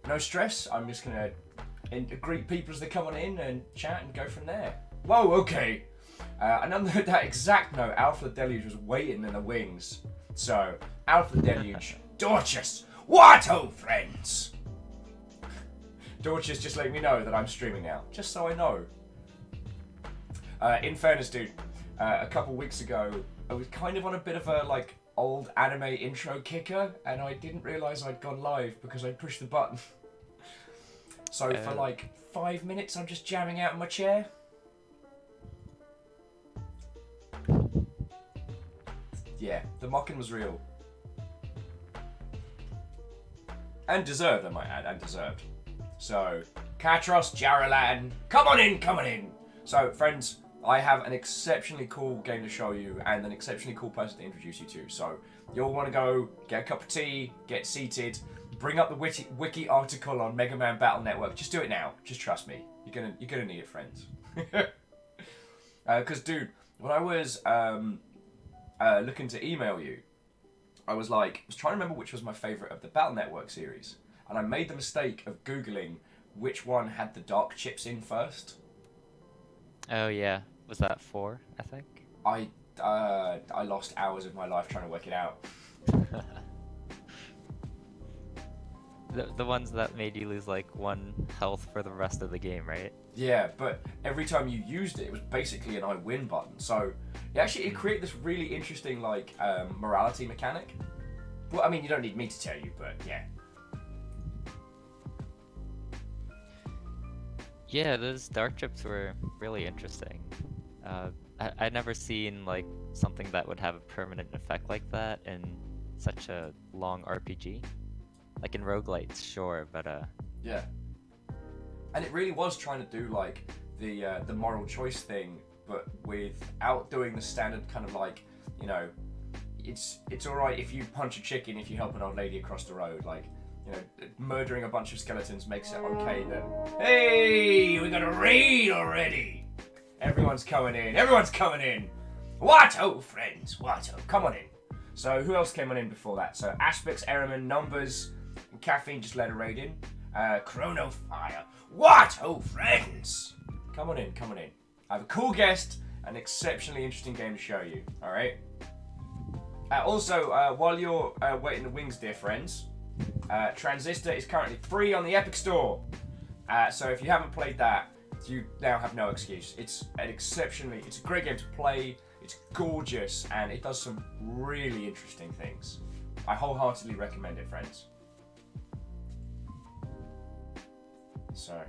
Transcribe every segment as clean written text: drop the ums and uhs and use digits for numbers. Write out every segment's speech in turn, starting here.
no stress. I'm just gonna greet people as they come on in and chat and go from there. Whoa, okay. And on that exact note, Alpha Deluge was waiting in the wings. So, Alpha Deluge, Dorcas, what ho, friends? Dorcas just letting me know that I'm streaming now, just so I know. In fairness, dude, a couple weeks ago, I was kind of on a bit of a, like, old anime intro kicker, and I didn't realise I'd gone live because I pushed the button. So for like 5 minutes, I'm just jamming out in my chair. Yeah, the mocking was real. And deserved, I might add, and deserved. So, Katros, Jaralan, come on in, come on in. So, friends, I have an exceptionally cool game to show you and an exceptionally cool person to introduce you to. So, you'll want to go get a cup of tea, get seated, bring up the wiki article on Mega Man Battle Network. Just do it now. Just trust me. You're gonna need it, friends. Because, dude, when I was looking to email you, I was trying to remember which was my favourite of the Battle Network series, and I made the mistake of Googling which one had the dark chips in first. Oh yeah, was that 4? I think. I lost hours of my life trying to work it out. The ones that made you lose like 1 health for the rest of the game, right? Yeah, but every time you used it, it was basically an I win button. So it created this really interesting morality mechanic. Well, I mean, you don't need me to tell you, but yeah. Yeah, those dark chips were really interesting. I'd never seen like something that would have a permanent effect like that in such a long RPG. Like in roguelites, sure, but yeah. And it really was trying to do like the moral choice thing, but without doing the standard kind of like, you know, it's alright if you punch a chicken if you help an old lady across the road, like, you know, murdering a bunch of skeletons makes it okay then. Hey, we got a raid already! Everyone's coming in, everyone's coming in! What ho, friends, what ho, come on in. So who else came on in before that? So Aspects, Ehrman, Numbers, and Caffeine just let a raid in. Chrono Fire, what ho, friends! Come on in, come on in. I have a cool guest, an exceptionally interesting game to show you, alright? Also, while you're waiting the wings, dear friends, Transistor is currently free on the Epic Store. So if you haven't played that, you now have no excuse. It's a great game to play, it's gorgeous, and it does some really interesting things. I wholeheartedly recommend it, friends. So.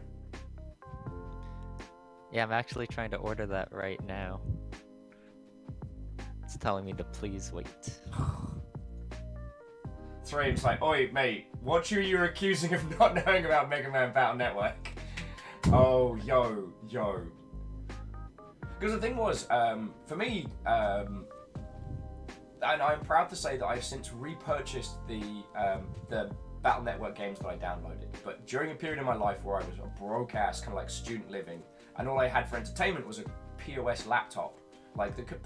yeah, I'm actually trying to order that right now. It's telling me to please wait. It's like, oi, mate, what you're accusing of not knowing about Mega Man Battle Network? Oh, yo. Because the thing was, for me, and I'm proud to say that I've since repurchased the Battle Network games that I downloaded. But during a period in my life where I was a broke-ass, kind of like student living, and all I had for entertainment was a POS laptop, like that could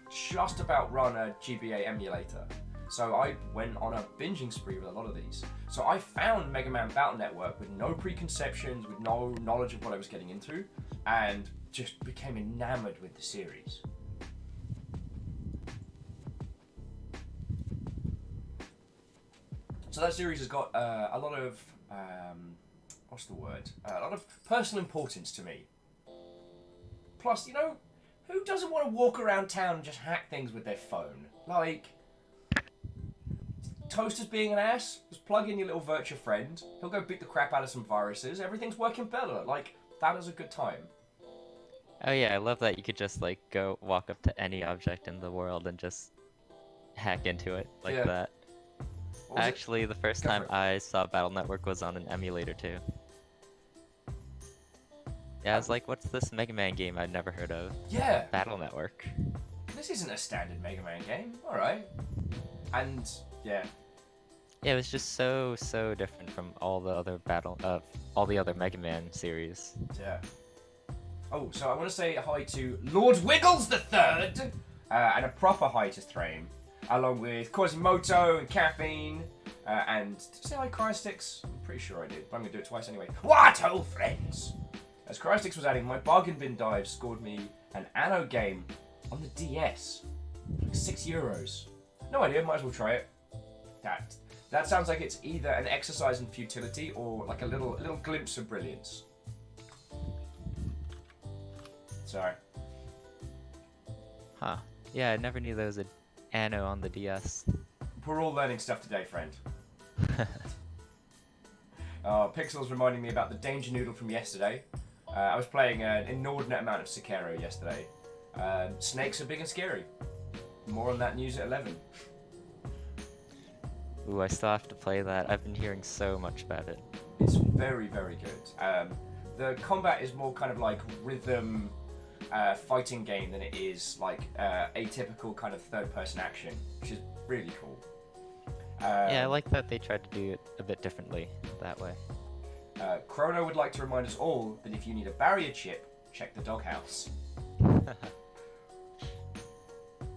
just about run a GBA emulator. So I went on a binging spree with a lot of these. So I found Mega Man Battle Network with no preconceptions, with no knowledge of what I was getting into, and just became enamored with the series. So that series has got a lot of, what's the word? A lot of personal importance to me. Plus, you know, who doesn't want to walk around town and just hack things with their phone? Like, Toaster's being an ass, just plug in your little virtual friend, he'll go beat the crap out of some viruses, everything's working better. Like, that is a good time. Oh yeah, I love that you could just like go walk up to any object in the world and just hack into it like that. Actually, the first time I saw Battle Network was on an emulator too. Yeah, I was like, what's this Mega Man game I'd never heard of? Yeah. Battle Network. This isn't a standard Mega Man game. Alright. And, yeah. Yeah, it was just so different from all the other Mega Man series. Yeah. Oh, so I want to say hi to Lord Wiggles the Third, and a proper hi to Thrame, along with Quasimoto and Caffeine, And did I say hi Cryostix? I'm pretty sure I did, but I'm going to do it twice anyway. What, old friends? As Cryostix was adding, my bargain bin dive scored me an Anno game on the DS. Like €6. No idea, might as well try it. That sounds like it's either an exercise in futility or like a little glimpse of brilliance. Sorry. Huh. Yeah, I never knew there was an Anno on the DS. We're all learning stuff today, friend. Pixel's reminding me about the Danger Noodle from yesterday. I was playing an inordinate amount of Sekiro yesterday. Snakes are big and scary. More on that news at 11. Ooh, I still have to play that. I've been hearing so much about it. It's very, very good. The combat is more kind of like rhythm fighting game than it is like a typical kind of third-person action, which is really cool. Yeah, I like that they tried to do it a bit differently that way. Chrono would like to remind us all that if you need a barrier chip, check the doghouse.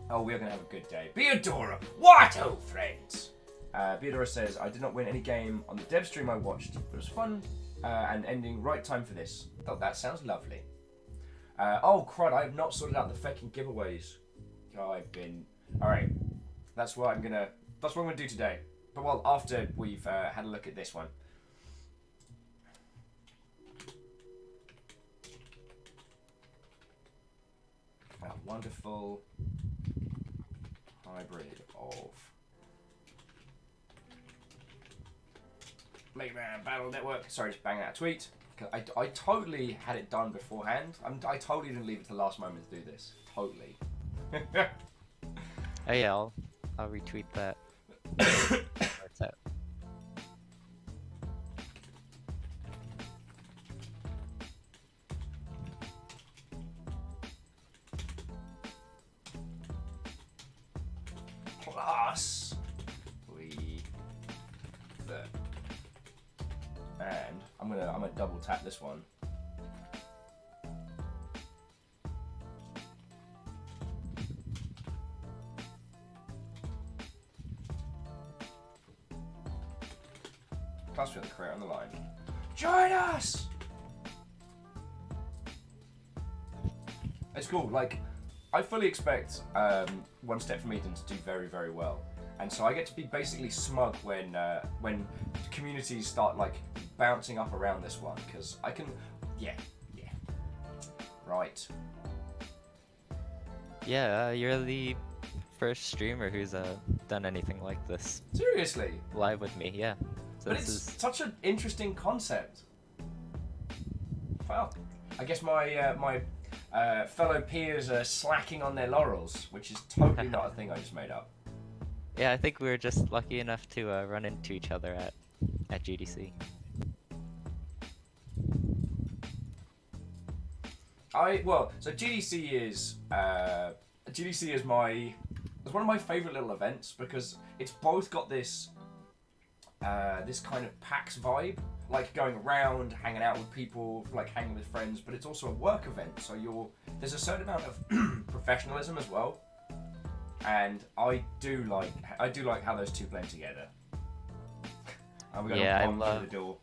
Oh, we're going to have a good day. Beodora, what, old friends? Beodora says, I did not win any game on the dev stream I watched, but it was fun and ending right time for this. Oh, that sounds lovely. Oh, crud, I have not sorted out the fucking giveaways. Alright, that's what I'm going to do today. But, well, after we've had a look at this one. A wonderful hybrid of Mega Man Battle Network. Sorry, just banging out a tweet. I totally had it done beforehand. I totally didn't leave it to the last moment to do this. Totally. Oh yeah, I'll retweet that. What's that? Plus and I'm gonna double tap this one. Plus we have the creator on the line. Join us! It's cool, like I fully expect One Step from Eden to do very, very well. And so I get to be basically smug when communities start like bouncing up around this one, because I can, yeah, right. Yeah, you're the first streamer who's done anything like this Seriously, live with me. Yeah, so but this it's is such an interesting concept. Well, I guess my fellow peers are slacking on their laurels, which is totally not a thing I just made up. yeah. I think we were just lucky enough to run into each other at GDC. So GDC is one of my favorite little events because it's both got this this kind of PAX vibe, like going around, hanging out with people, like hanging with friends, but it's also a work event, so there's a certain amount of professionalism as well, and I do like how those two blend together. And we're gonna bomb through the door.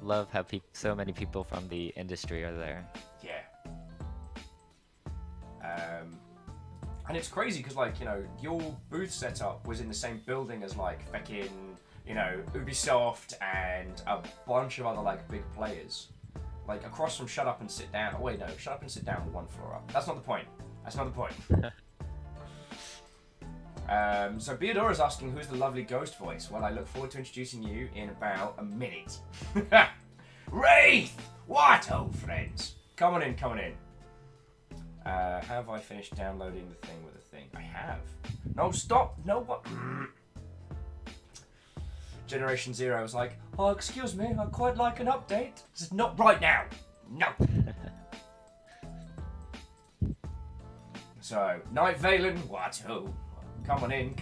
Love how so many people from the industry are there. Yeah. And it's crazy because, like, you know, your booth setup was in the same building as, like, fucking, you know, Ubisoft and a bunch of other, like, big players. Like, across from Shut Up and Sit Down. Oh, wait, no. Shut Up and Sit Down were one floor up. That's not the point. So Beodora's asking who's the lovely ghost voice. Well, I look forward to introducing you in about a minute. Wraith! What, old friends? Come on in. Have I finished downloading the thing with the thing? I have. No, stop! No, what? Generation Zero was like, oh, excuse me, I'd quite like an update. This is not right now. No. So, Night Valen, what? Oh, come on in.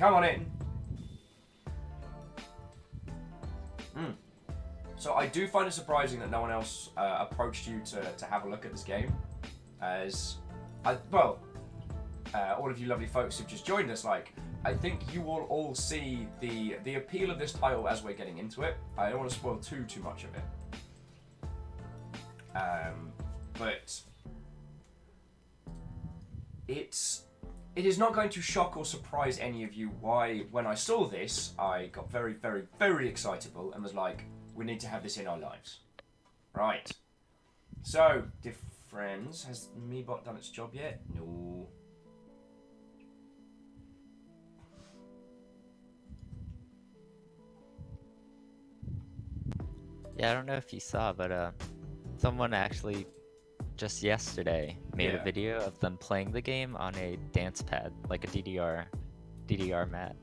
So I do find it surprising that no one else approached you to have a look at this game, as all of you lovely folks who've just joined us, like, I think you will all see the appeal of this title as we're getting into it. I don't want to spoil too much of it. But it is not going to shock or surprise any of you why, when I saw this, I got very, very, very excitable and was like, we need to have this in our lives. Right. So, dear friends, has MeBot done its job yet? No. Yeah, I don't know if you saw, but someone actually just yesterday made a video of them playing the game on a dance pad, like a DDR mat.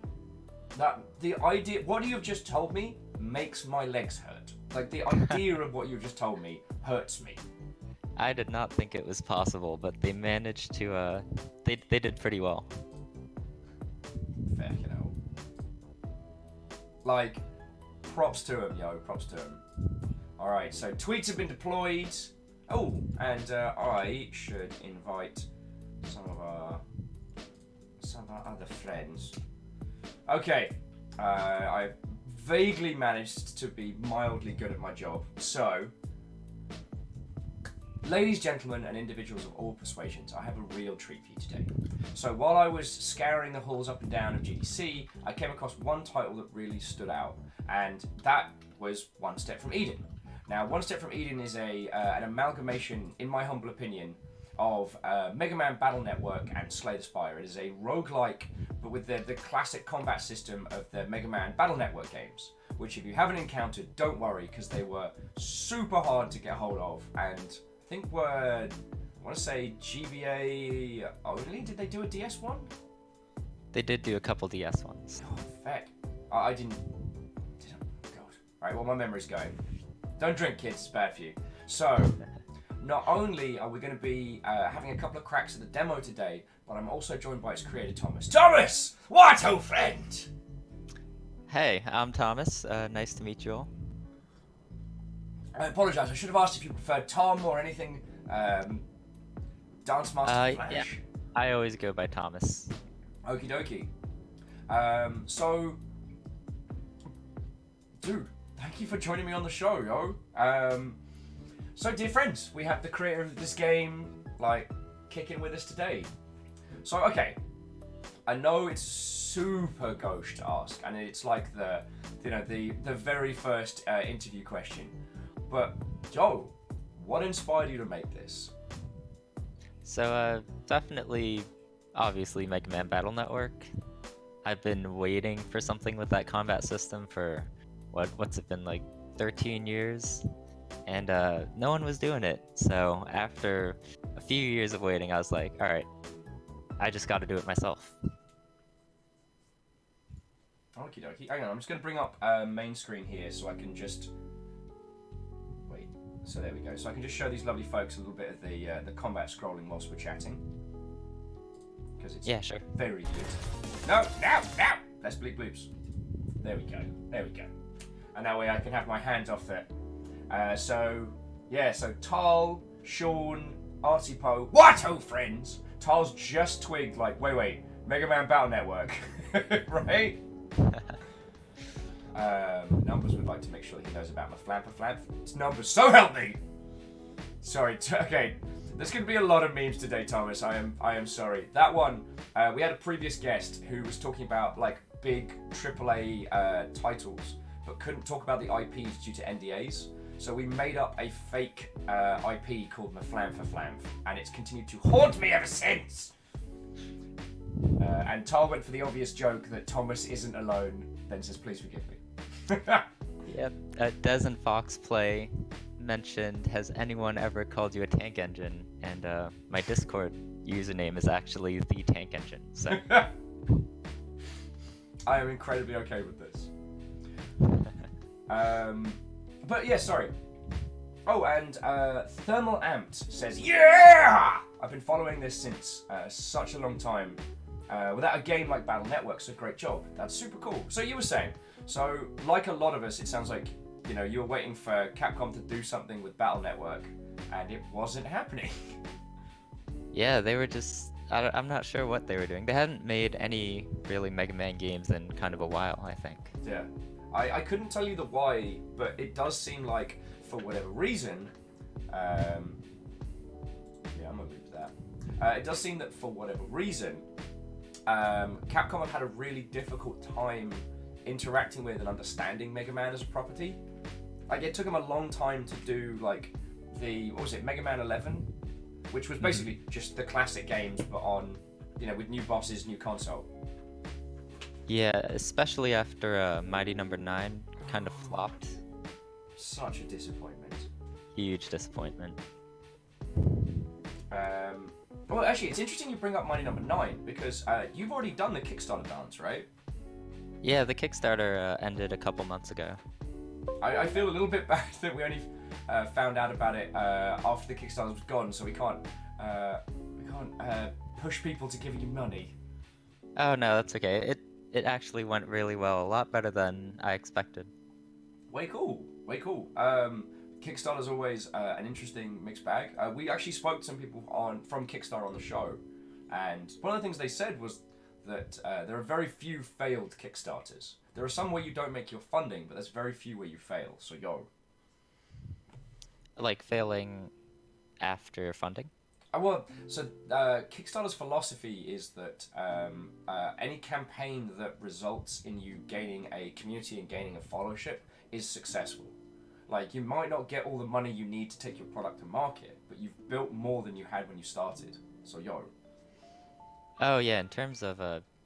The idea, what you've just told me, makes my legs hurt. Like, the idea of what you've just told me hurts me. I did not think it was possible, but they managed to, they did pretty well. Fucking hell. Like, props to him, yo, props to him. Alright, so tweets have been deployed. Oh, and I should invite some of our other friends. Okay, I've vaguely managed to be mildly good at my job. So, ladies, gentlemen, and individuals of all persuasions, I have a real treat for you today. So while I was scouring the halls up and down of GDC, I came across one title that really stood out, and that was One Step from Eden. Now, One Step from Eden is an amalgamation, in my humble opinion, of Mega Man Battle Network and Slay the Spire. It is a roguelike, but with the classic combat system of the Mega Man Battle Network games, which if you haven't encountered, don't worry, because they were super hard to get hold of, and I think were, I want to say GBA only? Did they do a DS one? They did do a couple DS ones. Oh, feck. I didn't. God. Alright, well, my memory's going. Don't drink, kids, it's bad for you. So, not only are we going to be having a couple of cracks at the demo today, but I'm also joined by its creator, Thomas. Thomas! What, old friend? Hey, I'm Thomas. Nice to meet you all. I apologise, I should have asked if you preferred Tom or anything. Dance Master Flash. Yeah. I always go by Thomas. Okie dokie. So, dude, thank you for joining me on the show, yo. So, dear friends, we have the creator of this game, like, kicking with us today. So, okay, I know it's super gauche to ask, and it's like the very first interview question. But, Joe, what inspired you to make this? So, definitely, obviously, Mega Man Battle Network. I've been waiting for something with that combat system for, what's it been, like 13 years? And no one was doing it. So after a few years of waiting, I was like, alright, I just gotta do it myself. Okie dokie. Hang on, I'm just going to bring up main screen here so I can just... Wait, so there we go. So I can just show these lovely folks a little bit of the combat scrolling whilst we're chatting. Because it's sure. Very good. No! Let's bleep bloops. There we go. And that way I can have my hands off it. So Tal, Sean, Artsy Poe, what, old friends? Tal's just twigged, like, wait, Mega Man Battle Network, right? Numbers would like to make sure he knows about my flamper. It's Numbers, so help me! Sorry, okay. There's going to be a lot of memes today, Thomas. I am sorry. That one, we had a previous guest who was talking about, like, big AAA titles, but couldn't talk about the IPs due to NDAs. So we made up a fake IP called Maflamf, and it's continued to haunt me ever since. And Tal went for the obvious joke that Thomas isn't alone, then says, please forgive me. Yep. Des and Fox Play mentioned, has anyone ever called you a tank engine? And my Discord username is actually the tank engine. So I am incredibly okay with this. But yeah, sorry. Oh, and Thermal Amped says, yeah! I've been following this since such a long time. Without a game like Battle Network, so great job. That's super cool. So you were saying, so like a lot of us, it sounds like, you were waiting for Capcom to do something with Battle Network, and it wasn't happening. Yeah, they were just I'm not sure what they were doing. They hadn't made any really Mega Man games in kind of a while, I think. Yeah. I couldn't tell you the why, but it does seem like, for whatever reason, yeah, I'm gonna leave that. It does seem that for whatever reason, Capcom have had a really difficult time interacting with and understanding Mega Man as a property. Like, it took them a long time to do, like, what was it, Mega Man 11? Which was basically just the classic games, but on, with new bosses, new console. Yeah, especially after Mighty Number 9 kind of flopped. Such a disappointment. Huge disappointment. Well, actually, it's interesting you bring up Mighty Number 9 because you've already done the Kickstarter dance, right? Yeah, the Kickstarter ended a couple months ago. I feel a little bit bad that we only found out about it after the Kickstarter was gone, so we can't push people to give you money. Oh no, that's okay. It actually went really well, a lot better than I expected. Way cool. Kickstarter's always an interesting mixed bag. We actually spoke to some people from Kickstarter on the show, and one of the things they said was that there are very few failed Kickstarters. There are some where you don't make your funding, but there's very few where you fail. So Like failing after funding? Kickstarter's philosophy is that any campaign that results in you gaining a community and gaining a followership is successful. Like, you might not get all the money you need to take your product to market, but you've built more than you had when you started. So Oh yeah, in terms of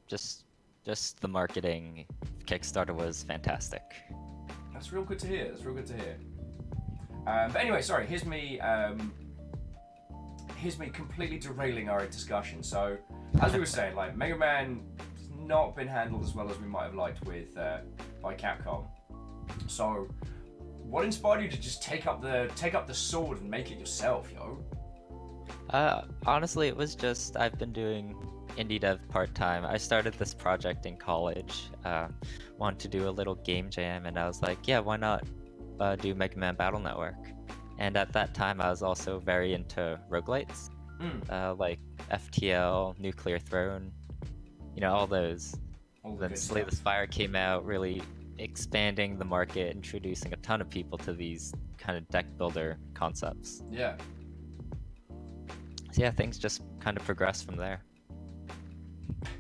just the marketing, Kickstarter was fantastic. That's real good to hear. But anyway, sorry. Here's me completely derailing our discussion. So, as we were saying, like, Mega Man has not been handled as well as we might have liked by Capcom. So, what inspired you to just take up the sword and make it yourself, Honestly, it was just I've been doing indie dev part-time. I started this project in college, wanted to do a little game jam, and I was like, yeah, why not do Mega Man Battle Network? And at that time, I was also very into roguelites, like FTL, Nuclear Throne, all those. Then Slay the Spire came out, really expanding the market, introducing a ton of people to these kind of deck builder concepts. Yeah. So yeah, things just kind of progressed from there.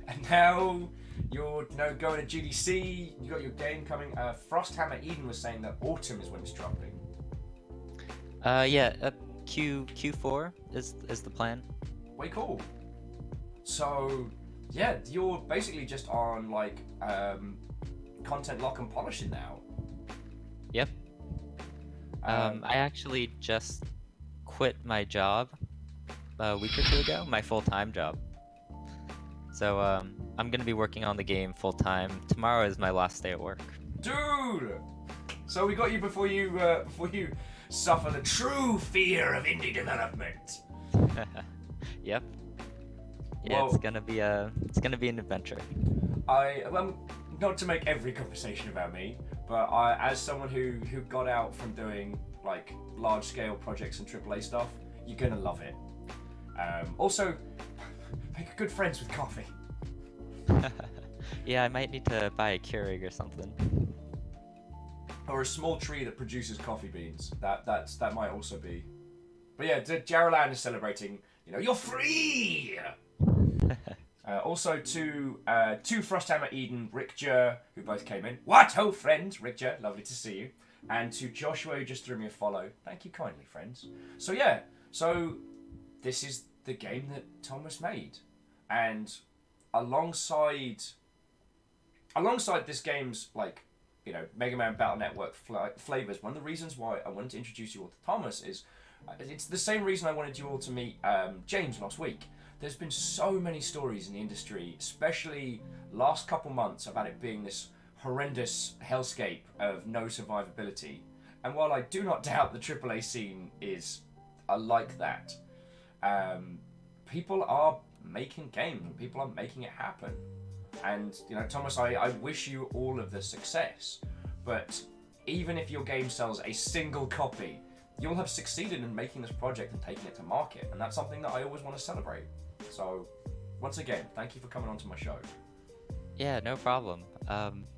And now you're going to GDC, you got your game coming. Frosthammer Eden was saying that autumn is when it's dropping. Yeah, Q4 is the plan. Way cool. So yeah, you're basically just on like content lock and polishing now. Yep. I actually just quit my job a week or two ago, my full-time job. So I'm gonna be working on the game full-time. Tomorrow is my last day at work. Dude! So we got you before you suffer the true fear of indie development. Yep. Yeah, Well, it's gonna be an adventure. Not to make every conversation about me, but as someone who got out from doing like large-scale projects and AAA stuff, you're gonna love it. Also, make good friends with coffee. Yeah, I might need to buy a Keurig or something. Or a small tree that produces coffee beans. That might also be. But yeah, Jarrowland is celebrating. You're free. Also to Frosthammer Eden, Rick Jer, who both came in. What ho, friends, Rick Jer, lovely to see you. And to Joshua, who just threw me a follow. Thank you kindly, friends. So yeah, this is the game that Thomas made, and alongside this game's Mega Man Battle Network flavors, one of the reasons why I wanted to introduce you all to Thomas is it's the same reason I wanted you all to meet James last week. There's been so many stories in the industry, especially last couple months, about it being this horrendous hellscape of no survivability. And while I do not doubt the AAA scene is like that, people are making games and people are making it happen. And Thomas, I wish you all of the success, but even if your game sells a single copy, you'll have succeeded in making this project and taking it to market, and that's something that I always want to celebrate. So, once again, thank you for coming onto my show. Yeah, no problem.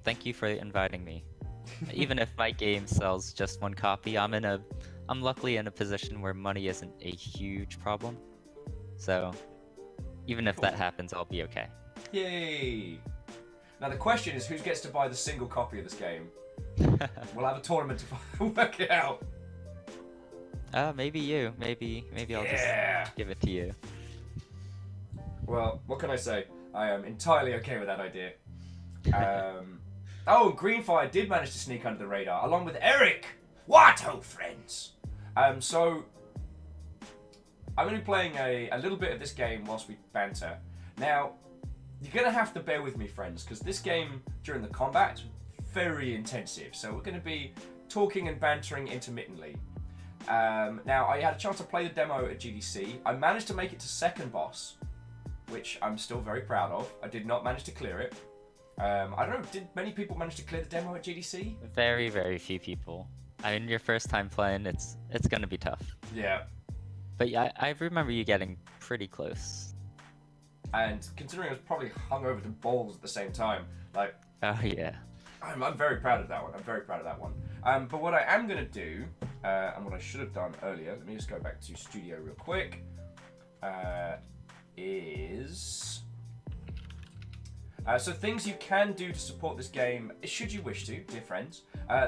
Thank you for inviting me. Even if my game sells just one copy, I'm luckily in a position where money isn't a huge problem. So, even if that Cool. happens, I'll be okay. Yay! Now the question is, who gets to buy the single copy of this game? We'll have a tournament to work it out. Maybe you. Maybe I'll Yeah. just give it to you. Well, what can I say? I am entirely okay with that idea. Oh, Greenfire did manage to sneak under the radar, along with Eric. What, oh friends? So I'm going to be playing a little bit of this game whilst we banter. Now, you're going to have to bear with me, friends, because this game, during the combat, very intensive. So we're going to be talking and bantering intermittently. Now, I had a chance to play the demo at GDC. I managed to make it to second boss, which I'm still very proud of. I did not manage to clear it. I don't know, did many people manage to clear the demo at GDC? Very, very few people. I mean, your first time playing, it's gonna be tough. Yeah. But yeah, I remember you getting pretty close. And considering I was probably hung over the balls at the same time, like, Oh yeah. I'm very proud of that one. I'm very proud of that one. But what I am going to do, and what I should have done earlier, let me just go back to studio real quick, is... so things you can do to support this game, should you wish to, dear friends.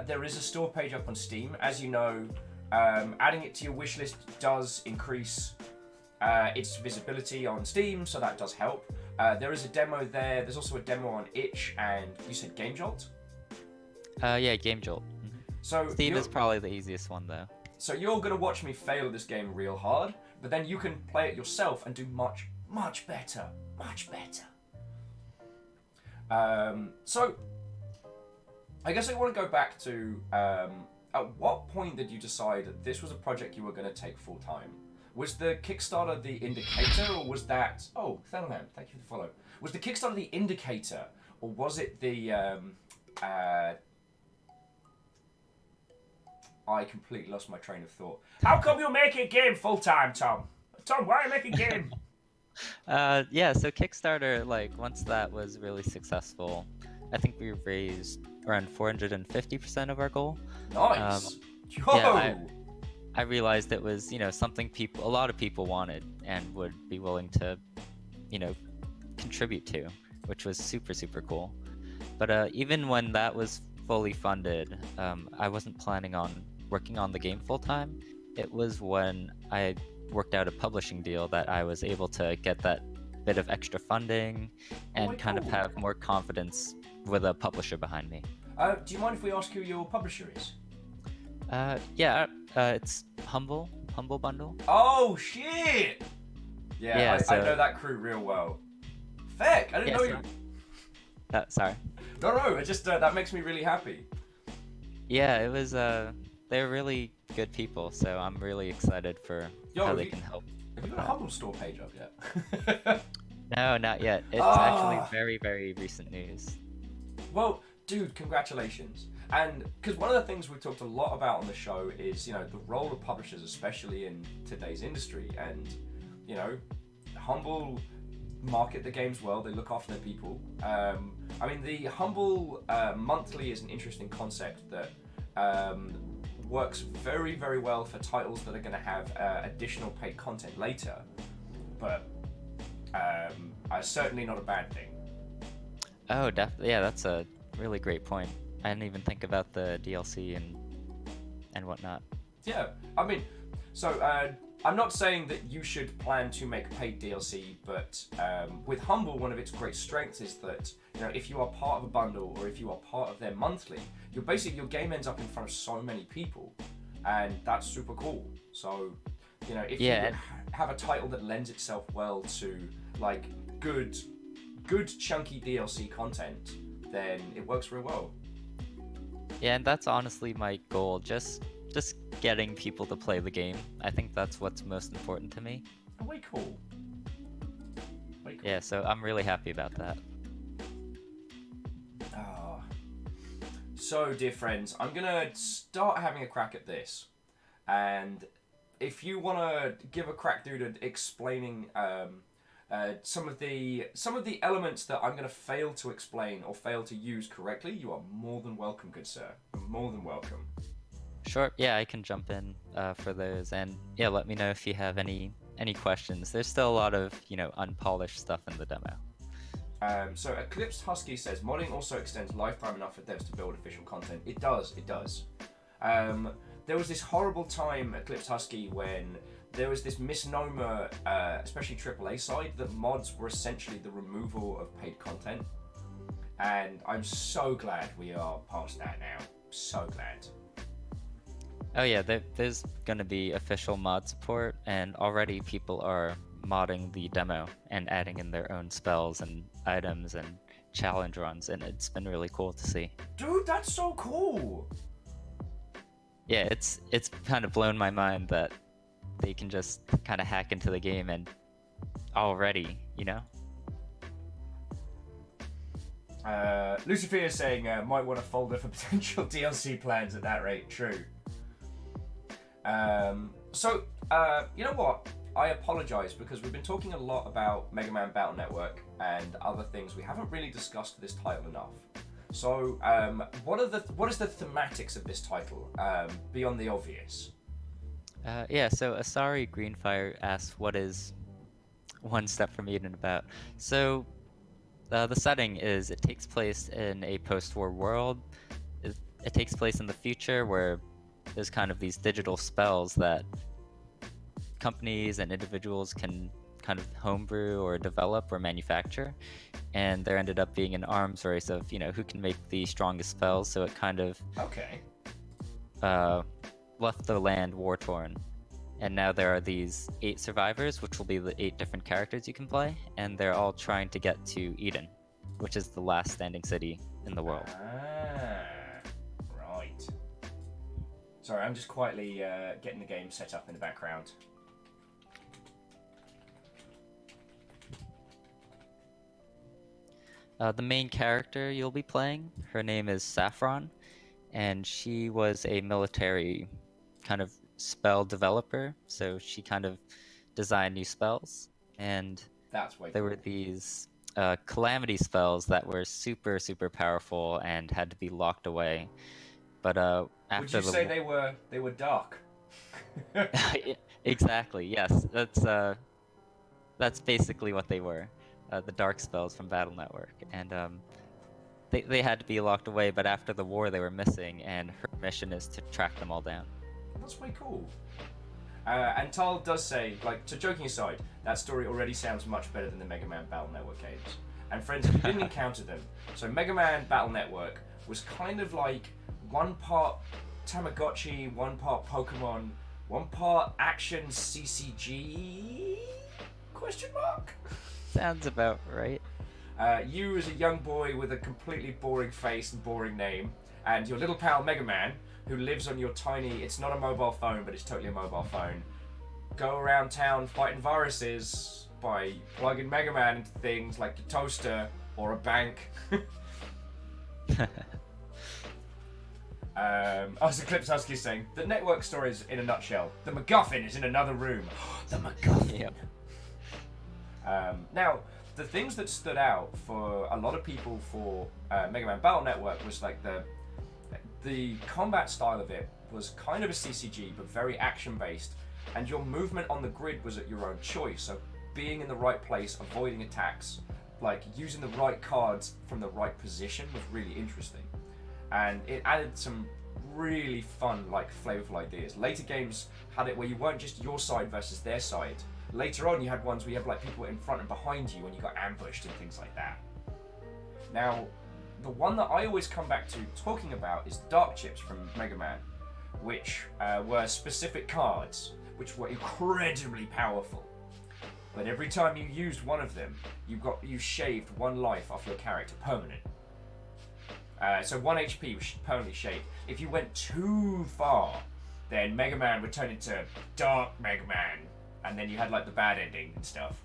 There is a store page up on Steam. As you know, adding it to your wish list does increase its visibility on Steam, so that does help. There is a demo there. There's also a demo on Itch and you said Game Jolt? Yeah, Game Jolt. So Steam is probably the easiest one though. So you're going to watch me fail this game real hard, but then you can play it yourself and do much, much better. Much better. So, I guess I want to go back to, at what point did you decide that this was a project you were going to take full time? Was the Kickstarter the indicator, or was that... Oh, Thelman, thank you for the follow. Was the Kickstarter the indicator, or was it the... I completely lost my train of thought. How come you're making a game full time, Tom? Tom, why are you making a game? Yeah, so Kickstarter, like, once that was really successful, I think we raised around 450% of our goal. Nice. Yo! Yeah, I realized it was, something a lot of people wanted and would be willing to, contribute to, which was super, super cool. But even when that was fully funded, I wasn't planning on working on the game full time. It was when I worked out a publishing deal that I was able to get that bit of extra funding and kind of have more confidence with a publisher behind me. Do you mind if we ask who your publisher is? Yeah, it's Humble Bundle. Oh shit! Yeah, I so... know that crew real well. Feck, I didn't know you. Sorry. No, it just that makes me really happy. Yeah, it was. They're really good people, so I'm really excited for how they can help. Have you got a Humble store page up yet? No, not yet. It's actually very, very recent news. Well, dude, congratulations. And because one of the things we've talked a lot about on the show is, the role of publishers, especially in today's industry. And, Humble market the games well. They look after their people. I mean, the Humble monthly is an interesting concept that works very, very well for titles that are going to have additional paid content later. But certainly not a bad thing. Oh, definitely. Yeah, that's a really great point. I didn't even think about the DLC and whatnot. Yeah, I mean, so I'm not saying that you should plan to make paid DLC, but with Humble, one of its great strengths is that if you are part of a bundle or if you are part of their monthly, your game ends up in front of so many people, and that's super cool. So, if you have a title that lends itself well to like good chunky DLC content, then it works real well. Yeah, and that's honestly my goal. Just getting people to play the game. I think that's what's most important to me. Way cool. Yeah, so I'm really happy about that. So, dear friends, I'm gonna start having a crack at this, and if you want to give a crack, dude, at explaining some of the elements that I'm going to fail to explain or fail to use correctly, you are more than welcome, good sir. More than welcome. Sure. Yeah, I can jump in for those, and yeah, let me know if you have any questions. There's still a lot of unpolished stuff in the demo. So Eclipsed Husky says modding also extends lifetime enough for devs to build official content. It does. It does. There was this horrible time, Eclipsed Husky, when there was this misnomer, especially AAA side, that mods were essentially the removal of paid content. And I'm so glad we are past that now. So glad. Oh yeah, there's gonna be official mod support, and already people are modding the demo and adding in their own spells and items and challenge runs, and it's been really cool to see. Dude, that's so cool! Yeah, it's kind of blown my mind that they can just kind of hack into the game and already, Lucifer is saying might want a folder for potential DLC plans at that rate. True. So, you know what? I apologize because we've been talking a lot about Mega Man Battle Network and other things. We haven't really discussed this title enough. So, what is the thematics of this title beyond the obvious? Yeah, so Asari Greenfire asks, what is One Step from Eden about? So, the setting is it takes place in a post-war world. It takes place in the future where there's kind of these digital spells that companies and individuals can kind of homebrew or develop or manufacture, and there ended up being an arms race of who can make the strongest spells. So it kind of left the land war torn, and now there are these 8 survivors, which will be the 8 different characters you can play, and they're all trying to get to Eden, which is the last standing city in the world. Right. Sorry, I'm just quietly getting the game set up in the background. The main character you'll be playing, her name is Saffron, and she was a military kind of spell developer, so she kind of designed new spells, and there were these calamity spells that were super, super powerful and had to be locked away. But after would you say they were dark? Exactly, yes. That's basically what they were. The dark spells from Battle Network, and they had to be locked away, but after the war they were missing, and her mission is to track them all down. That's way cool. And Tal does say, to joking aside, that story already sounds much better than the Mega Man Battle Network games. And friends, if you didn't encounter them, so Mega Man Battle Network was kind of like one part Tamagotchi, one part Pokemon, one part action CCG? Question mark? Sounds about right. You as a young boy with a completely boring face and boring name, and your little pal Mega Man, who lives on your tiny, it's not a mobile phone, but it's totally a mobile phone, go around town fighting viruses by plugging Mega Man into things like the toaster or a bank. As Eclipse Husky saying, the network story is in a nutshell. The MacGuffin is in another room. The MacGuffin. Yep. Now, the things that stood out for a lot of people for Mega Man Battle Network was like the combat style of it was kind of a CCG, but very action-based, and your movement on the grid was at your own choice. So being in the right place, avoiding attacks, like using the right cards from the right position was really interesting. And it added some really fun, flavorful ideas. Later games had it where you weren't just your side versus their side. Later on, you had ones where you had people in front and behind you, and you got ambushed and things like that. Now, the one that I always come back to talking about is Dark Chips from Mega Man, which were specific cards, which were incredibly powerful. But every time you used one of them, you shaved 1 life off your character, permanent. So 1 HP was permanently shaved. If you went too far, then Mega Man would turn into Dark Mega Man, and then you had the bad ending and stuff.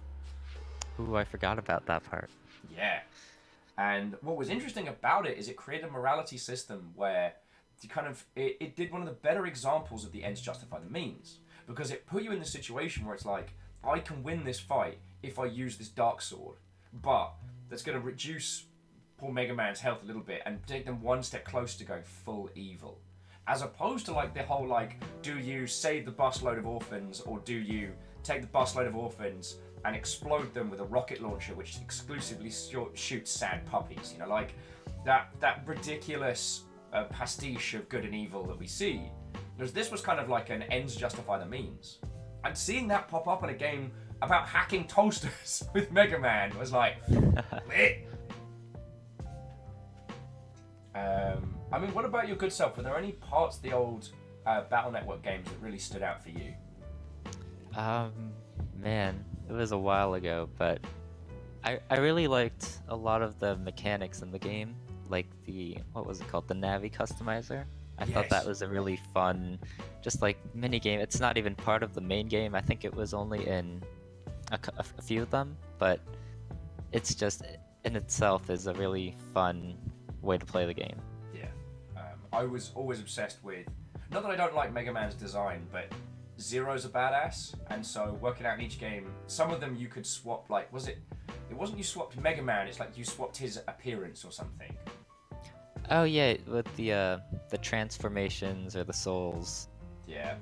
Ooh, I forgot about that part. Yeah. And what was interesting about it is it created a morality system where it did one of the better examples of the ends justify the means, because it put you in the situation where it's like, I can win this fight if I use this Dark Sword, but that's going to reduce poor Mega Man's health a little bit and take them one step closer to going full evil. As opposed to like the whole like, do you save the busload of orphans or do you take the busload of orphans and explode them with a rocket launcher which exclusively shoots sad puppies? You know, like that ridiculous pastiche of good and evil that we see. Because this was kind of like an ends justify the means. And seeing that pop up in a game about hacking toasters with Mega Man was like, lit. I mean, what about your good self? Were there any parts of the old Battle Network games that really stood out for you? Man, it was a while ago, but I really liked a lot of the mechanics in the game, like what was it called? The Navi Customizer. I thought that was a really fun, just like mini game. It's not even part of the main game. I think it was only in a few of them, but it's just in itself is a really fun way to play the game. Yeah, I was always obsessed with, not that I don't like Mega Man's design, but Zero's a badass, and so working out in each game, some of them you could swap, like, it wasn't you swapped Mega Man, it's like you swapped his appearance or something. Oh yeah, with the transformations or the souls. Yeah,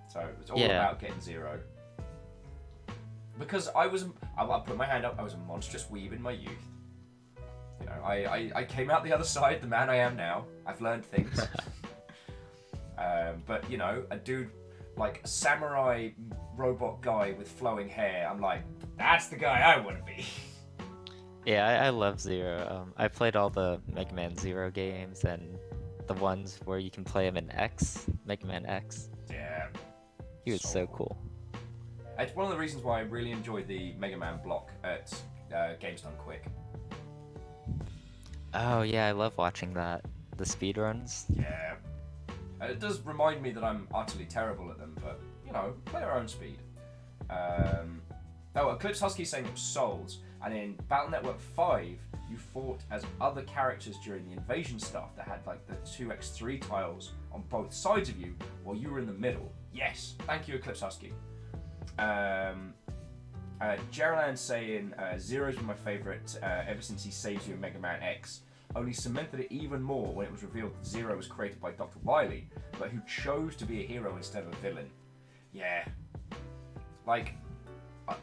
so it was all about getting Zero. Because I'll put my hand up, I was a monstrous weeb in my youth. You know, I came out the other side, the man I am now. I've learned things. But, you know, a dude, like a samurai robot guy with flowing hair, I'm like, that's the guy I want to be. Yeah, I love Zero. I played all the Mega Man Zero games and the ones where you can play him in X, Mega Man X. Yeah. He was so cool. It's one of the reasons why I really enjoyed the Mega Man block at Games Done Quick. Oh yeah, I love watching that. The speedruns. Yeah. It does remind me that I'm utterly terrible at them, but, you know, play our own speed. Eclipse Husky saying it was Souls, and in Battle Network 5, you fought as other characters during the invasion stuff that had like the 2x3 tiles on both sides of you while you were in the middle. Yes, thank you, Eclipse Husky. Geraldine saying Zero's been my favourite ever since he saves you in Mega Man X. Only cemented it even more when it was revealed that Zero was created by Dr. Wily, but who chose to be a hero instead of a villain. Yeah. Like,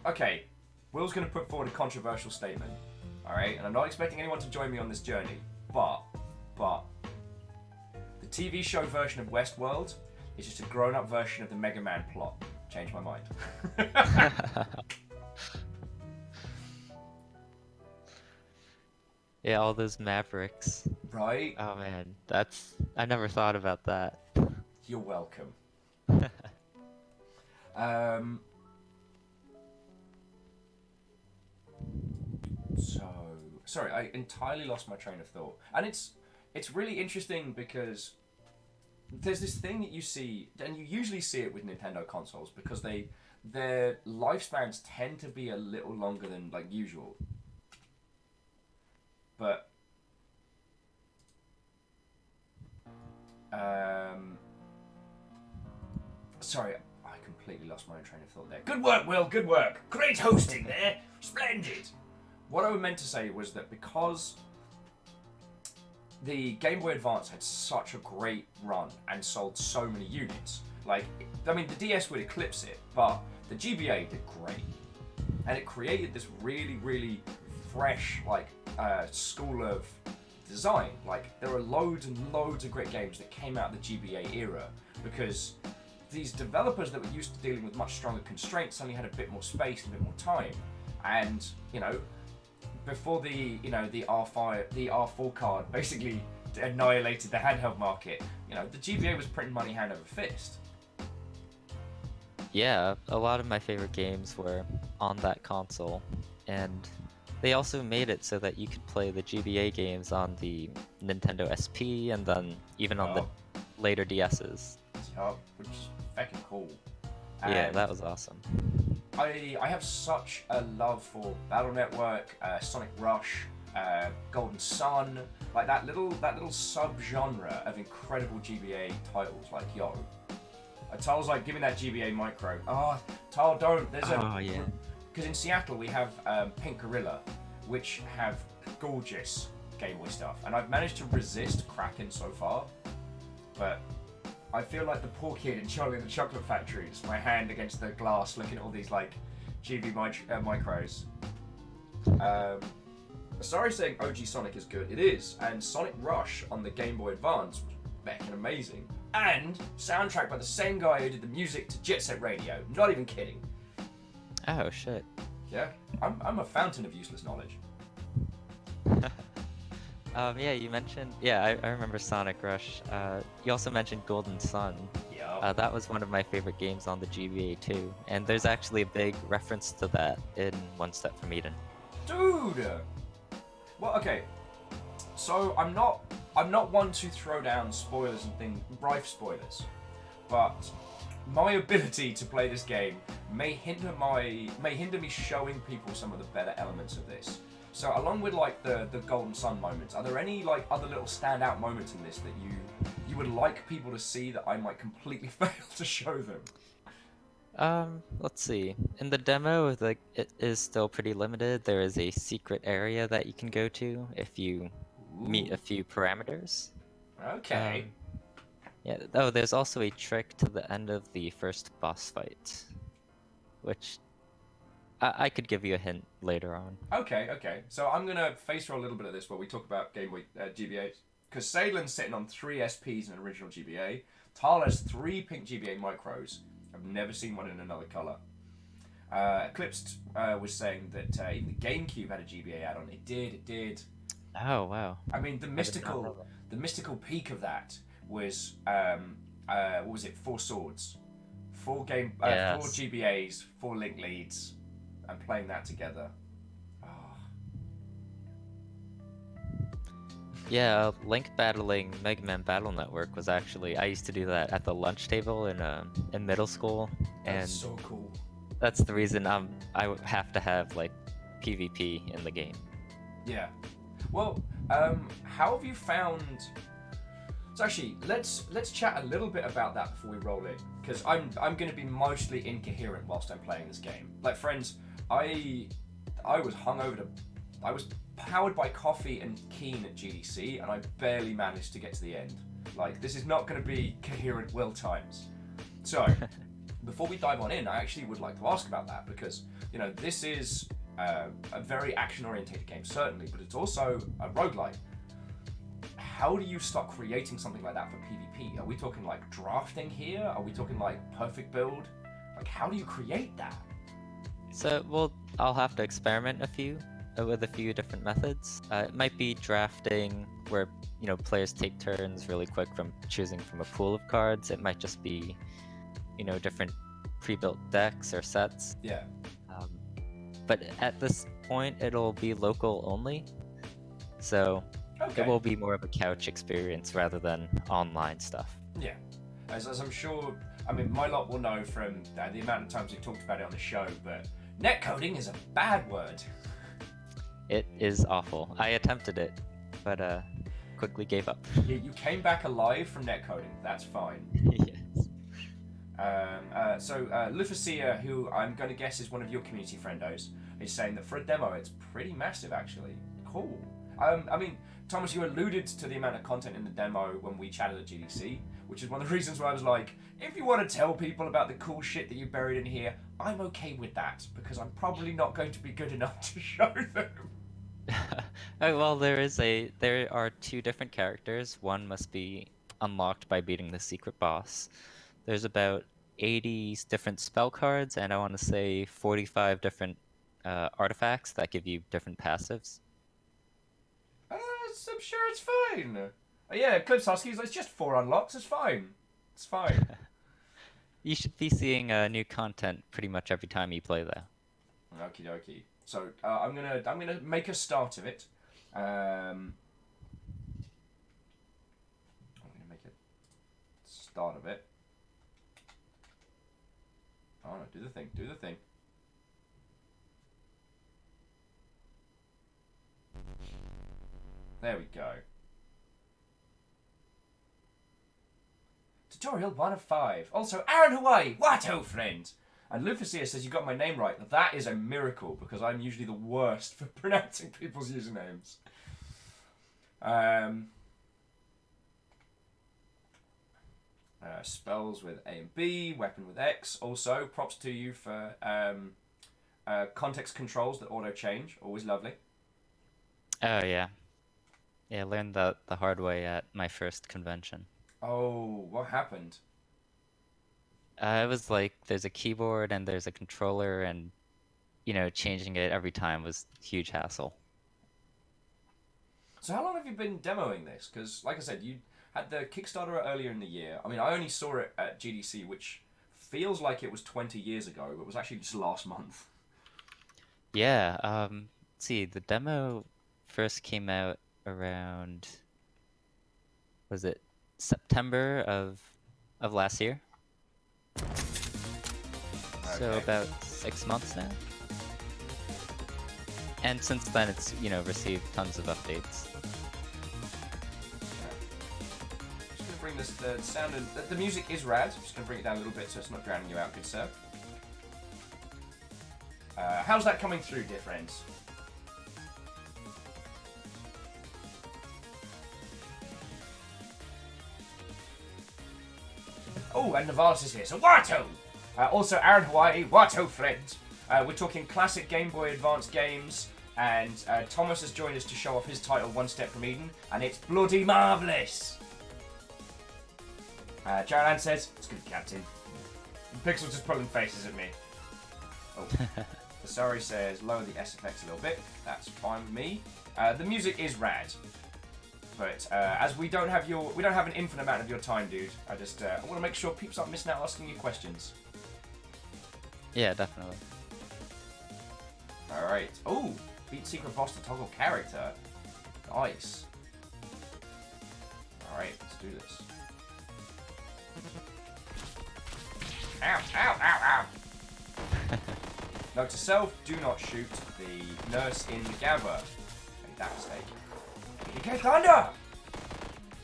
okay, Will's going to put forward a controversial statement, alright? And I'm not expecting anyone to join me on this journey, but, the TV show version of Westworld is just a grown-up version of the Mega Man plot. Changed my mind. Yeah, all those Mavericks. Right? Oh man, I never thought about that. You're welcome. Sorry, I entirely lost my train of thought. And it's really interesting because there's this thing that you see, and you usually see it with Nintendo consoles because their lifespans tend to be a little longer than like usual. But sorry, I completely lost my own train of thought there. Good work, Will, good work. Great hosting there. Splendid. What I meant to say was that because the Game Boy Advance had such a great run and sold so many units, like, I mean, the DS would eclipse it, but the GBA did great. And it created this really, really fresh, like, school of design. Like, there are loads and loads of great games that came out of the GBA era because these developers that were used to dealing with much stronger constraints suddenly had a bit more space, a bit more time. And, you know, before the R4 card basically annihilated the handheld market, you know, the GBA was printing money hand over fist. Yeah, a lot of my favorite games were on that console, and they also made it so that you could play the GBA games on the Nintendo SP and then even on the later DSs. Yeah, which is fucking cool. Yeah, that was awesome. I have such a love for Battle Network, Sonic Rush, Golden Sun, like that little sub-genre of incredible GBA titles. Like, Tal's like, give me that GBA micro. Oh, Tal, don't. because in Seattle we have Pink Gorilla, which have gorgeous Game Boy stuff, and I've managed to resist Kraken so far, but I feel like the poor kid in Charlie and the Chocolate Factory, just my hand against the glass, looking at all these like GB micros. Sorry saying OG Sonic is good. It is, and Sonic Rush on the Game Boy Advance was fucking amazing. And soundtrack by the same guy who did the music to Jet Set Radio. Not even kidding. Oh shit. Yeah, I'm a fountain of useless knowledge. Yeah, you mentioned. Yeah, I remember Sonic Rush. You also mentioned Golden Sun. Yeah. That was one of my favorite games on the GBA too, and there's actually a big reference to that in One Step from Eden. Dude. Well, okay. So I'm not one to throw down spoilers and things, rife spoilers, but my ability to play this game may hinder me showing people some of the better elements of this. So along with like the Golden Sun moments, are there any like other little standout moments in this that you would like people to see that I might completely fail to show them? Let's see. In the demo, like it is still pretty limited. There is a secret area that you can go to if you meet a few parameters. Okay. Yeah. Oh, there's also a trick to the end of the first boss fight, which I could give you a hint later on. Okay. So I'm gonna face roll a little bit of this while we talk about Game Boy GBAs, because Salen's sitting on 3 SPs in an original GBA. Tal has 3 pink GBA micros. I've never seen one in another color. Eclipsed was saying that even the GameCube had a GBA add-on. It did. Oh wow. I mean, the mystical peak of that was what was it? 4 swords, 4 GBAs, 4 link leads, and playing that together. Yeah, Link battling Mega Man Battle Network was actually, I used to do that at the lunch table in middle school, and That's so cool. that's the reason I would have to have like PvP in the game. Yeah. Well, how have you found? So actually, let's chat a little bit about that before we roll in, because I'm going to be mostly incoherent whilst I'm playing this game. Like, friends, I was I was powered by coffee and keen at GDC, and I barely managed to get to the end. Like, this is not going to be coherent will times. So, before we dive on in, I actually would like to ask about that, because, you know, this is a very action-oriented game, certainly, but it's also a roguelike. How do you start creating something like that for PvP? Are we talking like drafting here? Are we talking like perfect build? Like, how do you create that? So, well, I'll have to experiment with a few different methods. It might be drafting, where players take turns really quick from choosing from a pool of cards. It might just be, different pre-built decks or sets. Yeah. But at this point, it'll be local only, so Okay. it will be more of a couch experience rather than online stuff. Yeah. As I'm sure, I mean, my lot will know from the amount of times we've talked about it on the show, but netcoding is a bad word. It is awful. I attempted it, but quickly gave up. You came back alive from netcoding. That's fine. Yes. So Lufacia, who I'm going to guess is one of your community friendos, is saying that for a demo, it's pretty massive, actually. Cool. I mean, Thomas, you alluded to the amount of content in the demo when we chatted at GDC, which is one of the reasons why I was like, if you want to tell people about the cool shit that you buried in here, I'm okay with that, because I'm probably not going to be good enough to show them. Well, there are 2 different characters. One must be unlocked by beating the secret boss. There's about 80 different spell cards, and I want to say 45 different artifacts that give you different passives. I'm sure it's fine. Yeah, Clips Huskies, it's just 4 unlocks. It's fine. It's fine. You should be seeing new content pretty much every time you play there. Okie dokie. So I'm gonna make a start of it. I'm gonna make a start of it. Oh no! Do the thing. Do the thing. There we go. Tutorial 1 of 5. Also, Aaron Hawaii, what friend? And Lufacia says you got my name right. That is a miracle because I'm usually the worst for pronouncing people's usernames. Spells with A and B, weapon with X. Also, props to you for context controls that auto change. Always lovely. Oh yeah. Yeah, I learned that the hard way at my first convention. Oh, what happened? It was like there's a keyboard and there's a controller, and changing it every time was a huge hassle. So how long have you been demoing this? Because, like I said, you had the Kickstarter earlier in the year. I mean, I only saw it at GDC, which feels like it was 20 years ago, but it was actually just last month. Yeah, let's see, the demo first came out around, was it September of last year? So Okay. about 6 months now. And since then it's, received tons of updates. Just gonna bring the sound and the music is rad. I'm just gonna bring it down a little bit so it's not drowning you out, good sir. How's that coming through, dear friends? Oh, and Navalis is here, so Watto! Also, Aaron Hawaii, Watto friend. We're talking classic Game Boy Advance games, and Thomas has joined us to show off his title, One Step from Eden, and it's bloody marvellous! Jared says, it's good, Captain. Pixel's just pulling faces at me. Oh. Sorry says, lower the SFX a little bit. That's fine with me. The music is rad. But as we don't have an infinite amount of your time, dude. I want to make sure peeps aren't missing out asking you questions. Yeah, definitely. All right. Oh, beat secret boss to toggle character. Nice. All right, let's do this. Ow! Ow! Ow! Ow! Note to self: do not shoot the nurse in the Gabba. Made that mistake. DK Thunder!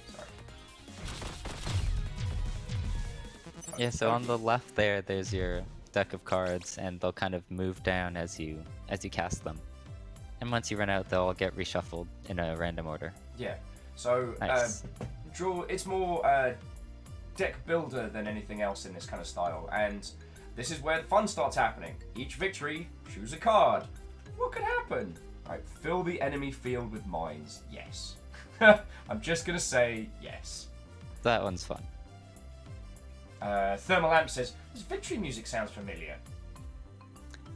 Sorry. Yeah, so on the left there's your deck of cards, and they'll kind of move down as you cast them. And once you run out, they'll get reshuffled in a random order. Yeah. So Nice. it's more deck builder than anything else in this kind of style, and this is where the fun starts happening. Each victory, choose a card. What could happen? Right, fill the enemy field with mines. Yes. I'm just gonna say yes. That one's fun. Thermal Lamp says, this victory music sounds familiar.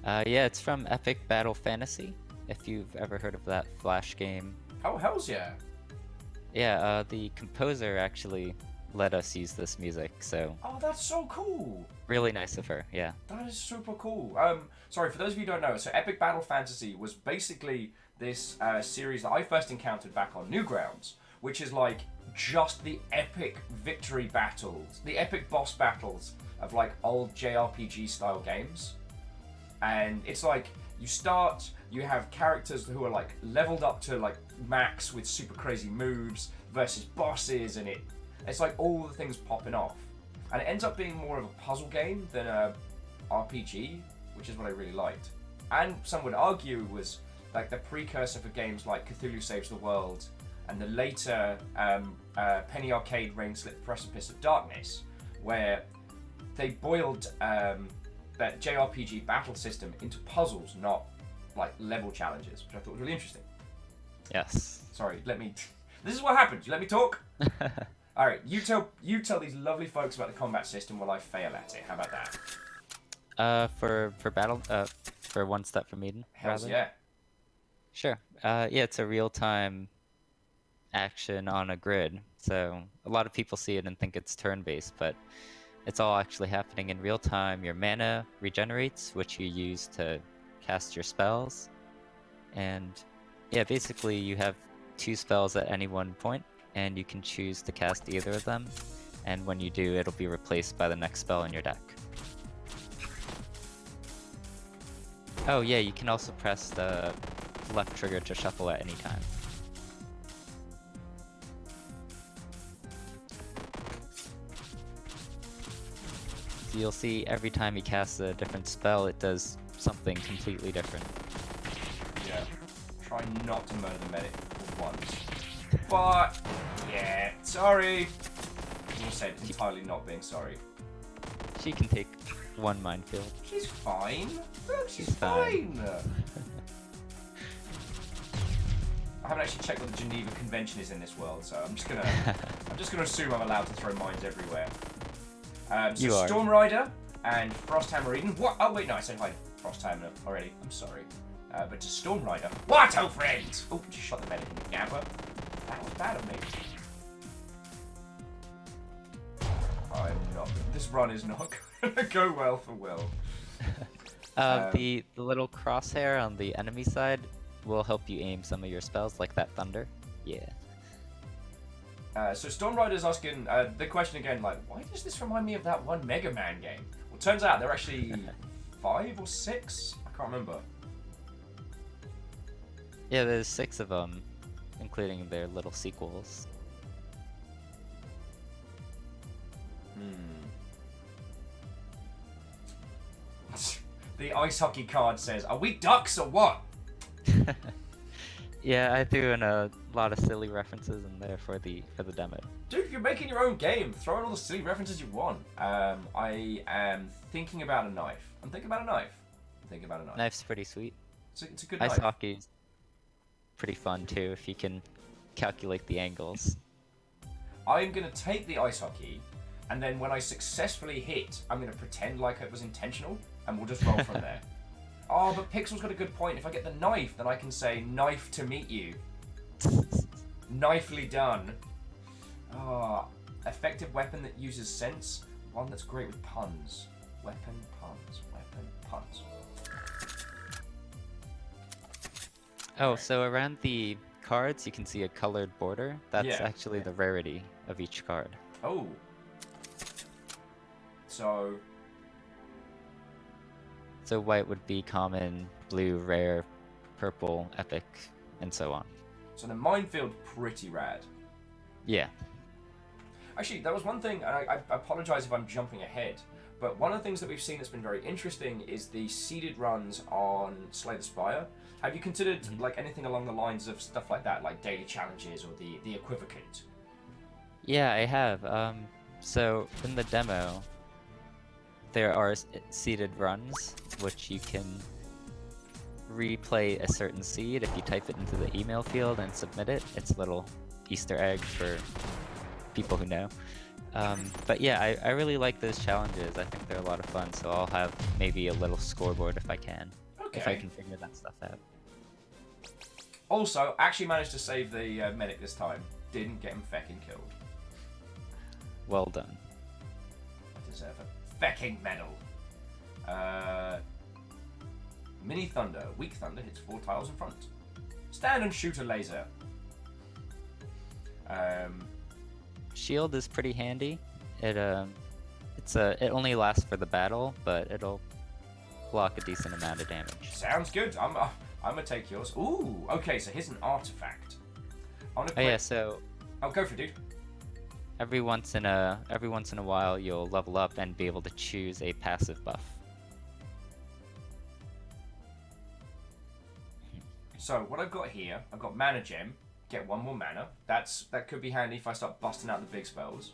Yeah, it's from Epic Battle Fantasy, if you've ever heard of that Flash game. Oh, hells yeah. Yeah, the composer actually let us use this music, so Oh, that's so cool. really nice of her, yeah. That is super cool. Sorry, for those of you who don't know, so Epic Battle Fantasy was basically this series that I first encountered back on Newgrounds, which is like just the epic victory battles, the epic boss battles of like old JRPG style games. And it's like you have characters who are like leveled up to like max with super crazy moves versus bosses, and it's like all the things popping off. And it ends up being more of a puzzle game than a RPG, which is what I really liked. And some would argue was like the precursor for games like Cthulhu Saves the World and the later Penny Arcade Rain-Slit Precipice of Darkness, where they boiled that JRPG battle system into puzzles, not like level challenges, which I thought was really interesting. Yes. Sorry, this is what happens. You let me talk? All right, you tell these lovely folks about the combat system while I fail at it. How about that? For One Step from Eden. Hells rather? yeah. Sure. Yeah, it's a real-time action on a grid. So a lot of people see it and think it's turn-based, but it's all actually happening in real time. Your mana regenerates, which you use to cast your spells. And yeah, basically you have 2 spells at any one point, and you can choose to cast either of them. And when you do, it'll be replaced by the next spell in your deck. Oh yeah, you can also press the left trigger to shuffle at any time. So you'll see every time he casts a different spell, it does something completely different. Yeah. Try not to murder the medic for once. But, yeah, sorry. I'm gonna say it's entirely not being sorry. She can take one minefield. She's fine. Look, she's She's fine. fine. I haven't actually checked what the Geneva Convention is in this world, so I'm just gonna assume I'm allowed to throw mines everywhere. So You are. Storm Rider and Frosthammer Eden. What? Oh wait, no, I said hi, Frosthammer already. I'm sorry. But to Storm Rider. What, oh friends? Oh, just shot the medic in the gapper. That was bad of me. I'm not. This run is not gonna go well for Will. The little crosshair on the enemy side will help you aim some of your spells, like that thunder. Yeah. So Storm Rider's asking the question again, like, why does this remind me of that one Mega Man game? Well, turns out there are actually 5 or 6. I can't remember. Yeah, there's 6 of them, including their little sequels. The ice hockey card says, "Are we ducks or what?" Yeah, I threw in a lot of silly references in there for the demo. Dude, you're making your own game. Throw in all the silly references you want. I am thinking about a knife. I'm thinking about a knife. Knife's pretty sweet. It's a good Ice knife. hockey's pretty fun too if you can calculate the angles. I'm gonna take the ice hockey, and then when I successfully hit, I'm gonna pretend like it was intentional, and we'll just roll from there. Oh, but Pixel's got a good point. If I get the knife, then I can say knife to meet you. Nicely done. Ah, effective weapon that uses sense. One that's great with puns. Weapon, puns. Oh, so around the cards you can see a colored border. That's Yeah. actually the rarity of each card. Oh. So, So white would be common, blue rare, purple epic, and so on. so the minefield pretty rad. Yeah. Actually, that was one thing, and I apologize if I'm jumping ahead, but one of the things that we've seen that's been very interesting is the seeded runs on Slay the Spire. Have you considered like anything along the lines of stuff like that, like daily challenges or the equivocate? Yeah, I have. So in the demo, there are seeded runs, which you can replay a certain seed if you type it into the email field and submit it. It's a little Easter egg for people who know. But yeah, I really like those challenges. I think they're a lot of fun, so I'll have maybe a little scoreboard if I can. Okay. If I can figure that stuff out. Also, actually managed to save the medic this time. Didn't get him fecking killed. Well done. I deserve a fecking medal. Mini Thunder. Weak Thunder hits 4 tiles in front. Stand and shoot a laser. Shield is pretty handy. It it only lasts for the battle, but it'll block a decent amount of damage. Sounds good. I'm gonna take yours. Ooh, okay. So here's an artifact. I wanna Oh yeah, so Oh, go for it, dude. every once in a while you'll level up and be able to choose a passive buff. So what I've got here, I've got Mana Gem. Get 1 more mana. That could be handy if I start busting out the big spells.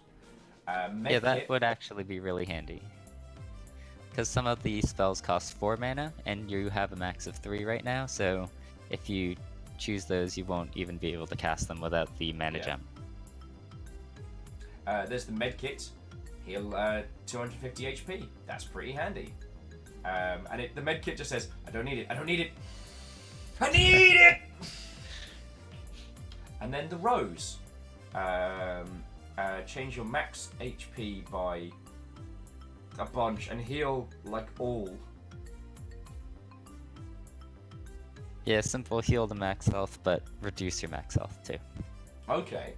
Yeah, that would actually be really handy. Because some of the spells cost 4 mana, and you have a max of 3 right now, so if you choose those, you won't even be able to cast them without the mana gem. There's the Medkit. Heal 250 HP. That's pretty handy. And the Medkit just says, I don't need it. I don't need it. I need it! And then the Rose. Change your max HP by a bunch and heal like all. Yeah, simple heal the max health, but reduce your max health too. Okay.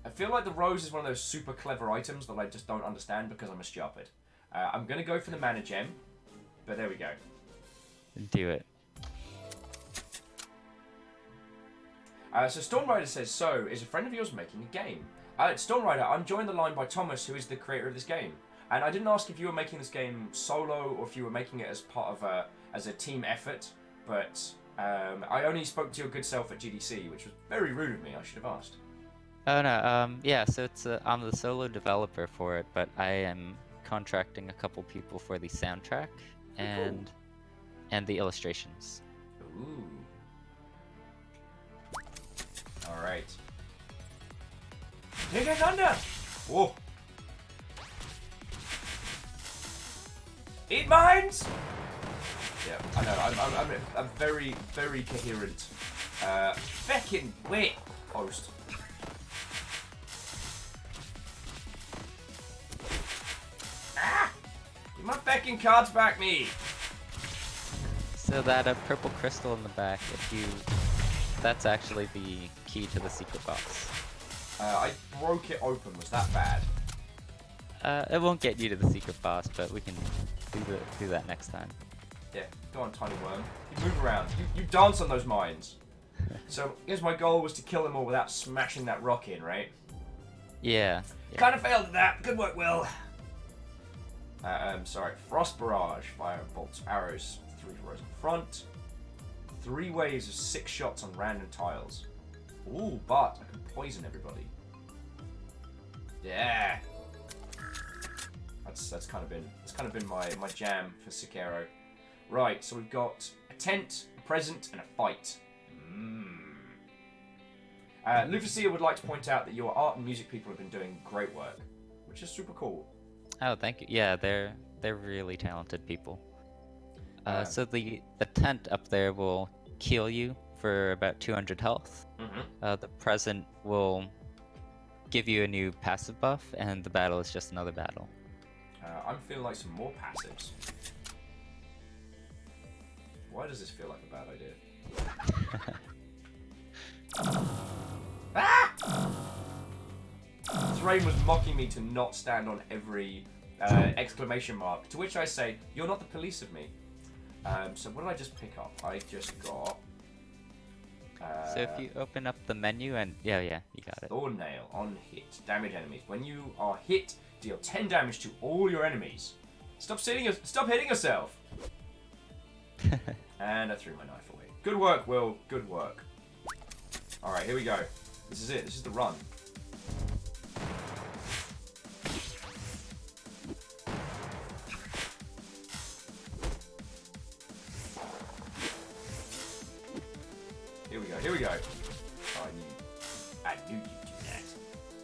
I feel like the Rose is one of those super clever items that I just don't understand because I'm a stupid. I'm going to go for the Mana Gem, but there we go. Do it. So Storm Rider says, so, is a friend of yours making a game? Storm Rider, I'm joined the line by Thomas, who is the creator of this game. And I didn't ask if you were making this game solo or if you were making it as part of a team effort, but I only spoke to your good self at GDC, which was very rude of me. I should have asked. Oh no, yeah, so I'm the solo developer for it, but I am contracting a couple people for the soundtrack and the illustrations. Ooh. All right. Take it under. Whoa. Eat mines. Yeah, I know. I'm very, very coherent. Feckin' wait, host. Ah! Give my feckin' cards back, me. So that purple crystal in the back, that's actually the key to the secret box. I broke it open. Was that bad? It won't get you to the secret boss, but we can do that next time. Yeah, go on, tiny worm. You move around. You dance on those mines. So, I guess my goal was to kill them all without smashing that rock in, right? Yeah. Kind of failed at that. Good work, Will. Sorry. Frost barrage. Fire bolts, arrows. 3 rows in front. 3 waves of 6 shots on random tiles. Ooh, but I can poison everybody. Yeah. That's kind of been my jam for Sekiro. Right, so we've got a tent, a present, and a fight. Lufacia would like to point out that your art and music people have been doing great work, which is super cool. Oh, thank you. Yeah, they're really talented people. So the tent up there will heal you for about 200 health. The present will give you a new passive buff, and the battle is just another battle. I'm feeling like some more passives. Why does this feel like a bad idea? Ah! Thrain was mocking me to not stand on every exclamation mark, to which I say, you're not the police of me. So what did I just pick up? I just got... So if you open up the menu and... Yeah, you got it. Thorn Nail on hit. Damage enemies. When you are hit, deal 10 damage to all your enemies. Stop hitting yourself! And I threw my knife away. Good work, Will. Good work. Alright, here we go. This is it. This is the run. Here we go. Here we go. Oh, I knew you'd do that.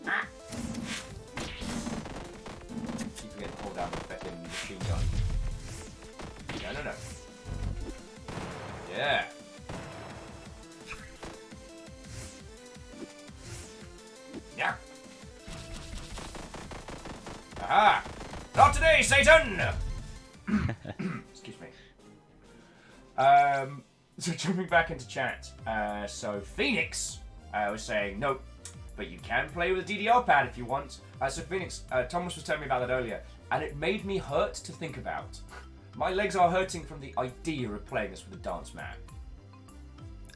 Ah! Keep forgetting to pull down the fucking machine gun. No. Yeah. Yeah. Aha! Not today, Satan! Excuse me. So jumping back into chat. So Phoenix was saying, nope, but you can play with a DDR pad if you want. So Phoenix, Thomas was telling me about that earlier, and it made me hurt to think about. My legs are hurting from the idea of playing this with a dance mat.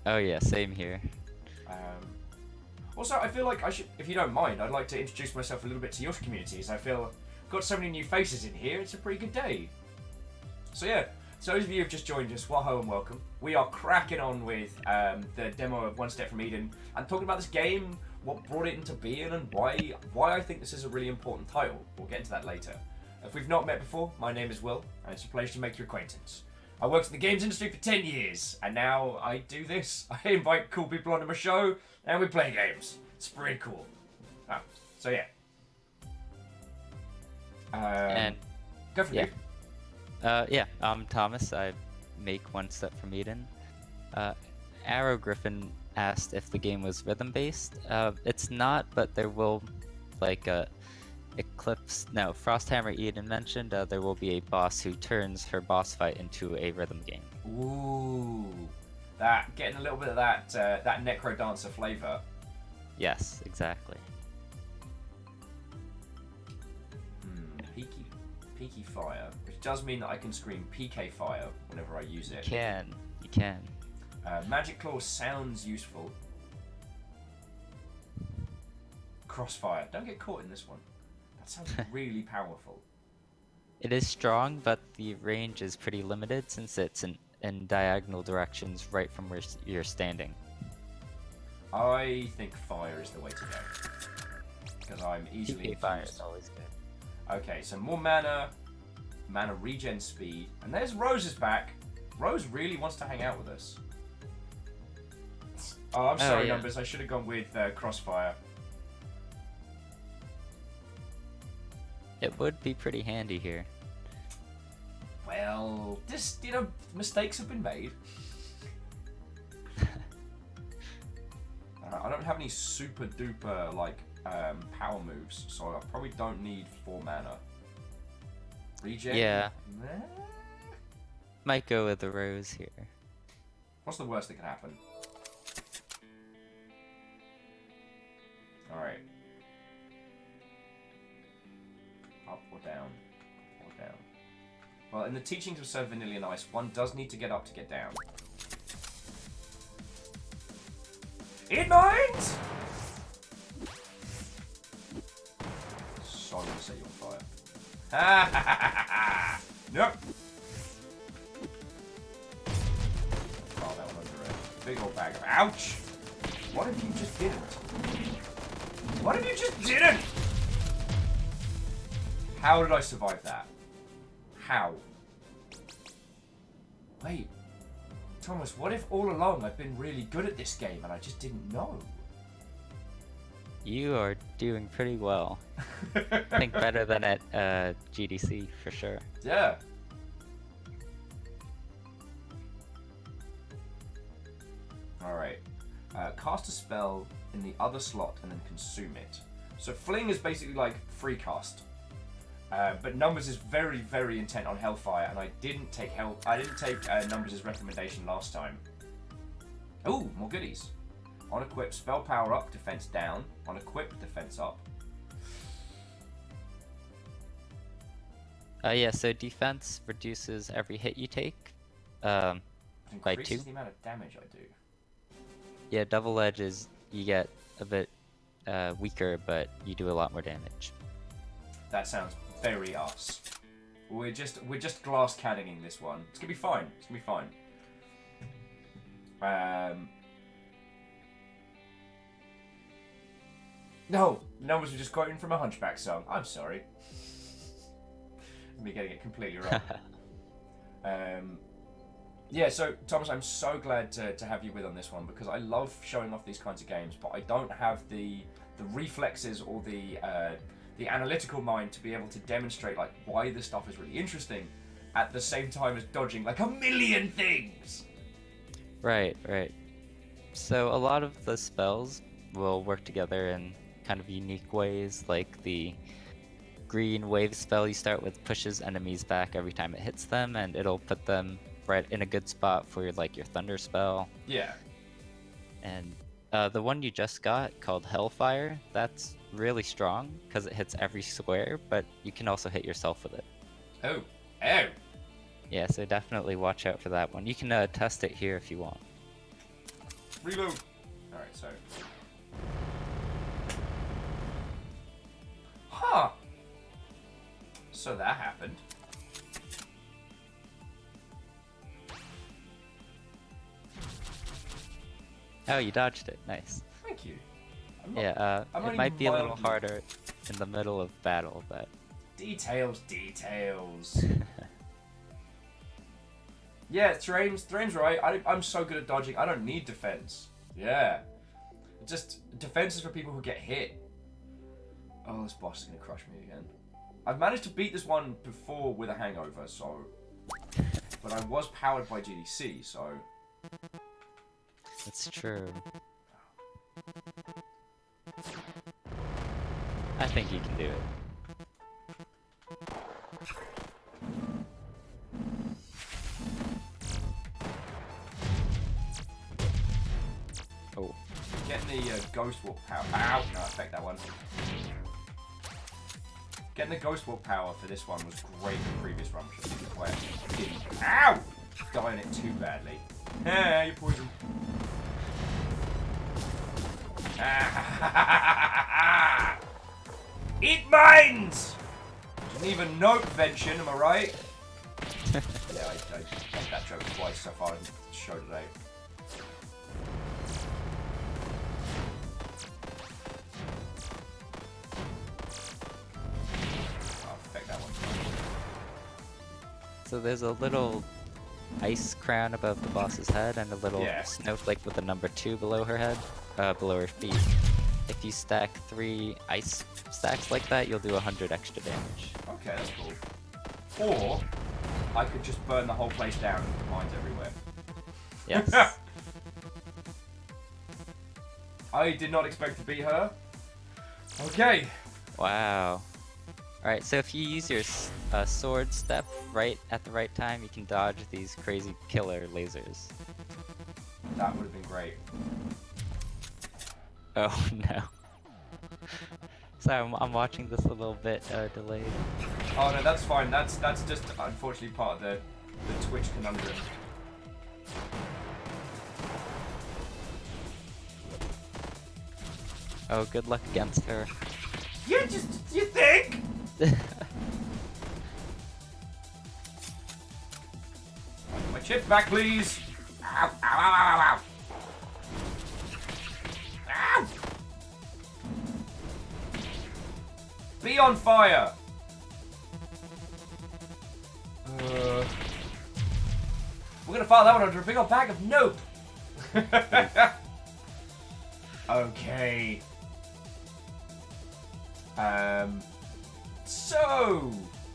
Oh yeah, same here. Also, I feel like I should, if you don't mind, I'd like to introduce myself a little bit to your community, as I feel I've got so many new faces in here, it's a pretty good day. So yeah, so those of you who have just joined us, waho and welcome. We are cracking on with the demo of One Step from Eden, and talking about this game, what brought it into being, and why I think this is a really important title. We'll get into that later. If we've not met before, my name is Will, and it's a pleasure to make your acquaintance. I worked in the games industry for 10 years, and now I do this. I invite cool people onto my show, and we play games. It's pretty cool. So yeah. And go for it. Yeah, I'm Thomas. I make One Step from Eden. Arrow Griffin asked if the game was rhythm-based. It's not, but there will, Frosthammer Eden mentioned there will be a boss who turns her boss fight into a rhythm game. Ooh, getting a little bit of that Necro Dancer flavor. Yes, exactly. Peaky fire, which does mean that I can scream PK fire whenever I use it. You can. Magic Claw sounds useful. crossfire. Don't get caught in this one. That sounds really powerful. It is strong, but the range is pretty limited since it's in diagonal directions right from where you're standing. I think fire is the way to go. Because I'm easily TK fire infused. is always good. Okay, so more mana regen speed. And there's Rose's back. Rose really wants to hang out with us. Oh, I'm sorry, yeah. Numbers. I should have gone with Crossfire. It would be pretty handy here. Well, this, mistakes have been made. I don't have any super duper, power moves, so I probably don't need 4 mana. Regen? Yeah. Meh? Might go with the Rose here. What's the worst that can happen? Alright. Up or down? Or down. Well, in the teachings of Sir Vanillion Ice, one does need to get up to get down. It mines! Sorry to set you on fire. Ha ha ha ha ha! Nope! Oh, that one under it. Big old bag of. Ouch! What if you just didn't? What if you just didn't? How did I survive that? How? Wait. Thomas, what if all along I've been really good at this game and I just didn't know? You are doing pretty well. I think better than at GDC for sure. Yeah. Alright. Cast a spell in the other slot and then consume it. So Fling is basically like free cast. But Numbers is very, very intent on Hellfire, and I didn't take Numbers' recommendation last time. Ooh, more goodies. On equip, spell power up, defense down. On equip, defense up. Yeah, so defense reduces every hit you take by Increases 2. the amount of damage I do. Yeah, double edge is you get a bit weaker, but you do a lot more damage. That sounds very us. We're just glass canninging this one. It's gonna be fine. It's gonna be fine. No, Numbers were just quoting from a Hunchback song. I'm sorry. Me getting it completely wrong. Yeah, so Thomas, I'm so glad to have you with on this one because I love showing off these kinds of games, but I don't have the reflexes or the analytical mind to be able to demonstrate like why this stuff is really interesting at the same time as dodging like a million things. Right. So a lot of the spells will work together in kind of unique ways, like the green wave spell you start with pushes enemies back every time it hits them, and it'll put them right in a good spot for your thunder spell. Yeah. And the one you just got called Hellfire, that's really strong because it hits every square, but you can also hit yourself with it. Oh. Yeah, so definitely watch out for that one. You can test it here if you want. Reload. All right, so. Huh. So that happened. Oh, you dodged it. Nice. Thank you. Yeah, I'm not it might even be a little mildly- harder in the middle of battle, but Details. Yeah, Thrain's right. I'm so good at dodging. I don't need defense. Yeah. Just defense is for people who get hit. Oh, this boss is gonna crush me again. I've managed to beat this one before with a hangover, so. But I was powered by GDC, so. it's true. I think you can do it. Oh. Getting the Ghost Walk power. Ow! No, I expect that one. Getting the Ghost Walk power for this one was great in the previous run, which I think is where I didn't. Ow! Die on it too badly. Hey, you're poisoned. Eat mines! Didn't even nope Vention, am I right? Yeah, I made that joke twice so far in the show today. I'll affect that one. So there's a little ice crown above the boss's head and a little Yeah. snowflake with a number 2 below her head, below her feet. If you stack 3 ice stacks like that, you'll do 100 extra damage. Okay, that's cool. Or I could just burn the whole place down and put mines everywhere. Yes. I did not expect to beat her. Okay. Wow. Alright, so if you use your sword step right at the right time, you can dodge these crazy killer lasers. That would have been great. Oh no. Sorry, I'm watching this a little bit delayed. Oh no, that's fine. That's just unfortunately part of the Twitch conundrum. Oh, good luck against her. You think? My chips back, please. Ow, ow, ow, ow, ow, ow. Ow! Be on fire. We're gonna file that one under a big old bag of nope. Okay. So,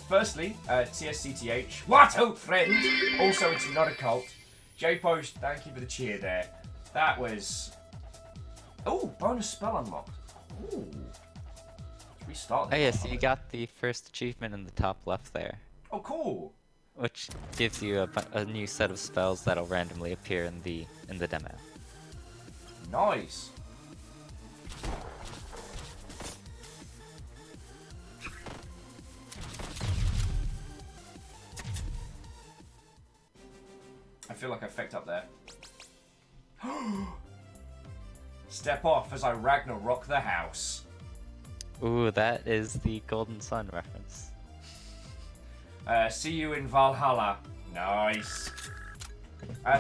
firstly, TSCTH, what up, friend? Also, it's not a cult. J-Post, thank you for the cheer there. That was... Oh, bonus spell unlocked. Ooh. Let's restart Oh this. yes, you got the first achievement in the top left there, Oh, cool. which gives you a new set of spells that'll randomly appear in the demo. Nice. I feel like I fucked up there. Step off as I Ragnarok the house. Ooh, that is the Golden Sun reference. See you in Valhalla. Nice.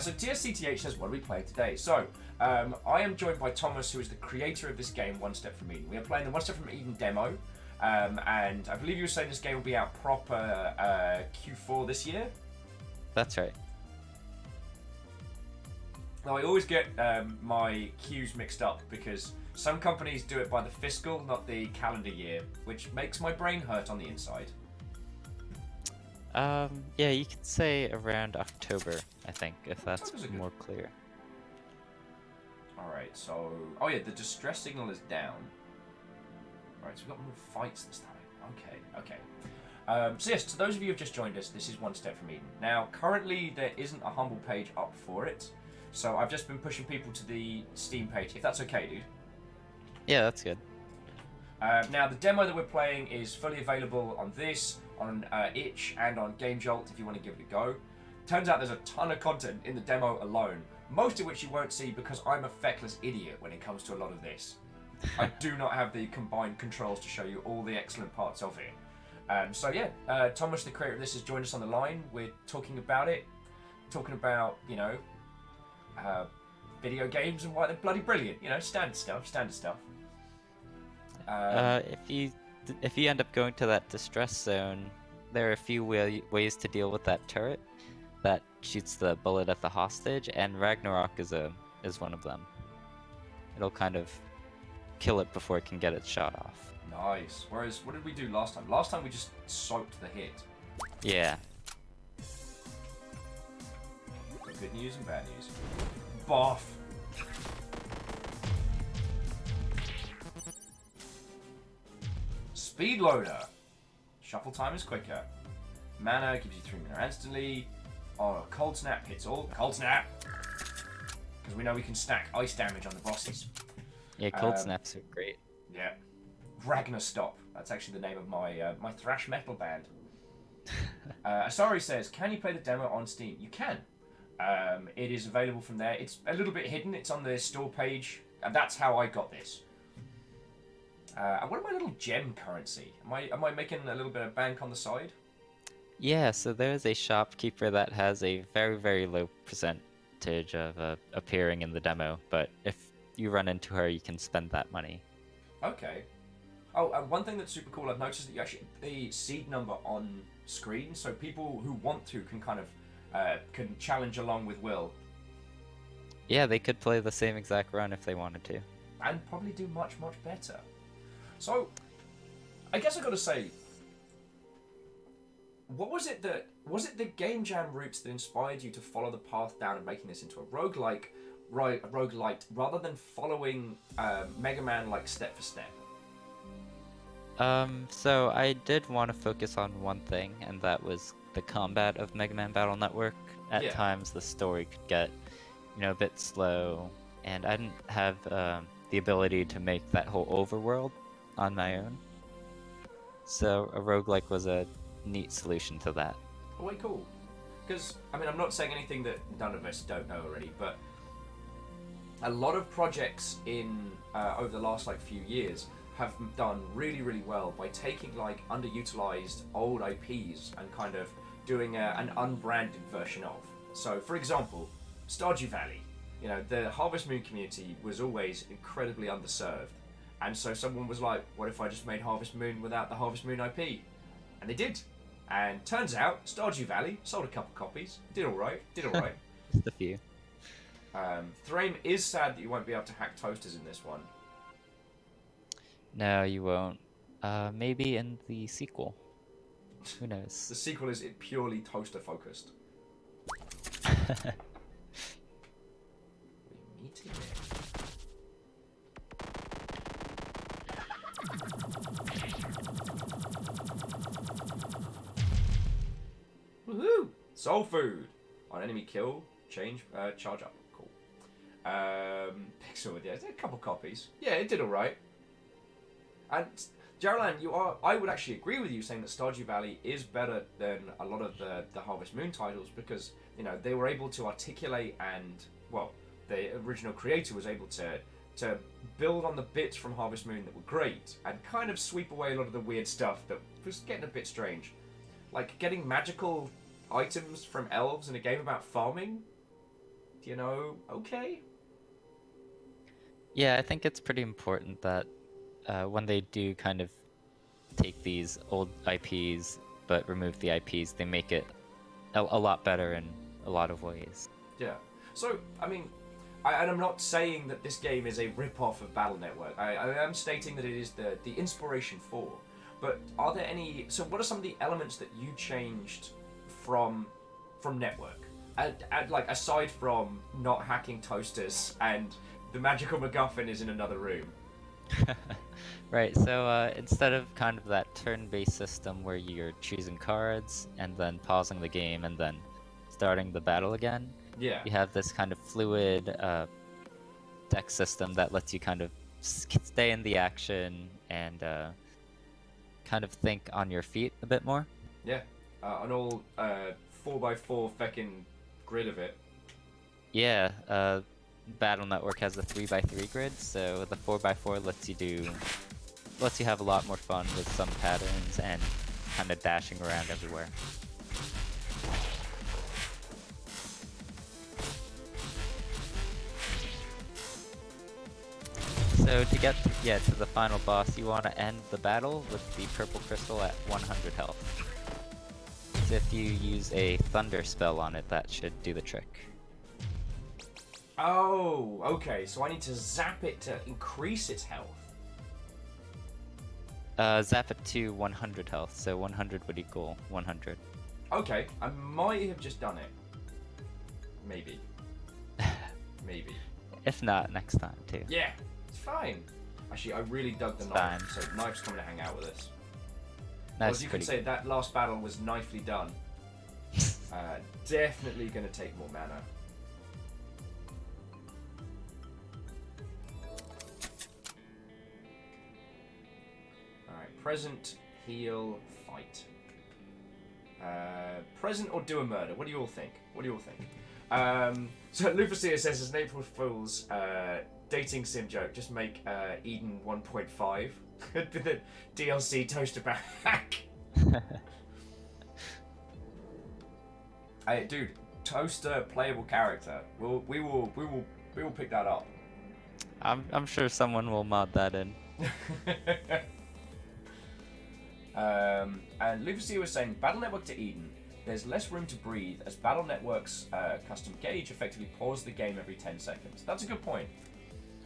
So TSCTH says, what are we playing today? So, I am joined by Thomas, who is the creator of this game, One Step From Eden. We are playing the One Step From Eden demo, and I believe you were saying this game will be out proper Q4 this year? That's right. Now, I always get my Qs mixed up because some companies do it by the fiscal, not the calendar year, which makes my brain hurt on the inside. Yeah, you could say around October, I think, if that's October's a good- more clear. Alright, so... Oh yeah, the distress signal is down. Alright, so we've got more fights this time. Okay. So yes, to those of you who have just joined us, this is One Step From Eden. Now, currently there isn't a Humble page up for it, so I've just been pushing people to the Steam page, if that's okay, dude. Yeah, that's good. Now, the demo that we're playing is fully available on this, on Itch, and on Game Jolt if you want to give it a go. Turns out there's a ton of content in the demo alone, most of which you won't see because I'm a feckless idiot when it comes to a lot of this. I do not have the combined controls to show you all the excellent parts of it. So yeah, Thomas, the creator of this, has joined us on the line. We're talking about it, talking about, you know, video games and why they're bloody brilliant. You know, standard stuff. If you end up going to that distress zone, there are a few ways to deal with that turret that shoots the bullet at the hostage, and Ragnarok is one of them. It'll kind of kill it before it can get its shot off. Nice. Whereas, what did we do last time? Last time we just soaked the hit. Yeah. Good news and bad news. Boff. Speed loader. Shuffle time is quicker. Mana gives you 3 mana instantly. Oh, cold snap hits all. Cold snap. Because we know we can stack ice damage on the bosses. Yeah, cold snaps are great. Yeah. Ragnar Stop. That's actually the name of my my thrash metal band. Asari says, can you play the demo on Steam? You can. It is available from there. It's a little bit hidden. It's on the store page. And that's how I got this. And what about my little gem currency? Am I making a little bit of bank on the side? Yeah, so there's a shopkeeper that has a very, very low percentage of appearing in the demo, but if you run into her, you can spend that money. Okay. Oh, and one thing that's super cool, I've noticed that you actually the seed number on screen, so people who want to can kind of can challenge along with Will, Yeah, they could play the same exact run if they wanted to. and probably do much better. So, I guess I got to say, was it the game jam roots that inspired you to follow the path down and making this into a roguelike, right? A roguelite rather than following Mega Man like step for step. So I did want to focus on one thing, and that was the combat of Mega Man Battle Network. At Yeah. times, the story could get, a bit slow, and I didn't have the ability to make that whole overworld on my own. So a roguelike was a neat solution to that. Oh, wait, cool. Because, I mean, I'm not saying anything that none of us don't know already, but a lot of projects in over the last few years have done really well by taking underutilized old IPs and kind of doing an unbranded version of. So, for example, Stardew Valley. You know, the Harvest Moon community was always incredibly underserved, and so someone was like, "What if I just made Harvest Moon without the Harvest Moon IP?" And they did. And turns out, Stardew Valley sold a couple copies. Did all right. Just a few. Thrain is sad that you won't be able to hack toasters in this one. No, you won't. Maybe in the sequel. Who knows? The sequel is purely toaster focused. We meet again. Woohoo! Soul food. On enemy kill, charge up. Cool. Pixel, yeah, a couple copies. Yeah, it did alright. And Geraldine, I would actually agree with you saying that Stardew Valley is better than a lot of the Harvest Moon titles because, they were able to articulate and, well, the original creator was able to build on the bits from Harvest Moon that were great and kind of sweep away a lot of the weird stuff that was getting a bit strange. Like getting magical items from elves in a game about farming? Okay? Yeah, I think it's pretty important that when they do kind of take these old IPs but remove the IPs, they make it a lot better in a lot of ways. Yeah. So, I mean, and I'm not saying that this game is a rip-off of Battle Network. I am stating that it is the inspiration for. But are there any... So what are some of the elements that you changed from Network? And aside from not hacking toasters and the magical MacGuffin is in another room. Right, so instead of kind of that turn-based system where you're choosing cards and then pausing the game and then starting the battle again, Yeah. you have this kind of fluid deck system that lets you kind of stay in the action and kind of think on your feet a bit more. Yeah. An all 4x4 feckin' grid of it. Yeah, Battle Network has a 3x3 grid, so the 4x4 lets you have a lot more fun with some patterns and kind of dashing around everywhere. So to get to the final boss, you want to end the battle with the purple crystal at 100 health. So if you use a thunder spell on it, that should do the trick. Oh, okay. So I need to zap it to increase its health. Zap it to 100 health, so 100 would equal 100. Okay, I might have just done it. Maybe. Maybe. If not, next time too. Yeah, it's fine. Actually, I really dug the It's knife, fine. so knife's coming to hang out with us. That's As you can pretty say, that last battle was knifely done. Definitely going to take more mana. Alright, present, heal, fight. Present or do a murder? What do you all think? So Lufacia says, as an April Fool's dating sim joke, just make Eden 1.5. Could be the DLC toaster back. Hey, dude, toaster playable character. We will pick that up. I'm sure someone will mod that in. And Lucy was saying, Battle Network to Eden. There's less room to breathe as Battle Network's custom gauge effectively pauses the game every 10 seconds. That's a good point.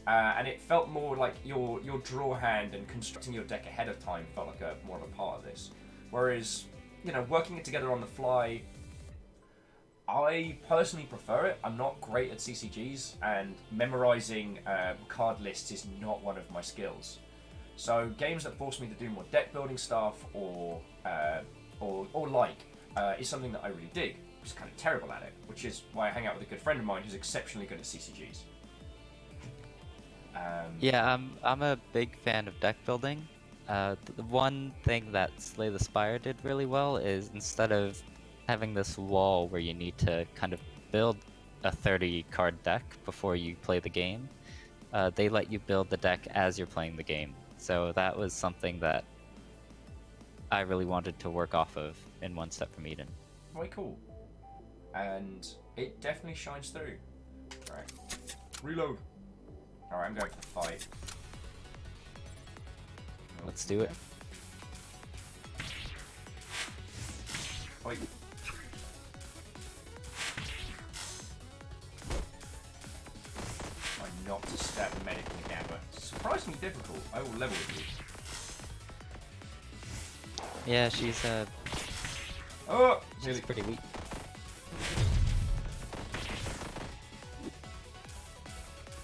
And it felt more like your draw hand and constructing your deck ahead of time felt like more of a part of this. Whereas, you know, working it together on the fly, I personally prefer it. I'm not great at CCGs, and memorizing card lists is not one of my skills. So games that force me to do more deck building stuff or is something that I really dig. I'm just kind of terrible at it, which is why I hang out with a good friend of mine who's exceptionally good at CCGs. Yeah, I'm a big fan of deck building. The one thing that Slay the Spire did really well is instead of having this wall where you need to kind of build a 30 card deck before you play the game, they let you build the deck as you're playing the game. So that was something that I really wanted to work off of in One Step from Eden. Very cool. And it definitely shines through. Right. Reload. Alright, I'm going for the fight. Let's do it. Fight. Try not to stab the medic in the camera. Surprisingly difficult. I will level with you. Yeah, she's Oh! she's pretty weak.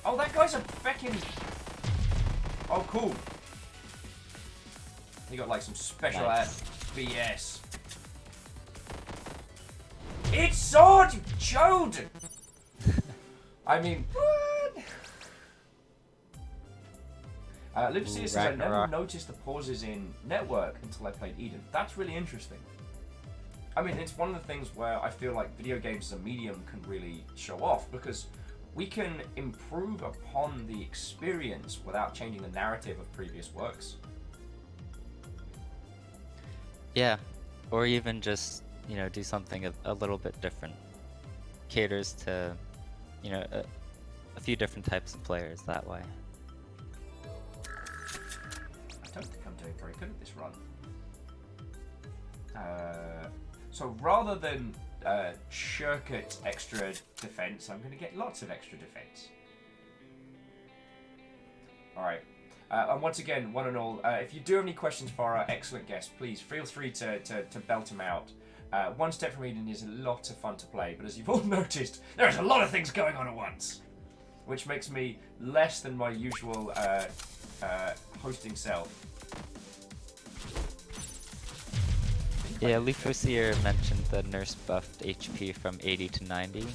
Oh, that guy's a feckin'... Oh, cool. He got like some special ass BS. It's Sword, you chode! I mean, what? Lucia says, I never Ragnarok. noticed the pauses in Network until I played Eden. That's really interesting. I mean, it's one of the things where I feel like video games as a medium can really show off, because we can improve upon the experience without changing the narrative of previous works. Yeah, or even just, you know, do something a little bit different. Caters to, you know, a few different types of players that way. I don't think I'm doing very good at this run. So rather than shirk at extra defense, I'm going to get lots of extra defense. Alright. And once again, one and all, if you do have any questions for our excellent guest, please feel free to belt them out. One Step from Eden is a lot of fun to play, but as you've all noticed, there's a lot of things going on at once, which makes me less than my usual hosting self. Yeah, Leafosier mentioned the nurse buffed HP from 80 to 90,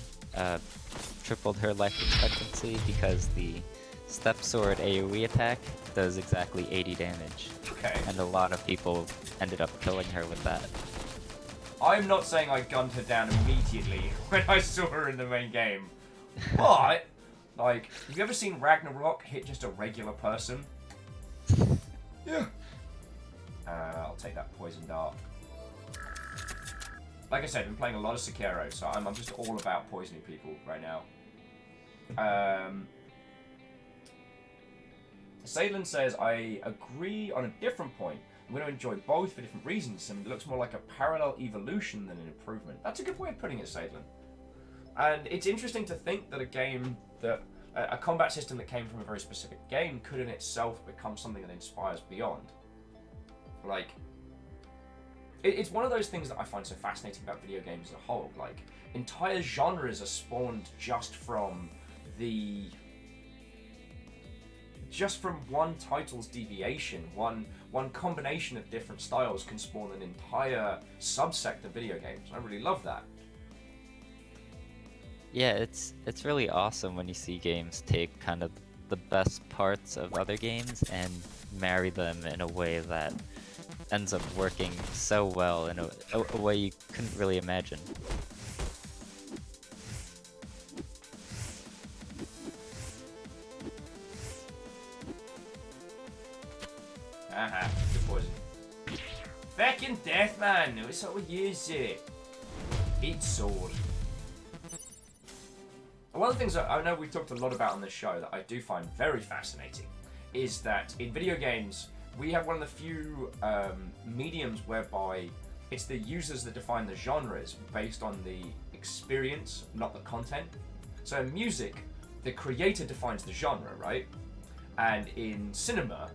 tripled her life expectancy because the Step Sword AoE attack does exactly 80 damage. Okay. And a lot of people ended up killing her with that. I'm not saying I gunned her down immediately when I saw her in the main game, but, like, have you ever seen Ragnarok hit just a regular person? Yeah. I'll take that poison dart. Like I said, I've been playing a lot of Sekiro, so I'm just all about poisoning people right now. Salen says, I agree on a different point. I'm going to enjoy both for different reasons, and it looks more like a parallel evolution than an improvement. That's a good way of putting it, Salen. And it's interesting to think that a game that... a combat system that came from a very specific game could in itself become something that inspires beyond. Like... It's one of those things that I find so fascinating about video games as a whole. Like, entire genres are spawned just from one title's deviation. One combination of different styles can spawn an entire subsect of video games. I really love that. Yeah, it's really awesome when you see games take kind of the best parts of other games and marry them in a way that ends up working so well in a way you couldn't really imagine. Fucking death, man. It's how we use it. Eat sword. One of the things that I know we've talked a lot about on this show that I do find very fascinating is that in video games, we have one of the few mediums whereby it's the users that define the genres based on the experience, not the content. So in music, the creator defines the genre, right? And in cinema,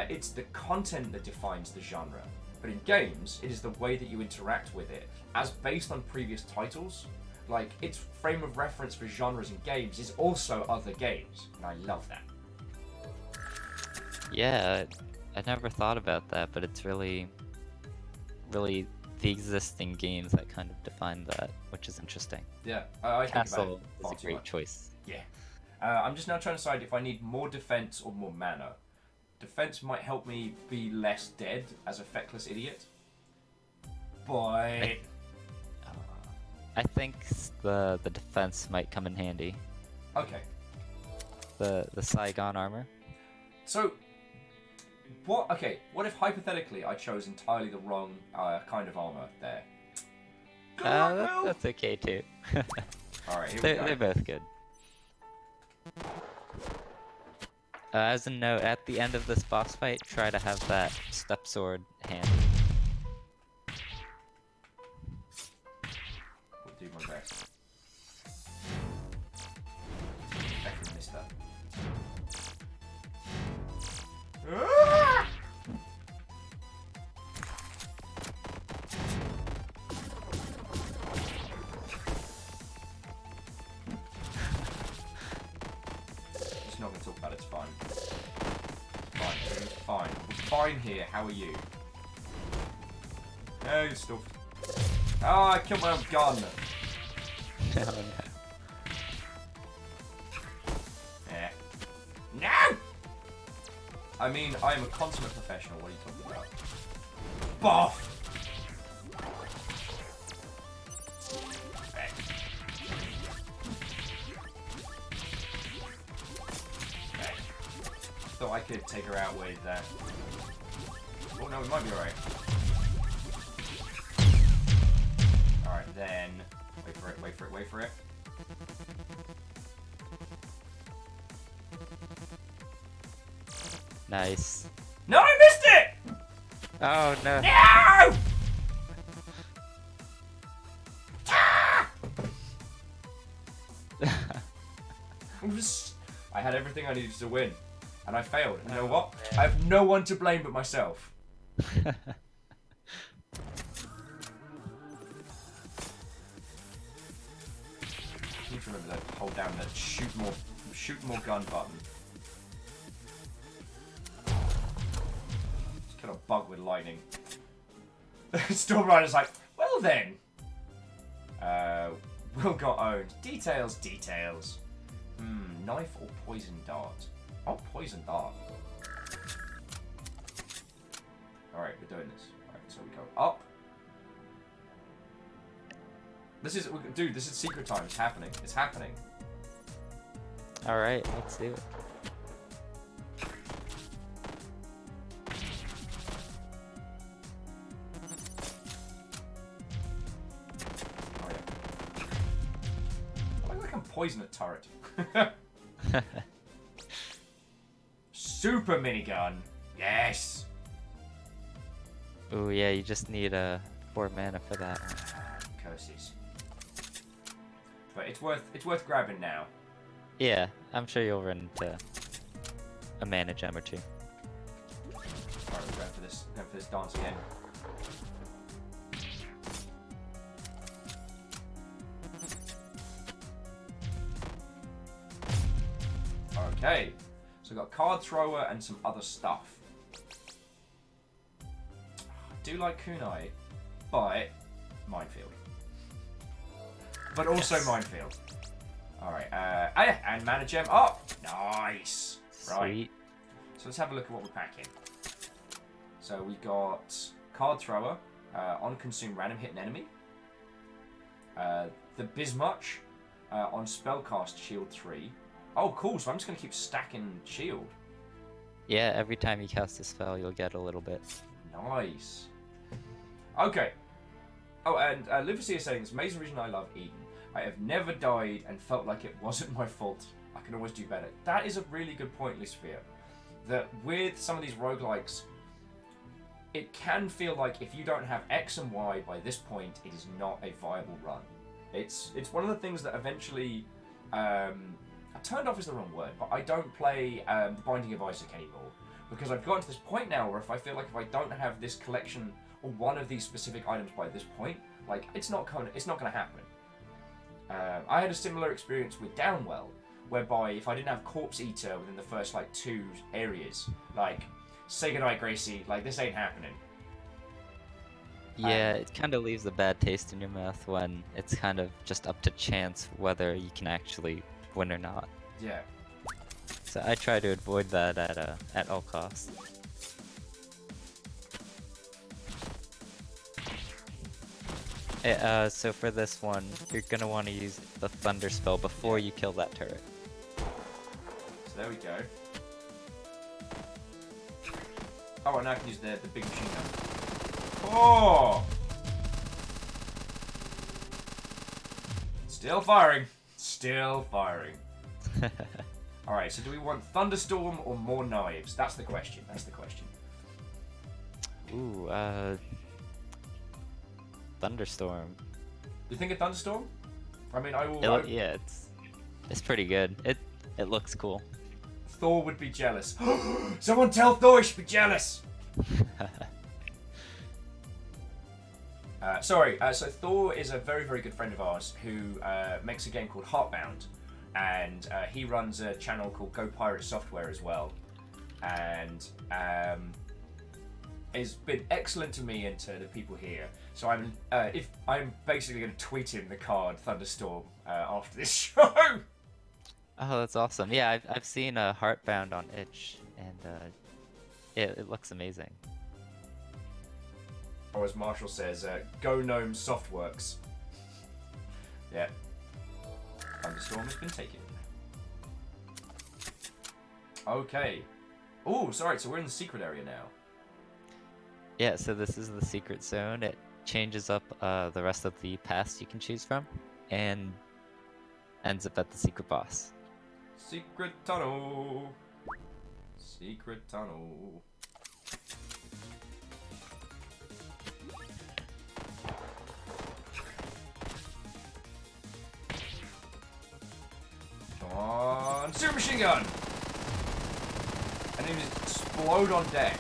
it's the content that defines the genre. But in games, it is the way that you interact with it, as based on previous titles. Like, its frame of reference for genres in games is also other games, and I love that. Yeah, I never thought about that, but it's really the existing games that kind of define that, which is interesting. Yeah, I think Castle about it is far a too great much. choice. Yeah. I'm just now trying to decide if I need more defense or more mana. Defense might help me be less dead as a feckless idiot. But... I think the defense might come in handy. Okay. The Saigon armor. So, what if hypothetically I chose entirely the wrong kind of armor there? That's okay too. Alright, here we They're go. both good. As a note, at the end of this boss fight, try to have that step sword handy. We'll do my best. Definitely missed that. Ah! Just not gonna talk about it, it's fine. It's fine, everything's fine. We're fine here, how are you? No, you're still... Oh, I killed my own gun! Oh no. Yeah. No! I mean, I am a consummate professional, what are you talking about? Boff! Okay. Okay. Thought I could take her out with that. Oh no, it might be alright. Alright, then... Wait for it, wait for it, wait for it. Nice. No, I missed it! Oh no. No! Ah! I had everything I needed to win, and I failed. You know what? I have no one to blame but myself. I need to remember to hold down the shoot more gun button. Just kill a bug with lightning. Storm Rider's like, well then. Will got owned. Details, details. Knife or poison dart? Oh, poison dart. Alright, we're doing this. Alright, so we go up. This is, dude, this is secret time. It's happening. It's happening. Alright, let's do it. Oh, yeah. I like I can poison a turret. Super minigun. Yes. Oh yeah, you just need 4 mana for that one. Curses. But it's worth grabbing now. Yeah, I'm sure you'll run into a mana gem or two. Alright, we're going for this dance again. Okay. So we've got card thrower and some other stuff. I do like kunai, but minefield. But also Yes. minefield. Alright, and mana gem up! Nice! Right. Sweet. So let's have a look at what we're packing. So we got card thrower, on consume random hit an enemy. The Bismuch, on spellcast shield 3. Oh cool, so I'm just going to keep stacking shield. Yeah, every time you cast a spell, you'll get a little bit. Nice. Okay. Oh, and Lucy is saying, it's the amazing reason I love Eden. I have never died and felt like it wasn't my fault. I can always do better. That is a really good point, Lucifer. That with some of these roguelikes, it can feel like if you don't have X and Y by this point, it is not a viable run. It's one of the things that eventually... turned off is the wrong word, but I don't play The Binding of Isaac anymore. Because I've gotten to this point now where if I feel like if I don't have this collection or one of these specific items by this point, like, it's not going to happen. I had a similar experience with Downwell, whereby if I didn't have Corpse Eater within the first, like, 2 areas, like, say goodnight, Gracie, like, this ain't happening. Yeah, it kind of leaves a bad taste in your mouth when it's kind of just up to chance whether you can actually win or not. Yeah. So I try to avoid that at all costs. So for this one, you're gonna want to use the Thunder spell before you kill that turret. So there we go. Oh, and now I can use the big machine gun. Oh! Still firing. Still firing. Alright, so do we want Thunderstorm or more knives? That's the question. That's the question. Ooh, Thunderstorm. You think a Thunderstorm? I mean, I will... Yeah, it's pretty good. It looks cool. Thor would be jealous. Someone tell Thor he should be jealous! So Thor is a very, very good friend of ours who makes a game called Heartbound. And he runs a channel called Go Pirate Software as well. And has been excellent to me and to the people here. So I'm basically going to tweet him the card Thunderstorm after this show. Oh, that's awesome. Yeah, I've seen Heartbound on itch, and it looks amazing. Or as Marshall says, Go Gnome Softworks. Yeah. Thunderstorm has been taken. Okay. Oh, sorry, so we're in the secret area now. Yeah, so this is the secret zone. It changes up the rest of the paths you can choose from, and ends up at the secret boss. Secret tunnel. Secret tunnel. Come on, super machine gun! And it just explode on deck.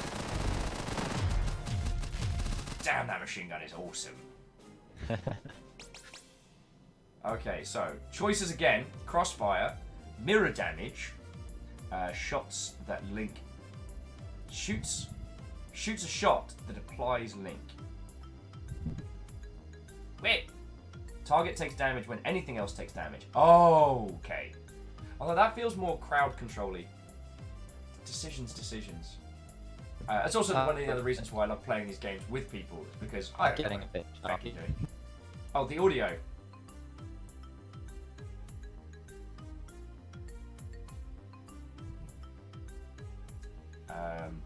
Damn, that machine gun is awesome. Okay, so choices again: crossfire, mirror damage, shots that link, shoots a shot that applies link. Wait. Target takes damage when anything else takes damage. Oh, okay. Although that feels more crowd control-y. Decisions. It's also one of the other reasons why I love playing these games with people, is because I don't Getting know. a bit Thank you, choppy. Jimmy. Oh, the audio.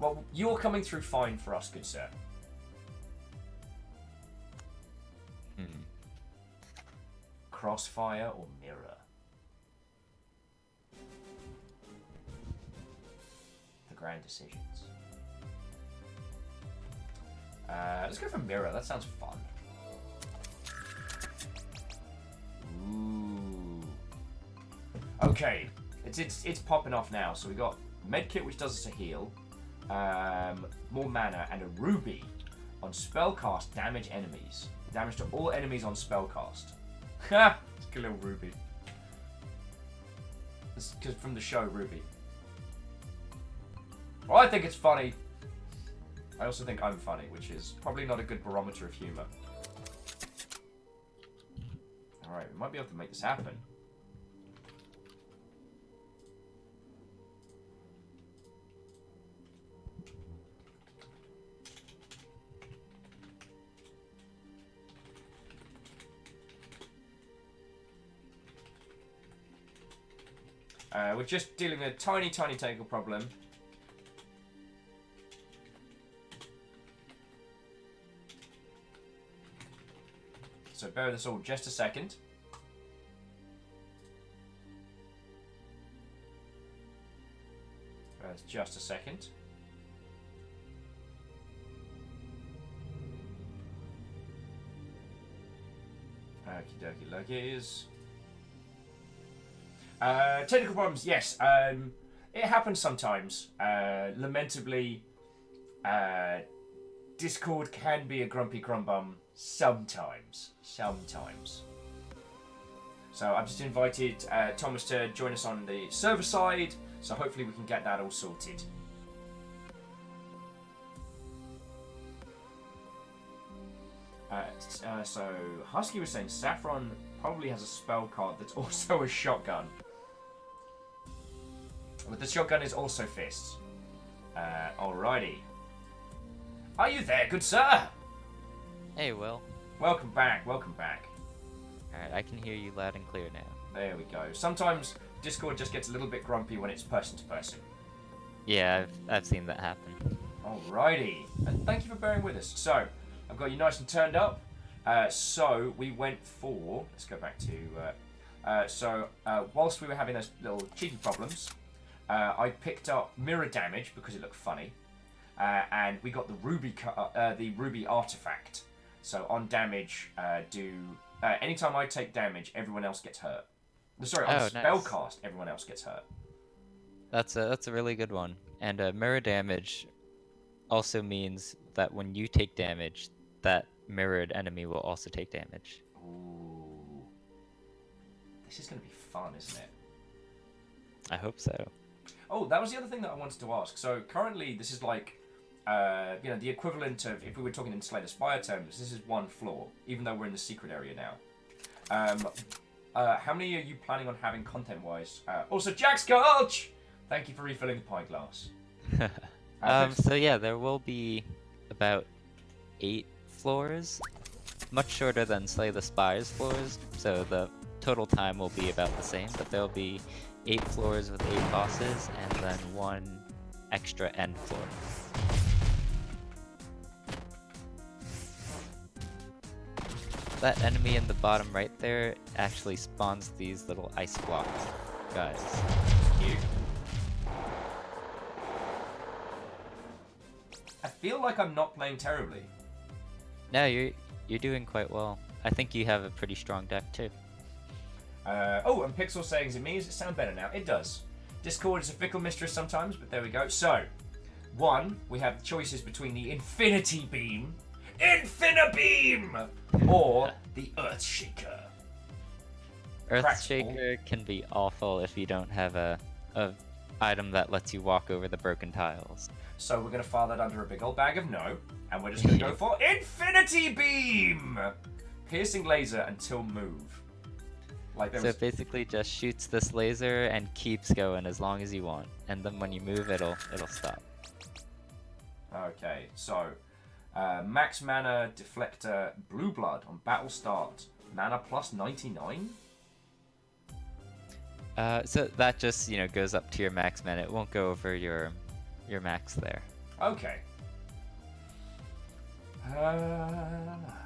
Well, you're coming through fine for us, good sir. Crossfire or mirror? The grand decisions. Let's go for mirror. That sounds fun. Ooh. Okay, it's popping off now. So we got medkit, which does us a heal, more mana, and a ruby on spellcast damage enemies. Damage to all enemies on spellcast. Ha! It's a little ruby. This is from the show Ruby. Well, I think it's funny. I also think I'm funny, which is probably not a good barometer of humour. Alright, we might be able to make this happen. We're just dealing with a tiny technical problem. bear with us all just a second. Just a second. Okie dokie lookies. Technical problems, yes. It happens sometimes. Lamentably, Discord can be a grumpy grumbum sometimes. Sometimes. So I've just invited Thomas to join us on the server side, so hopefully we can get that all sorted. So Husky was saying Saffron probably has a spell card that's also a shotgun. But the shotgun is also fists. Alrighty. Are you there, good sir? Hey, Will. Welcome back, welcome back. Alright, I can hear you loud and clear now. There we go. Sometimes Discord just gets a little bit grumpy when it's person to person. Yeah, I've seen that happen. Alrighty. And thank you for bearing with us. So, I've got you nice and turned up. So, we went for... Let's go back to... whilst we were having those little cheating problems, I picked up mirror damage because it looked funny. And we got the ruby artifact. So, on damage, anytime I take damage, everyone else gets hurt. Sorry, on spellcast, everyone else gets hurt. That's a really good one. And mirror damage also means that when you take damage, that mirrored enemy will also take damage. Ooh. This is going to be fun, isn't it? I hope so. Oh, that was the other thing that I wanted to ask. So currently, this is like, the equivalent of, if we were talking in Slay the Spire terms, this is one floor, even though we're in the secret area now. How many are you planning on having content-wise? Also, Jack Sculch! Thank you for refilling the pint glass. So yeah, there will be about 8 floors, much shorter than Slay the Spire's floors, so the total time will be about the same, but there'll be 8 floors with 8 bosses, and then 1 extra end floor. That enemy in the bottom right there actually spawns these little ice blocks, guys. Cute. I feel like I'm not playing terribly. No, you're doing quite well. I think you have a pretty strong deck too. And Pixel saying, is it me? Does it sound better now? It does. Discord is a fickle mistress sometimes, but there we go. So, 1, we have choices between the Infinity Beam, Infinibeam, or the Earthshaker. Earthshaker can be awful if you don't have a item that lets you walk over the broken tiles. So we're going to file that under a big old bag of no, and we're just going to go for Infinity Beam! Piercing laser until move. So it basically just shoots this laser and keeps going as long as you want, and then when you move, it'll stop. Okay, so max mana deflector blue blood on battle start, mana plus 99. So that just goes up to your max mana. It won't go over your max there. Okay.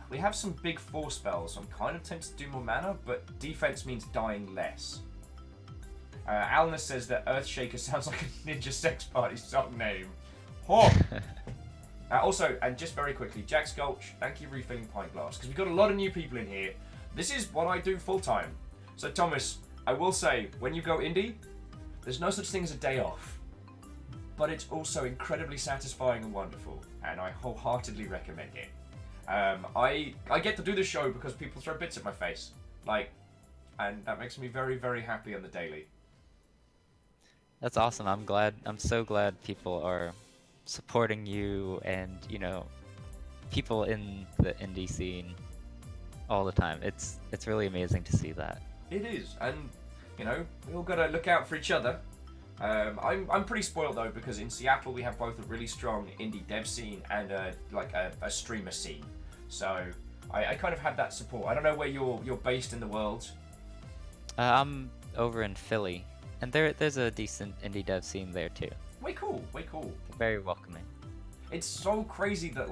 We have some big 4 spells, so I'm kind of tempted to do more mana, but defense means dying less. Alnus says that Earthshaker sounds like a Ninja Sex Party song name. Oh. Also, and just very quickly, Jack Sculch, thank you for refilling pint glass, because we've got a lot of new people in here. This is what I do full time. So Thomas, I will say, when you go indie, there's no such thing as a day off. But it's also incredibly satisfying and wonderful, and I wholeheartedly recommend it. I get to do this show because people throw bits at my face, and that makes me very, very happy on the daily. That's awesome. I'm so glad people are supporting you and, people in the indie scene all the time. It's really amazing to see that. It is, and, we all gotta look out for each other. I'm pretty spoiled though, because in Seattle we have both a really strong indie dev scene and a streamer scene. So I kind of had that support. I don't know where you're based in the world. I'm over in Philly, and there's a decent indie dev scene there too. Way cool, way cool. Very welcoming. It's so crazy that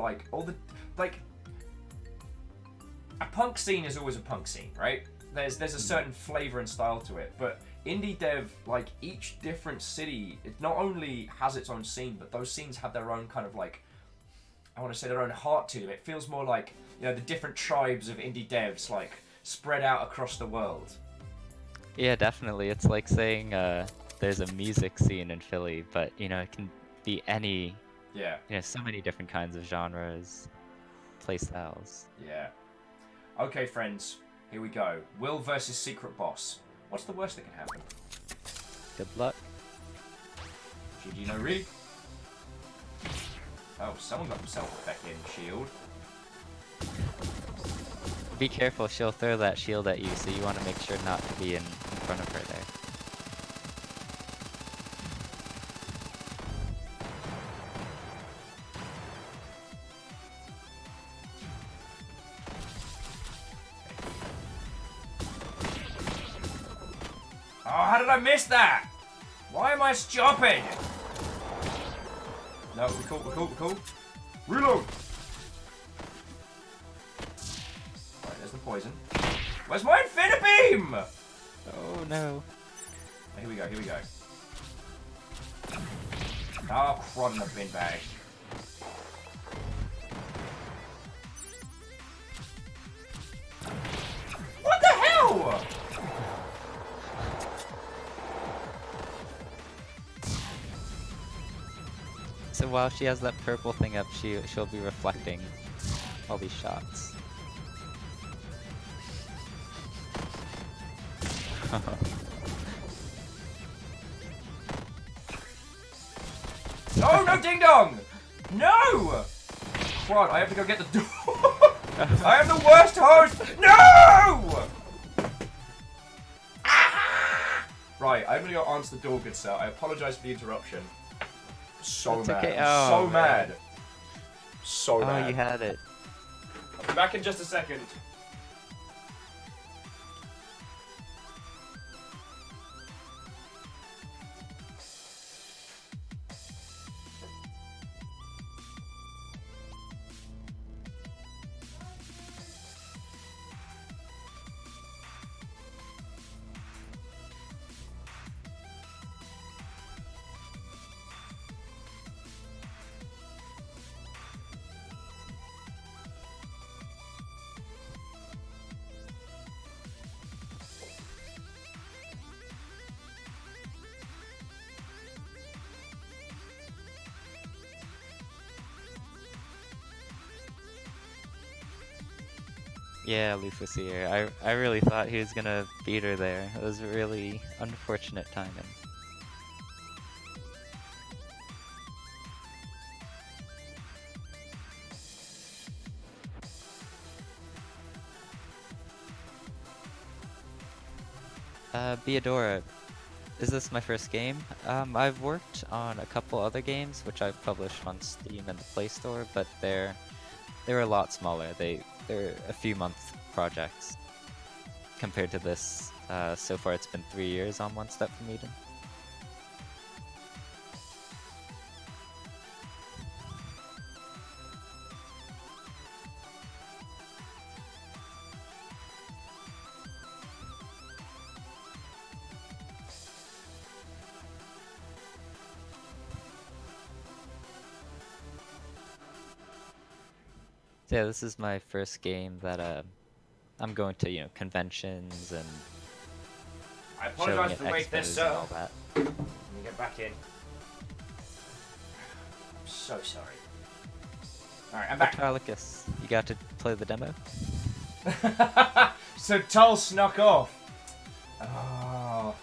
a punk scene is always a punk scene, right? There's a certain flavor and style to it, but indie dev, like each different city, it not only has its own scene, but those scenes have their own kind of like, I want to say their own heart to them. It feels more like, you know, the different tribes of indie devs like spread out across the world. Yeah, definitely. It's like saying there's a music scene in Philly, but you know, it can be any, Yeah, you know, so many different kinds of genres, play styles. yeah. Okay, friends, here we go. Will versus Secret Boss. What's the worst that can happen? Good luck. GG no read. Oh, someone got himself back in shield. Be careful, she'll throw that shield at you, so you want to make sure not to be in front of her there. Oh, how did I miss that? Why am I stopping? No, we're cool, we're cool, we're cool. Reload! Right, there's the poison. Where's my Infinibeam? Oh no. Here we go, here we go. Oh, crud in the bin bag. What the hell? So while she has that purple thing up, she'll be reflecting all these shots. No, no ding dong! No! Crud, I have to go get the door. I am the worst host! No! Ah! Right, I'm gonna go answer the door, good sir. I apologize for the interruption. So That's mad. okay. I'm Oh, so man. mad. So Oh, mad. you had it. I'll be back in just a second. Yeah, Leaf was here. I really thought he was gonna beat her there. It was really unfortunate timing. Beadora, is this my first game? I've worked on a couple other games which I've published on Steam and the Play Store, but they're a lot smaller. They're a few month projects compared to this. So far it's been 3 years on One Step from Eden. So yeah, this is my first game that I'm going to, you know, conventions and I showing apologize at for the wait there, expos sir. and all that. Let me get back in. I'm so sorry. Alright, I'm back. Arlecus, you got to play the demo? So Tull snuck off. Oh.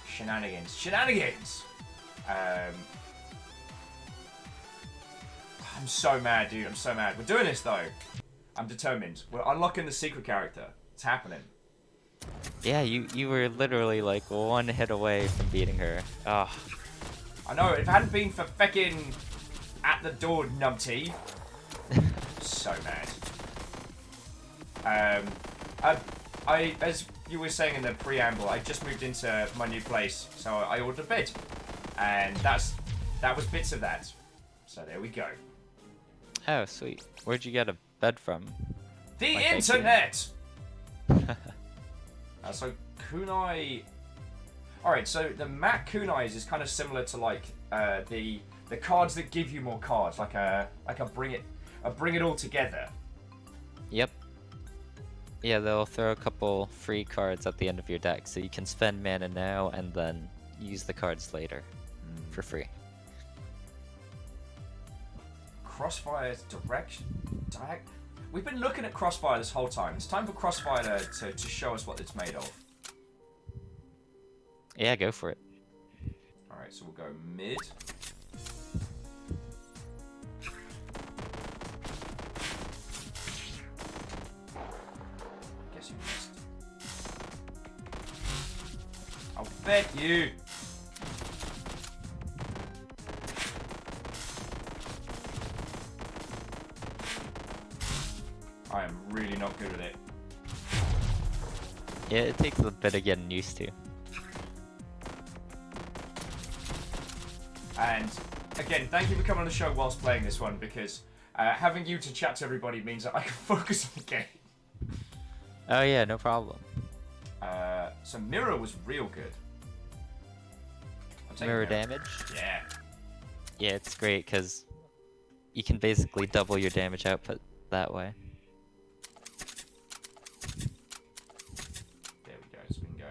Shenanigans. Shenanigans! I'm so mad, dude. I'm so mad. We're doing this, though. I'm determined. We're unlocking the secret character. It's happening. Yeah, you were literally like one hit away from beating her. Oh, I know, if it hadn't been for feckin' at the door, numpty. So mad. I, as you were saying in the preamble, I just moved into my new place, so I ordered a bed. And that was bits of that. So there we go. oh, sweet. Where'd you get a bed from? The Like internet! So kunai... Alright, so the mat kunais is kind of similar to like the cards that give you more cards, like a bring it all together. Yep. Yeah, they'll throw a couple free cards at the end of your deck, so you can spend mana now and then use the cards later for free. Crossfire's direct. We've been looking at Crossfire this whole time. It's time for Crossfire to show us what it's made of. Yeah, go for it. Alright, so we'll go mid. Guess you missed. I'll bet you! I am really not good at it. Yeah, it takes a bit of getting used to. And again, thank you for coming on the show whilst playing this one, because having you to chat to everybody means that I can focus on the game. Oh yeah, no problem. So Mirror was real good. I'll take Mirror damage? Yeah. Yeah, it's great because you can basically double your damage output that way. There we go, so we can go.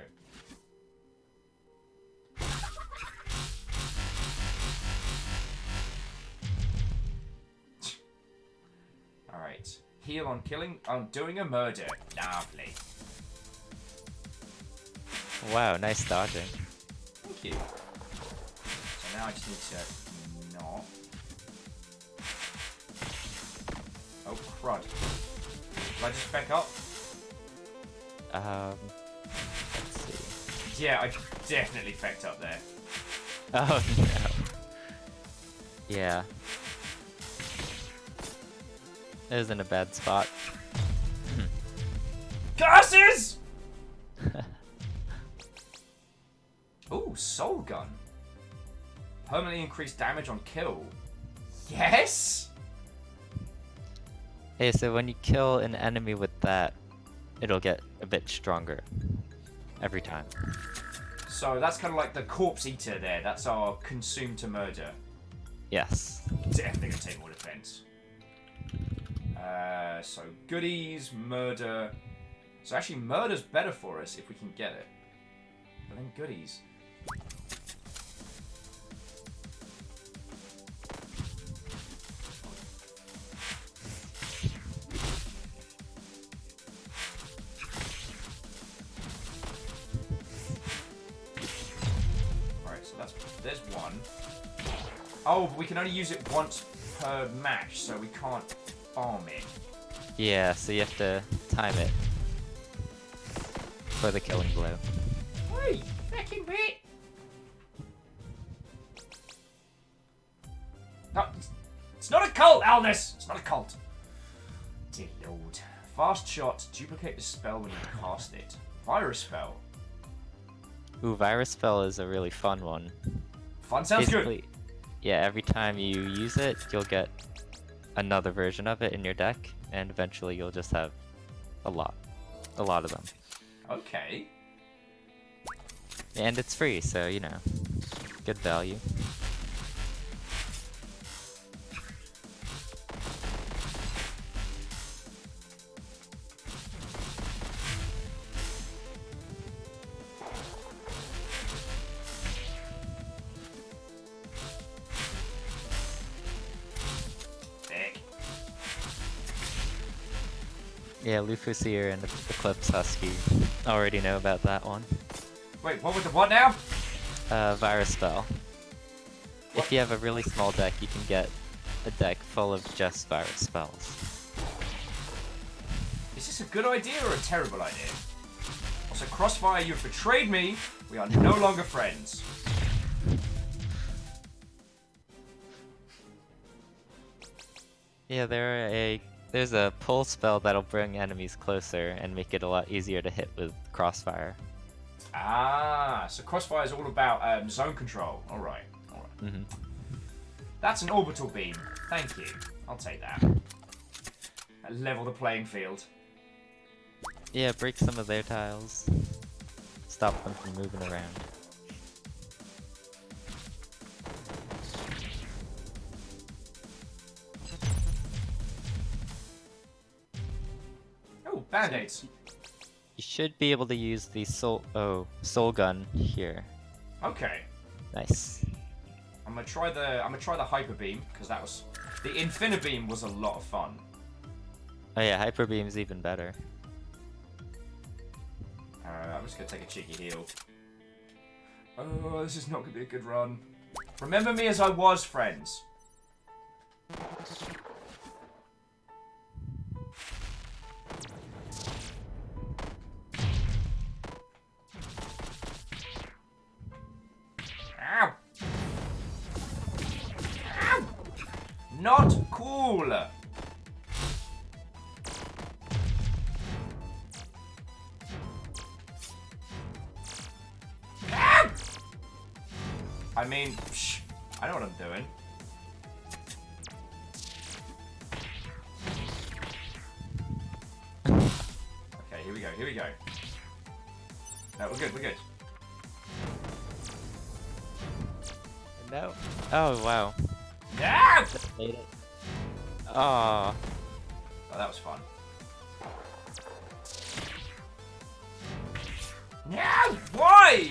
Alright. Heal on killing, on doing a murder. Lovely. Wow, nice dodging. Thank you. So now I just need to not. Oh crud. Did I just spec up? Let's see. Yeah, I definitely fecked up there. Oh no. Yeah. It was in a bad spot. Curses! Ooh, Soul Gun. Permanently increased damage on kill. Yes! Hey, so when you kill an enemy with that, it'll get a bit stronger every time. So that's kind of like the Corpse Eater there. That's our consume to murder. Yes. Definitely gonna take more defense. So goodies, murder. So actually murder's better for us if we can get it. But then goodies. Alright, so there's one. Oh, but we can only use it once per match, so we can't farm it. Yeah, so you have to time it for the killing blow. Wait, fucking bit. No, it's not a cult, Alnus! It's not a cult. Dear lord. Fast shot, duplicate the spell when you cast it. Virus spell. Ooh, Virus Spell is a really fun one. Fun sounds good. Basically, yeah, every time you use it, you'll get another version of it in your deck, and eventually you'll just have a lot of them. Okay. And it's free, so you know, good value. Thick. Yeah, Lufusier and Eclipse Husky already know about that one. Wait, what was the what now? Virus Spell. What? If you have a really small deck, you can get a deck full of just virus spells. Is this a good idea or a terrible idea? Also, Crossfire, you've betrayed me. We are no longer friends. Yeah, there's a pull spell that'll bring enemies closer and make it a lot easier to hit with Crossfire. Ah, so Crossfire is all about zone control. Alright, alright. Mm-hmm. That's an orbital beam. Thank you. I'll take that. Level the playing field. Yeah, break some of their tiles. Stop them from moving around. Oh, band-aids. You should be able to use the soul gun here. Okay. Nice. I'm gonna try the hyper beam because that was the infinibeam was a lot of fun. Oh yeah, hyper beam's even better. I'm just gonna take a cheeky heal. Oh, this is not gonna be a good run. Remember me as I was, friends. Ow! Ow! Not cool! Ow! I mean, I know what I'm doing. Okay, here we go, here we go. No, we're good, we're good. No. Oh wow. Yeah! Made it. Oh. Oh, that was fun. No! Why?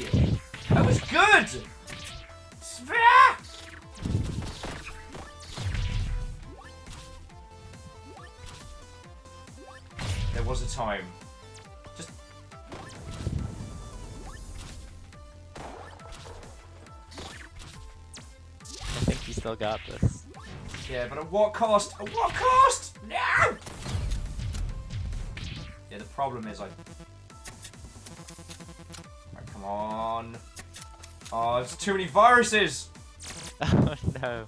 That was good! There was a time. Just... I think you still got this. Yeah, but at what cost? At what cost? No! Yeah, the problem is Right, come on. Oh, it's too many viruses! Oh no.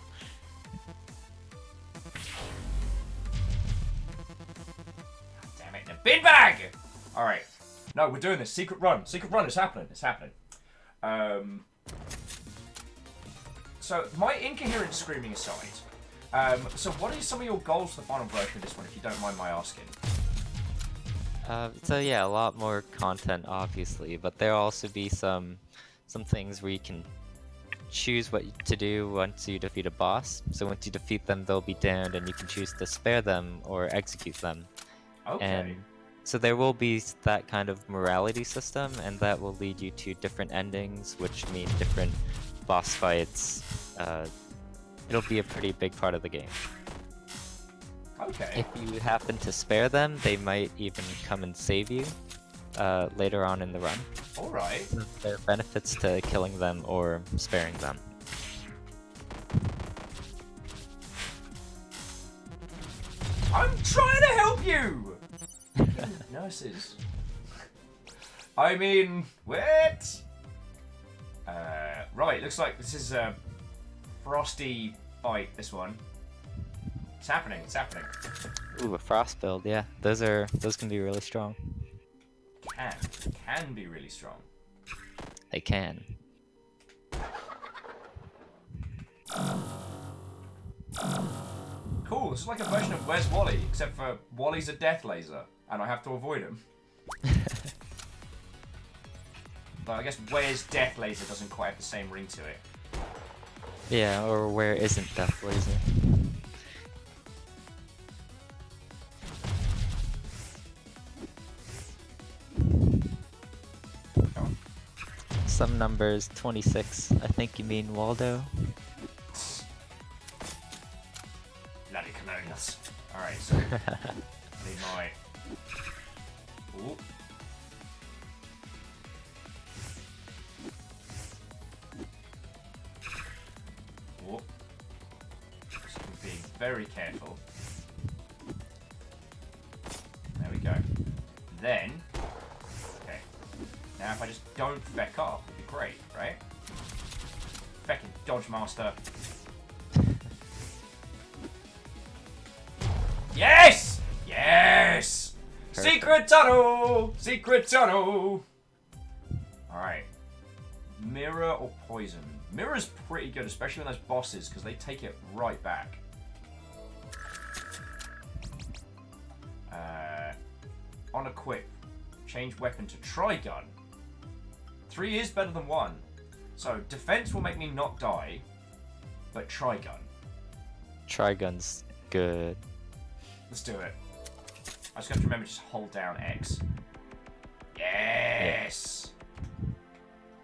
Damn it, the bin bag! Alright. No, we're doing this. Secret run. Secret run, it's happening. It's happening. So, my incoherent screaming aside, so what are some of your goals for the final version of this one, if you don't mind my asking? So yeah, a lot more content obviously, but there'll also be some things where you can choose what to do once you defeat a boss. So once you defeat them, they'll be downed and you can choose to spare them or execute them. Okay. And so there will be that kind of morality system, and that will lead you to different endings, which mean different boss fights. It'll be a pretty big part of the game. Okay. If you happen to spare them, they might even come and save you later on in the run. Alright. There are benefits to killing them or sparing them. I'm trying to help you! Nurses. I mean, what? Right, looks like this is a frosty fight, this one. It's happening, it's happening. Ooh, a frost build, yeah. Those can be really strong. Can be really strong. They can. Cool, this is like a version of Where's Wally, except for Wally's a death laser, and I have to avoid him. But I guess Where's Death Laser doesn't quite have the same ring to it. Yeah, or where isn't Death Laser? Oh. Some numbers 26. I think you mean Waldo. Bloody colonials. Alright, so need my... Ooh. Ooh. Just being very careful. There we go. Then, okay. Now if I just don't feck off, it'd be great, right? Feckin' Dodge Master. Yes! Yes! Perfect. Secret tunnel! Secret tunnel! Alright. Mirror or poison? Mirror's pretty good, especially on those bosses, because they take it right back. On equip. Change weapon to Trigun. 3 is better than 1. So defense will make me not die, but Trigun. Trigun's good. Let's do it. I just have to remember to just hold down X. Yes!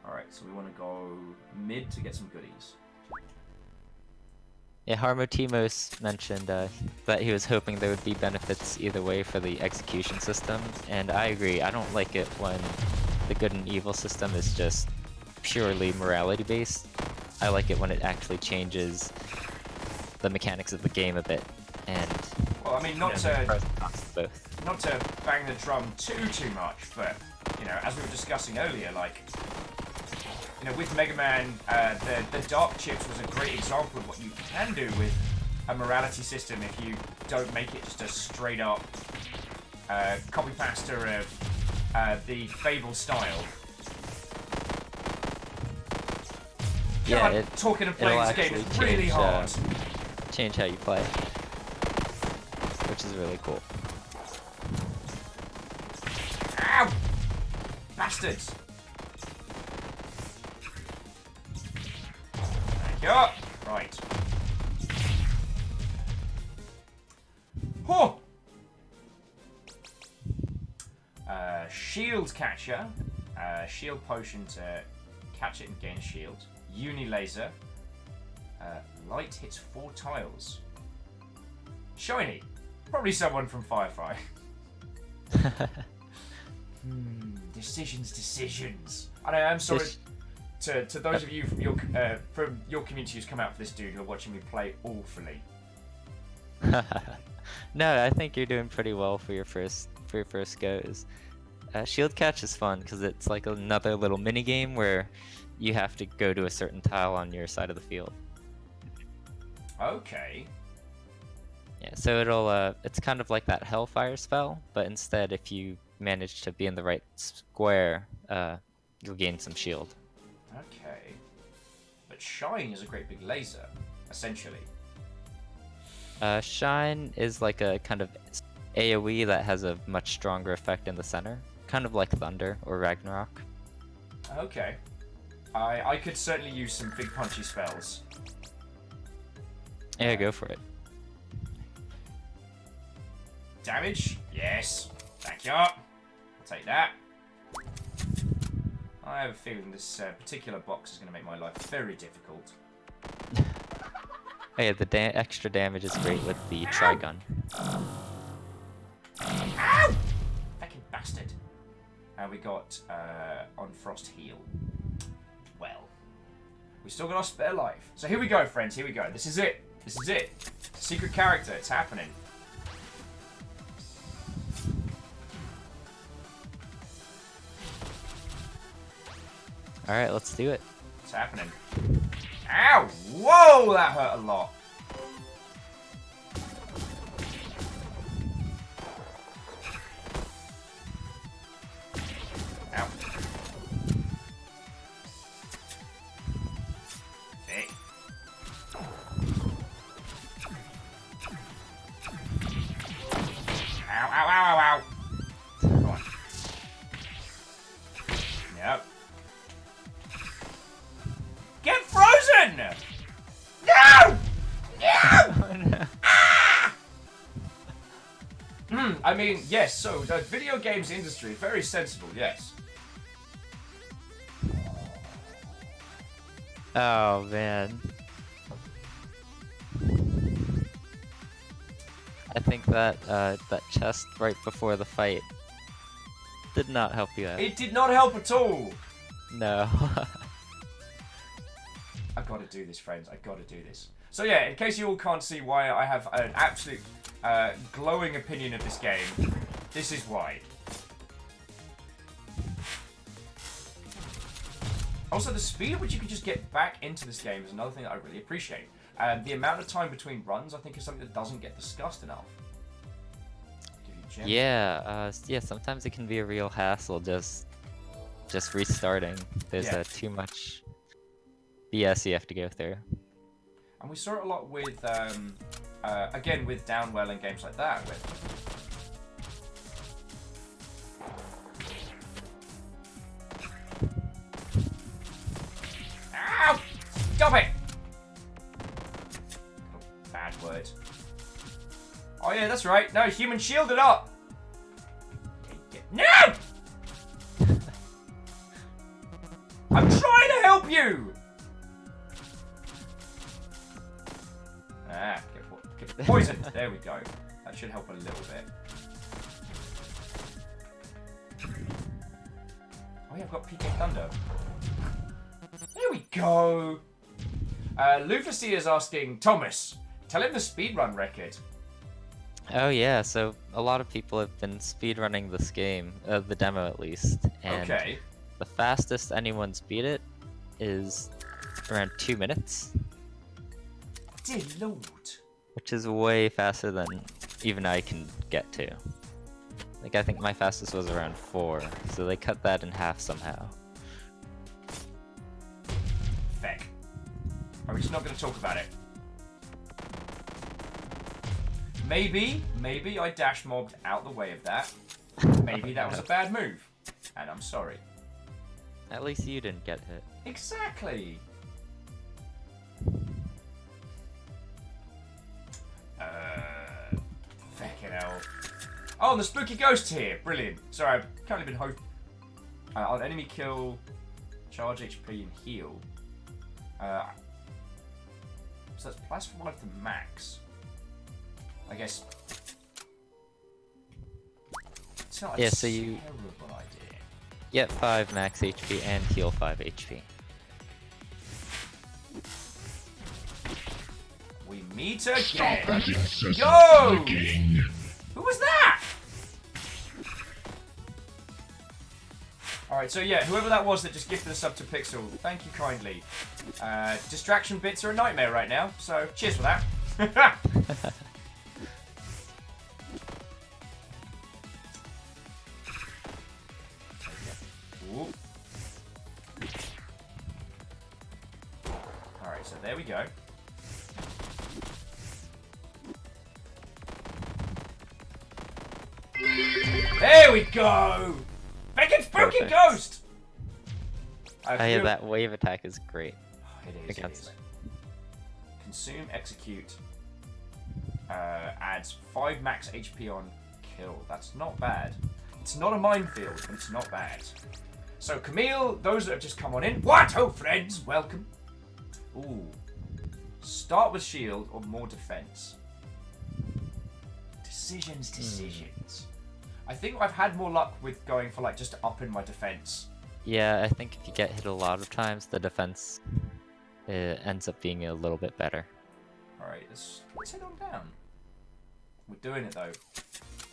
Alright, so we want to go mid to get some goodies. Yeah, Harmotimos mentioned that he was hoping there would be benefits either way for the execution system, and I agree. I don't like it when the good and evil system is just purely morality based. I like it when it actually changes the mechanics of the game a bit, and Well, I mean, not pros to and cons of both. not to bang the drum too much, but you know, as we were discussing earlier, like, you know, with Mega Man, the Dark Chips was a great example of what you can do with a morality system if you don't make it just a straight up copy pasta of the Fable style. Yeah, God, talking and playing it'll this game actually is really change, hard. Change how you play, which is really cool. Ow! Bastards! Thank you. Right. Oh! Shield catcher. Shield potion to catch it and gain a shield. Uni laser. Light hits 4 tiles. Shiny. Probably someone from Firefly. Decisions. I know. I'm sorry to those of you from your community who's come out for this dude who are watching me play awfully. No, I think you're doing pretty well for your first goes. Shield catch is fun because it's like another little mini game where you have to go to a certain tile on your side of the field. Okay. Yeah, so it's kind of like that Hellfire spell, but instead, if you manage to be in the right square, you'll gain some shield. Okay. But Shine is a great big laser, essentially. Shine is like a kind of AoE that has a much stronger effect in the center, kind of like Thunder or Ragnarok. Okay. I could certainly use some big punchy spells. Yeah, go for it. Damage? Yes. Thank you. I'll take that. I have a feeling this particular box is going to make my life very difficult. Oh yeah, the extra damage is great with the Trigun. Ow! Fucking bastard. And we got on Frost heal. Well, we still got our spare life. So here we go, friends. Here we go. This is it. This is it. Secret character. It's happening. All right, let's do it. It's happening. Ow! Whoa! That hurt a lot. Ow. Thick. Ow, ow, ow, ow, ow. Come on. Yep. Get frozen! No! No! I mean, yes, so the video games industry, very sensible, yes. Oh man. I think that that chest right before the fight did not help you out. It did not help at all. No. I gotta do this, friends. I gotta do this. So yeah, in case you all can't see why I have an absolute glowing opinion of this game, this is why. Also, the speed at which you can just get back into this game is another thing that I really appreciate. The amount of time between runs, I think, is something that doesn't get discussed enough. Give you gems. Yeah, yeah. Sometimes it can be a real hassle just restarting. There's Yeah. too much BS you have to go through. And we saw it a lot with, again, with Downwell and games like that. Stop it! Oh, bad word. Oh yeah, that's right. No, human shielded up. No! I'm trying to help you! Ah, get poisoned. There we go. That should help a little bit. Oh yeah, I've got PK Thunder. There we go. Lufacy is asking, Thomas, tell him the speedrun record. Oh yeah, so a lot of people have been speedrunning this game, the demo at least, and Okay. the fastest anyone's beat it is around 2 minutes, Dear Lord. which is way faster than even I can get to. Like, I think my fastest was around 4, so they cut that in half somehow. Feck. Are we just not going to talk about it? Maybe I dash mobbed out the way of that. Maybe that was a bad move. And I'm sorry. At least you didn't get hit. Exactly. Feckin' hell. Oh, and the spooky ghost here. Brilliant. Sorry, I've currently been on enemy kill, charge HP and heal. So that's plus 5 to max. I guess. It's not a Yeah, so you terrible idea. get 5 max HP and heal 5 HP. We meet again. Stop that incessant Yo! clicking. Who was that? Alright, so yeah, whoever that was that just gifted us up to Pixel, thank you kindly. Distraction bits are a nightmare right now, so cheers for that. Alright, so there we go. There we go! Feckin' spooky Perfect. ghost! Yeah, that wave attack is great. It is, it against is. Consume, execute. Adds 5 max HP on kill. That's not bad. It's not a minefield, but it's not bad. So, Camille, those that have just come on in. What? Oh, friends, welcome. Ooh. Start with shield or more defense. Decisions. I think I've had more luck with going for like just upping my defense. Yeah, I think if you get hit a lot of times, the defense ends up being a little bit better. Alright, let's head on down. We're doing it though.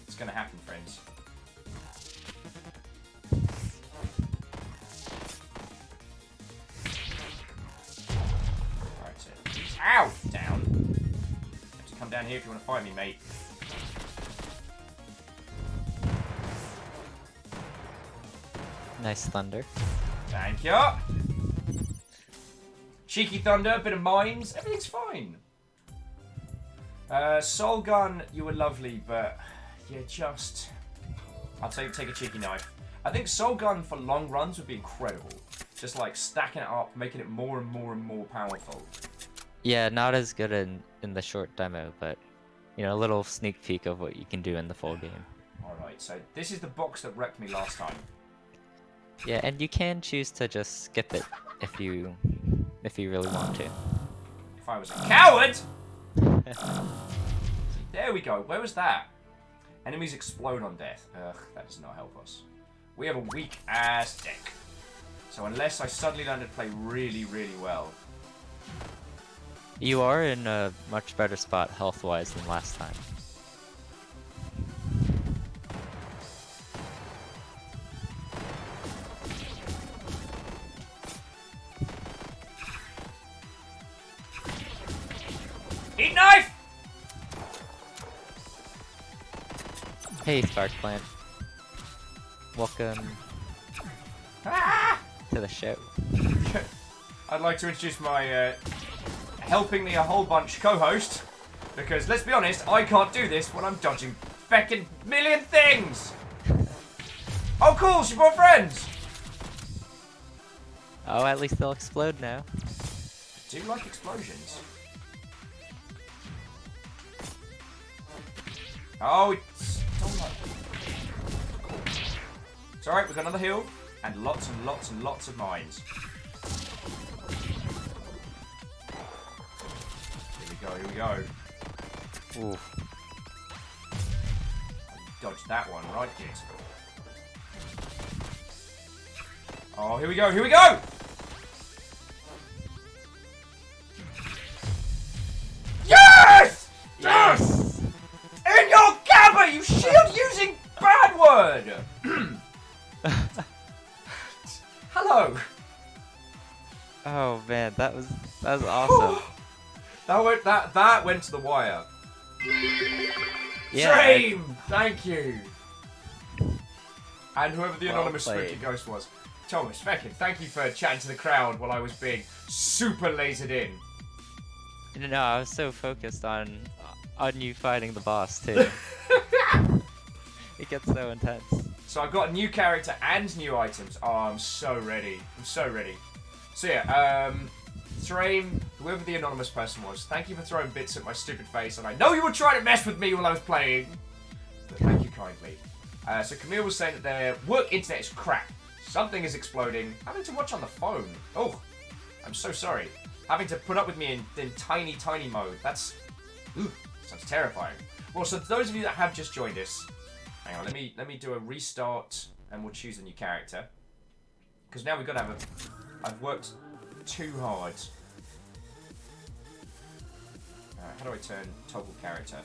It's gonna happen, friends. Alright, so ow! Down. You have to come down here if you want to fight me, mate. Nice thunder. Thank you. Cheeky thunder, bit of mines, everything's fine. Soul Gun, you were lovely, but you just... I'll take a cheeky knife. I think Soul Gun for long runs would be incredible. Just like stacking it up, making it more and more and more powerful. Yeah, not as good in the short demo, but you know, a little sneak peek of what you can do in the full game. Alright, so this is the box that wrecked me last time. Yeah, and you can choose to just skip it if you really want to. If I was a coward! There we go, where was that? Enemies explode on death. Ugh, that does not help us. We have a weak ass deck. So unless I suddenly learn to play really, really well. You are in a much better spot health-wise than last time. Eat knife! Hey, Spark Plant. Welcome Ah! to the show. I'd like to introduce my helping me a whole bunch co-host. Because let's be honest, I can't do this when I'm dodging feckin' million things! Oh cool, she brought friends! Oh, at least they'll explode now. do like explosions. Oh, it's don't like. It's alright, we've got another heal, and lots and lots and lots of mines. Here we go. Oof. Dodged that one, right, kids? Oh, here we go! Yes! Yes! In your gabba, you shield using bad word! Hello! Oh man, that was awesome. That went to the wire. Yeah. Dream! Thank you! And whoever the Well anonymous played. spooky ghost was. Thomas, Feckin, thank you for chatting to the crowd while I was being super lasered in. No, I was so focused on you fighting the boss too. It gets so intense. So I've got a new character and new items. Oh, I'm so ready. So yeah, Thrain, whoever the anonymous person was, thank you for throwing bits at my stupid face, and I know you were trying to mess with me while I was playing, but thank you kindly. So Camille was saying that their work internet is crap. Something is exploding. Having to watch on the phone. Oh, I'm so sorry. Having to put up with me in tiny mode. Sounds terrifying. Well, so those of you that have just joined us, hang on, let me do a restart and we'll choose a new character. Because now we've got to have I've worked too hard. How do I turn toggle character?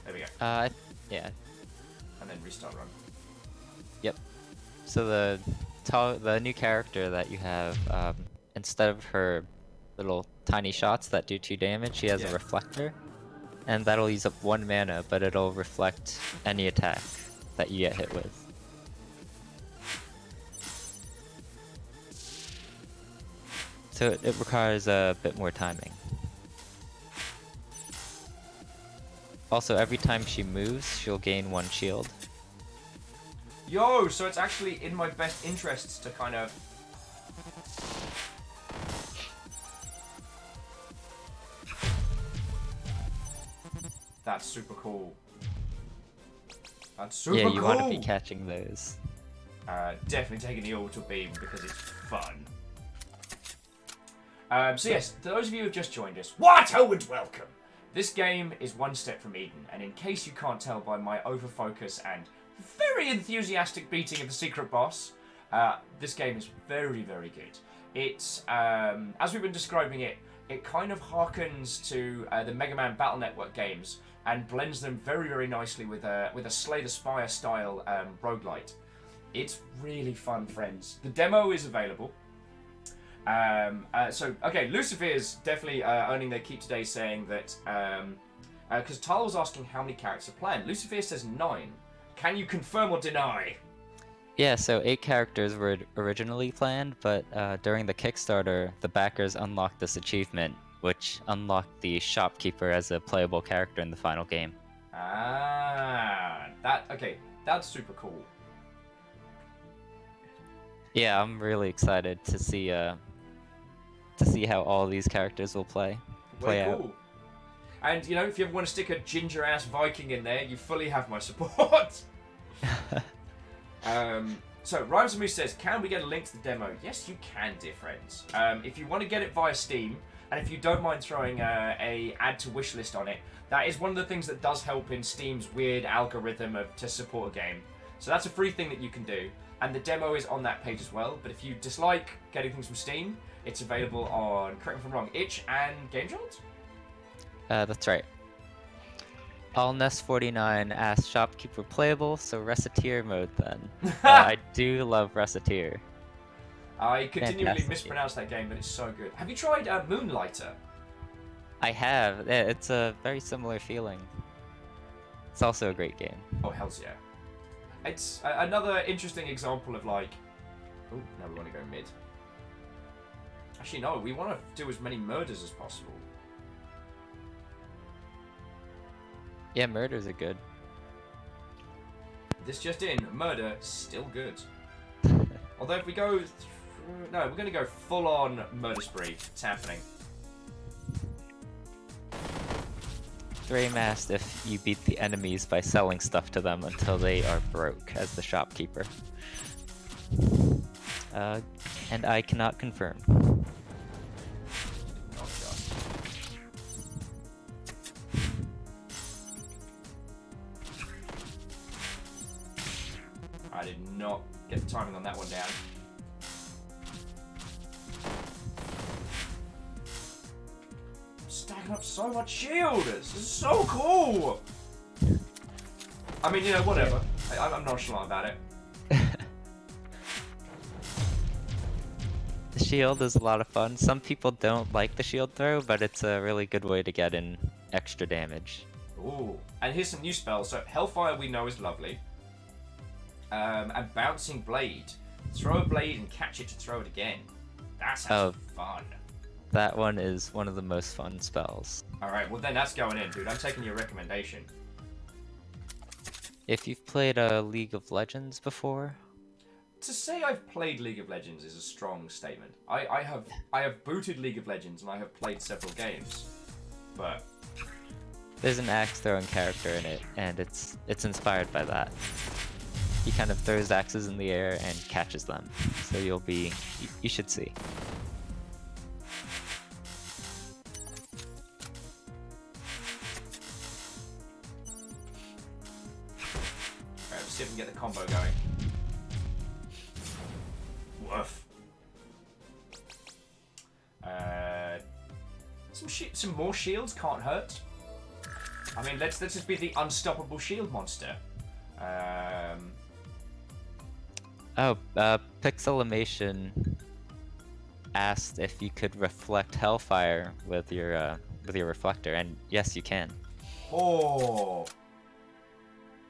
There we go. Yeah. And then restart run. Yep. So the new character that you have, instead of her little tiny shots that do 2 damage, she has a reflector, and that'll use up 1 mana, but it'll reflect any attack that you get hit with. So it requires a bit more timing. Also, every time she moves, she'll gain 1 shield. Yo, so it's actually in my best interests to kind of... That's super cool. That's super cool. Yeah, you want to be catching those. Definitely taking the Orbital Beam because it's fun. So yes, to those of you who have just joined us, what and welcome! This game is one step from Eden, and in case you can't tell by my overfocus and very enthusiastic beating of the secret boss, this game is very, very good. It's, as we've been describing it, it kind of harkens to the Mega Man Battle Network games and blends them very, very nicely with a Slay the Spire style roguelite. It's really fun, friends. The demo is available. Okay, Lucifer's definitely earning their keep today, saying that because Tyler was asking how many characters are planned. Lucifer says 9. Can you confirm or deny? Yeah, so 8 characters were originally planned, but during the Kickstarter, the backers unlocked this achievement, which unlocked the shopkeeper as a playable character in the final game. That's super cool. Yeah, I'm really excited to see how all these characters will play out. Cool. And you know, if you ever want to stick a ginger ass Viking in there, you fully have my support. So Rhymes and Moose says, can we get a link to the demo? Yes, you can, dear friends. If you want to get it via Steam, and if you don't mind throwing a add to wishlist on it, that is one of the things that does help in Steam's weird algorithm to support a game. So that's a free thing that you can do, and the demo is on that page as well. But if you dislike getting things from Steam, it's available on, correct me if I'm wrong, Itch and GameJolt? That's right. All Nest49 asked shopkeeper playable, so Reciteer mode then. I do love Reciteer. I continually Fantastic. mispronounce that game, but it's so good. Have you tried Moonlighter? I have. Yeah, it's a very similar feeling. It's also a great game. Oh, hells yeah. It's another interesting example of like... Oh, no, we want to go mid. Actually, no, we want to do as many murders as possible. Yeah, murders are good. This just in, murder, still good. Although if we go... No, we're gonna go full on murder spree. It's happening. Grey Masked if you beat the enemies by selling stuff to them until they are broke as the shopkeeper. And I cannot confirm. Oh god. I did not get the timing on that one down. Stacking up so much shield! This is so cool! I mean, you know, whatever. I'm nonchalant about it. The shield is a lot of fun. Some people don't like the shield throw, but it's a really good way to get in extra damage. Ooh. And here's some new spells. So, Hellfire we know is lovely. And Bouncing Blade. Throw a blade and catch it to throw it again. That sounds fun. That one is one of the most fun spells. Alright, well then that's going in, dude. I'm taking your recommendation. If you've played League of Legends before... To say I've played League of Legends is a strong statement. I have booted League of Legends and I have played several games. But... There's an axe throwing character in it, and it's inspired by that. He kind of throws axes in the air and catches them. So you should see. Alright, let's see if we can get the combo going. Woof. Some more shields can't hurt. I mean, let's just be the unstoppable shield monster. Pixelimation asked if you could reflect Hellfire with your reflector, and yes, you can. Oh.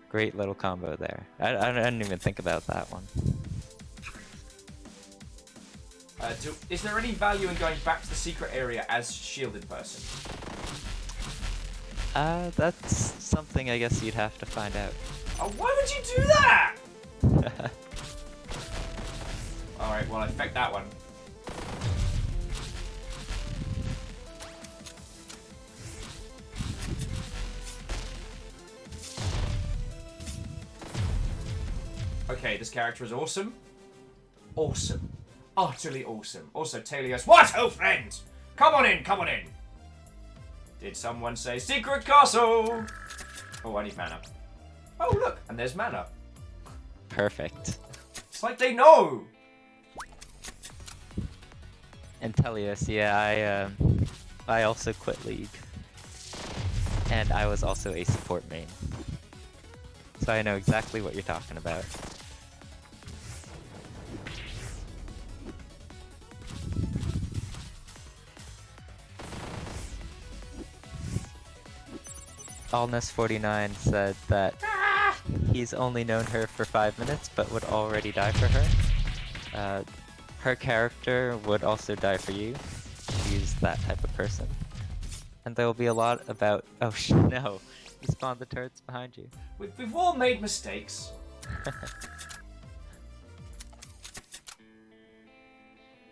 Great little combo there. I didn't even think about that one. Is there any value in going back to the secret area as shielded person? That's something I guess you'd have to find out. Oh, why would you do that? Alright, well, I affect that one. Okay, this character is awesome. Awesome. Utterly awesome. Also, Telios. What, oh friend? Come on in, come on in. Did someone say secret castle? Oh, I need mana. Oh, look, and there's mana. Perfect. It's like they know. And Telios, yeah, I also quit League. And I was also a support main. So I know exactly what you're talking about. Allness49 said that he's only known her for 5 minutes, but would already die for her. Her character would also die for you. She's that type of person. And there will be a lot about... Oh, no. You spawned the turrets behind you. We've all made mistakes.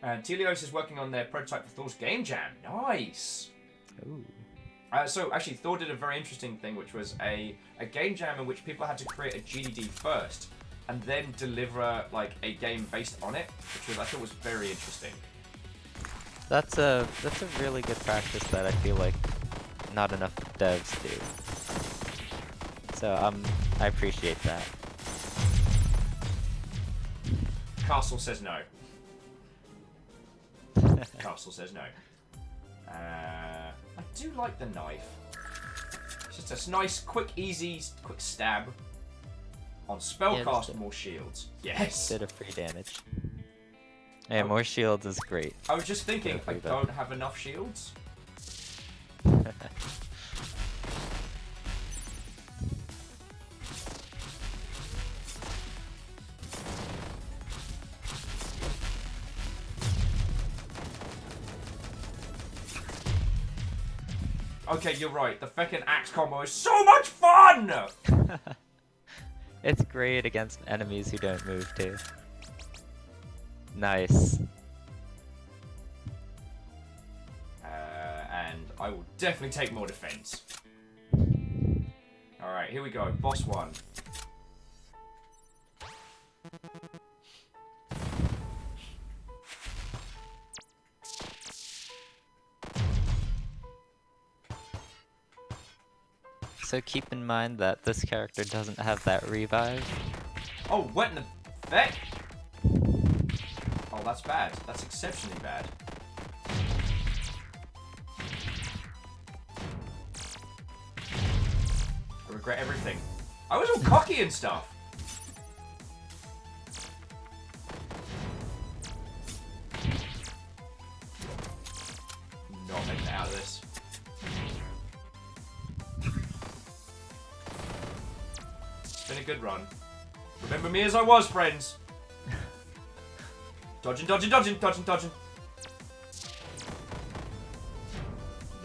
Telios is working on their prototype for Thor's Game Jam. Nice! Ooh. So actually, Thor did a very interesting thing, which was a game jam in which people had to create a GDD first, and then deliver like a game based on it, which I thought was very interesting. That's a really good practice that I feel like not enough devs do. So I appreciate that. Castle says no. Castle says no. I do like the knife. It's just a nice, quick, easy, quick stab. On spellcast, more shields. Yes. Bit of free damage. Yeah, more shields is great. I was just thinking, I don't have enough shields. Okay, you're right. The feckin' axe combo is so much fun! It's great against enemies who don't move too. Nice. I will definitely take more defense. Alright, here we go. Boss 1. So keep in mind that this character doesn't have that revive. Oh, what in the heck? Oh, that's bad. That's exceptionally bad. I regret everything. I was all cocky and stuff. Not making it out of this. It's been a good run. Remember me as I was, friends. Dodging, dodging, dodging, dodging, dodging.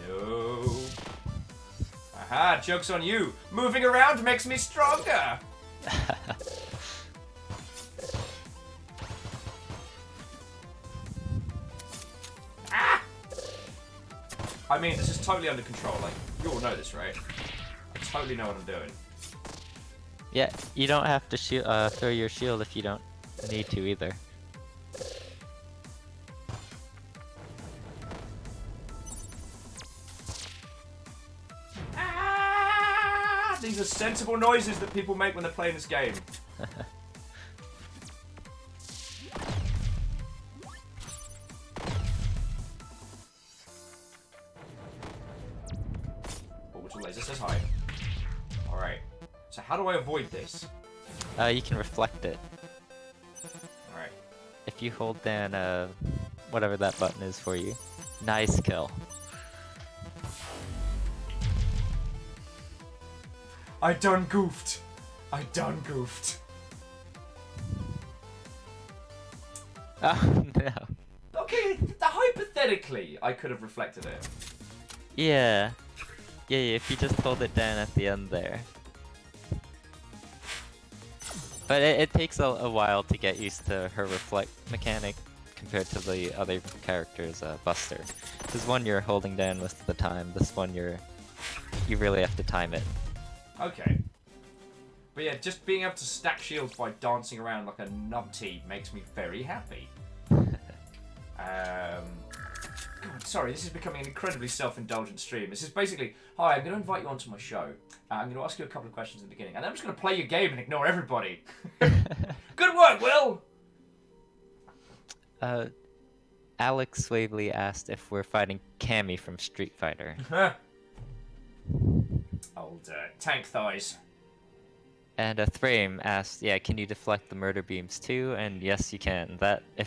No. Aha, joke's on you. Moving around makes me stronger. Ah! I mean, this is totally under control. Like, you all know this, right? I totally know what I'm doing. Yeah, you don't have to throw your shield if you don't need to either. Ah! These are sensible noises that people make when they're playing this game. Orbital laser says hi. Alright. So how do I avoid this? You can reflect it. Alright. If you hold down whatever that button is for you. Nice kill. I done goofed. I done goofed. Oh no. Okay, hypothetically, I could have reflected it. Yeah. Yeah, if you just hold it down at the end there. But it takes a while to get used to her reflect mechanic compared to the other characters, Buster. Because one you're holding down most of the time, this one you really have to time it. Okay. But yeah, just being able to stack shields by dancing around like a numpty makes me very happy. God, sorry, this is becoming an incredibly self-indulgent stream. This is basically, hi, I'm going to invite you onto my show. I'm going to ask you a couple of questions in the beginning, and then I'm just going to play your game and ignore everybody. Good work, Will! Alex Swavely asked if we're fighting Cammy from Street Fighter. Old tank thighs. And Thrame asked, yeah, can you deflect the murder beams too? And yes, you can.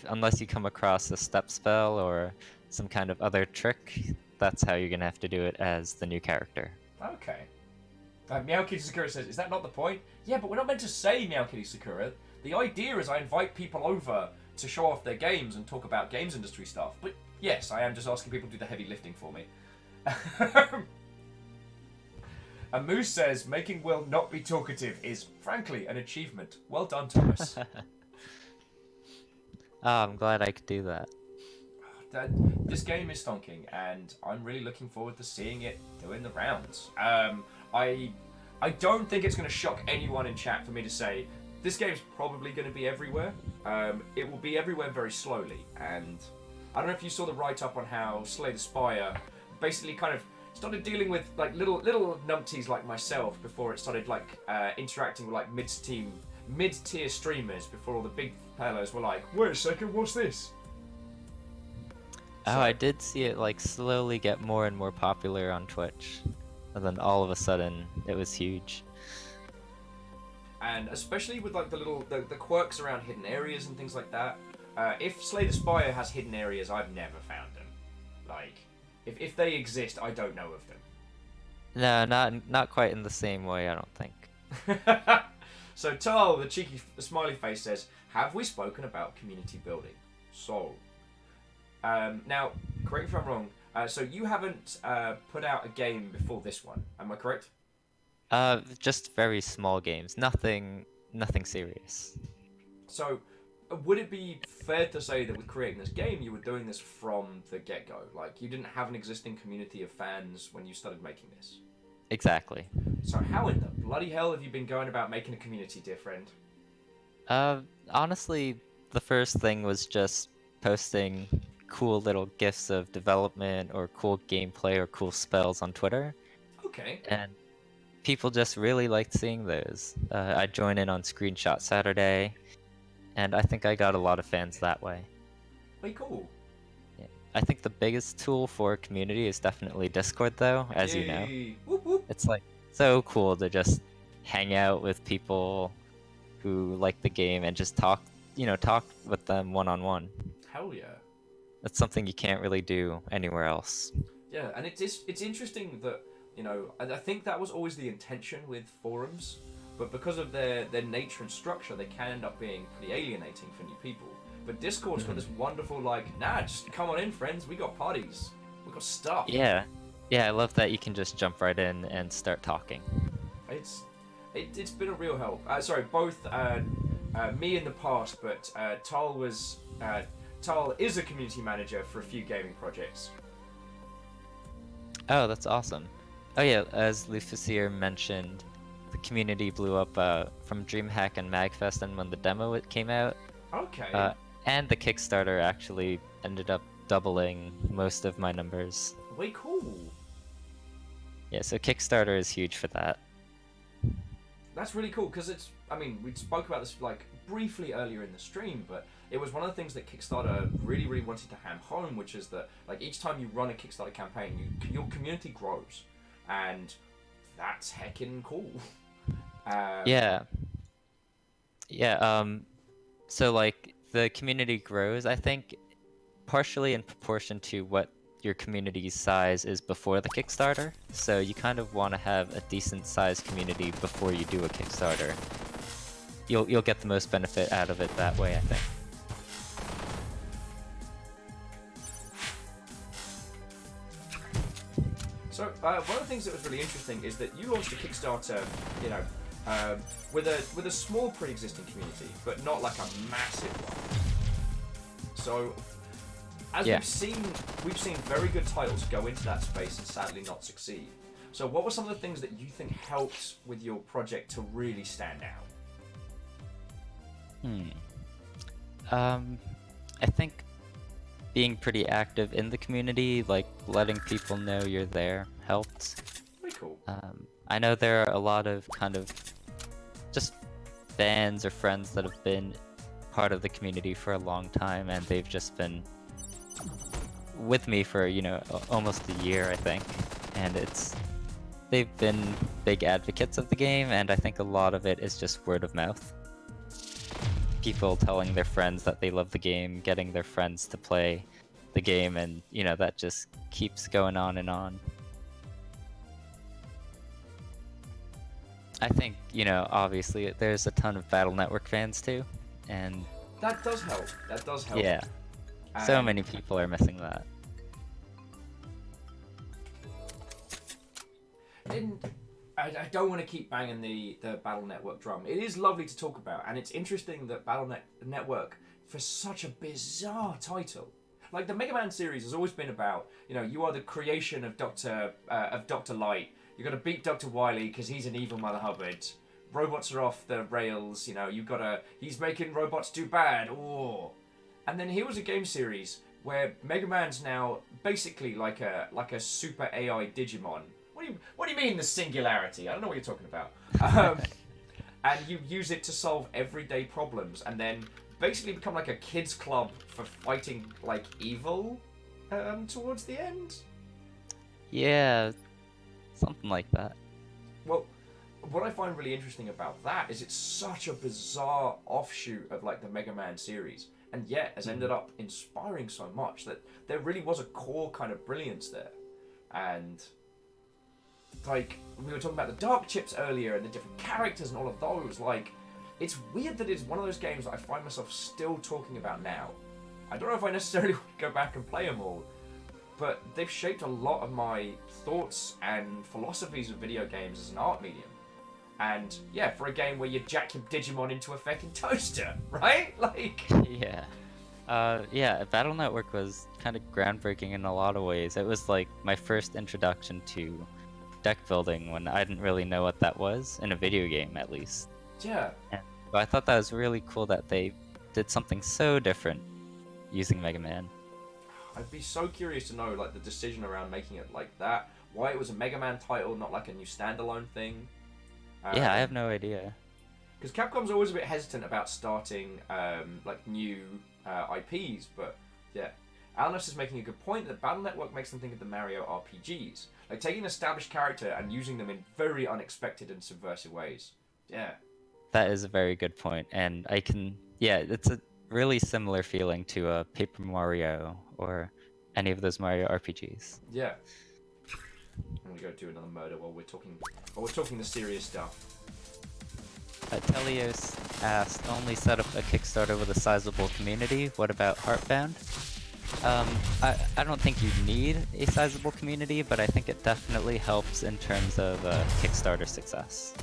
Unless you come across a step spell or some kind of other trick, that's how you're gonna have to do it as the new character. Okay. Meow Kitty Sakura says, is that not the point? Yeah, but we're not meant to say Meow Kitty Sakura. The idea is I invite people over to show off their games and talk about games industry stuff. But yes, I am just asking people to do the heavy lifting for me. And Moose says, making Will not be talkative is, frankly, an achievement. Well done, Thomas. Oh, I'm glad I could do that. This game is stonking, and I'm really looking forward to seeing it doing the rounds. I don't think it's going to shock anyone in chat for me to say, this game's probably going to be everywhere. It will be everywhere very slowly, and I don't know if you saw the write-up on how Slay the Spire basically kind of started dealing with like little numpties like myself before it started like interacting with like mid-tier streamers before all the big fellows were like, wait a second, what's this? Oh, I did see it like slowly get more and more popular on Twitch, and then all of a sudden it was huge. And especially with like the quirks around hidden areas and things like that. If Slay the Spire has hidden areas, I've never found them. Like, if they exist, I don't know of them. No, not quite in the same way, I don't think. So Tal, the cheeky smiley face, says, have we spoken about community building? So, now, correct me if I'm wrong, so you haven't put out a game before this one, am I correct? Just very small games, nothing serious. So, would it be fair to say that with creating this game, you were doing this from the get-go? Like, you didn't have an existing community of fans when you started making this? Exactly. So how in the bloody hell have you been going about making a community, dear friend? Honestly, the first thing was just posting cool little gifs of development or cool gameplay or cool spells on Twitter, Okay. and people just really liked seeing those. I joined in on Screenshot Saturday, and I think I got a lot of fans that way. Very cool. Yeah. I think the biggest tool for a community is definitely Discord, though, as you know. Yay. Whoop, whoop. It's like so cool to just hang out with people who like the game and just talk, talk with them one-on-one. Hell yeah. That's something you can't really do anywhere else. Yeah, and it's interesting that, and I think that was always the intention with forums, but because of their nature and structure, they can end up being pretty alienating for new people. But Discord's got this wonderful, just come on in, friends, we got parties, we got stuff. Yeah, I love that you can just jump right in and start talking. It's been a real help. Sorry, both me in the past, but Tal is a community manager for a few gaming projects. Oh, that's awesome. Oh yeah, as Luficier mentioned, the community blew up from DreamHack and MagFest and when the demo came out. Okay. And the Kickstarter actually ended up doubling most of my numbers. Way cool. Yeah, so Kickstarter is huge for that. That's really cool because we spoke about this briefly earlier in the stream, but it was one of the things that Kickstarter really, really wanted to ham home, which is that each time you run a Kickstarter campaign, your community grows, and that's heckin' cool. Yeah. So the community grows, I think, partially in proportion to what your community's size is before the Kickstarter. So you kind of want to have a decent sized community before you do a Kickstarter. You'll get the most benefit out of it that way, I think. So one of the things that was really interesting is that you launched a Kickstarter, with a small pre-existing community, but not like a massive one. So, as we've seen very good titles go into that space and sadly not succeed. So, what were some of the things that you think helped with your project to really stand out? I think being pretty active in the community, letting people know you're there, helped. Very cool. I know there are a lot of kind of just fans or friends that have been part of the community for a long time, and they've just been with me for almost a year, I think, and they've been big advocates of the game, and I think a lot of it is just word of mouth. People telling their friends that they love the game, getting their friends to play the game, and that just keeps going on and on. I think, obviously there's a ton of Battle Network fans too, and that does help. Yeah. So many people are missing that. And I don't want to keep banging the Battle Network drum. It is lovely to talk about, and it's interesting that Battle Network, for such a bizarre title, the Mega Man series has always been about, you are the creation of Dr. Light. You got to beat Dr. Wily because he's an evil Mother Hubbard. Robots are off the rails. He's making robots do bad. Oh, and then here was a game series where Mega Man's now basically like a super AI Digimon. What do you mean the singularity? I don't know what you're talking about. And you use it to solve everyday problems, and then basically become like a kids club for fighting evil towards the end. Yeah, something like that. Well, what I find really interesting about that is it's such a bizarre offshoot of the Mega Man series, and yet has ended up inspiring so much that there really was a core kind of brilliance there. And we were talking about the dark chips earlier and the different characters and all of those, it's weird that it's one of those games that I find myself still talking about now. I don't know if I necessarily want to go back and play them all, but they've shaped a lot of my thoughts and philosophies of video games as an art medium. And yeah, for a game where you jack your Digimon into a fucking toaster, right? Like, Yeah. Yeah, Battle Network was kind of groundbreaking in a lot of ways. It was like my first introduction to deck building when I didn't really know what that was, in a video game at least. yeah, And so I thought that was really cool that they did something so different using Mega Man. I'd be so curious to know like the decision around making it like that. Why it was a Mega Man title, not like a new standalone thing. Yeah, I have no idea. Because Capcom's always a bit hesitant about starting like new IPs, but yeah, Alanis is making a good point that Battle Network makes them think of the Mario RPGs, like taking an established character and using them in very unexpected and subversive ways. Yeah, That is a very good point, and I can, yeah, it's a really similar feeling to Paper Mario or any of those Mario RPGs. yeah. I'm gonna go do another murder while we're talking the serious stuff. Telios asked, only set up a Kickstarter with a sizable community. What about Heartbound? I don't think you need a sizable community, but I think it definitely helps in terms of Kickstarter success.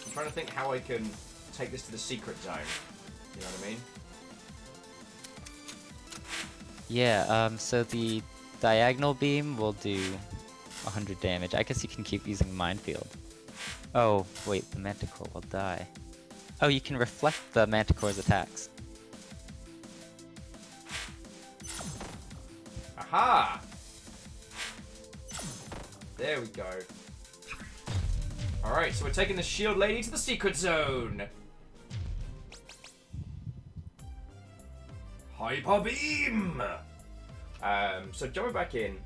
I'm trying to think how I can take this to the secret zone. You know what I mean? Yeah, so the diagonal beam will do 100 damage. I guess you can keep using Minefield. Oh, wait, the Manticore will die. Oh, you can reflect the Manticore's attacks. Aha! There we go. Alright, so we're taking the shield lady to the secret zone. Hyper beam! So jumping back in.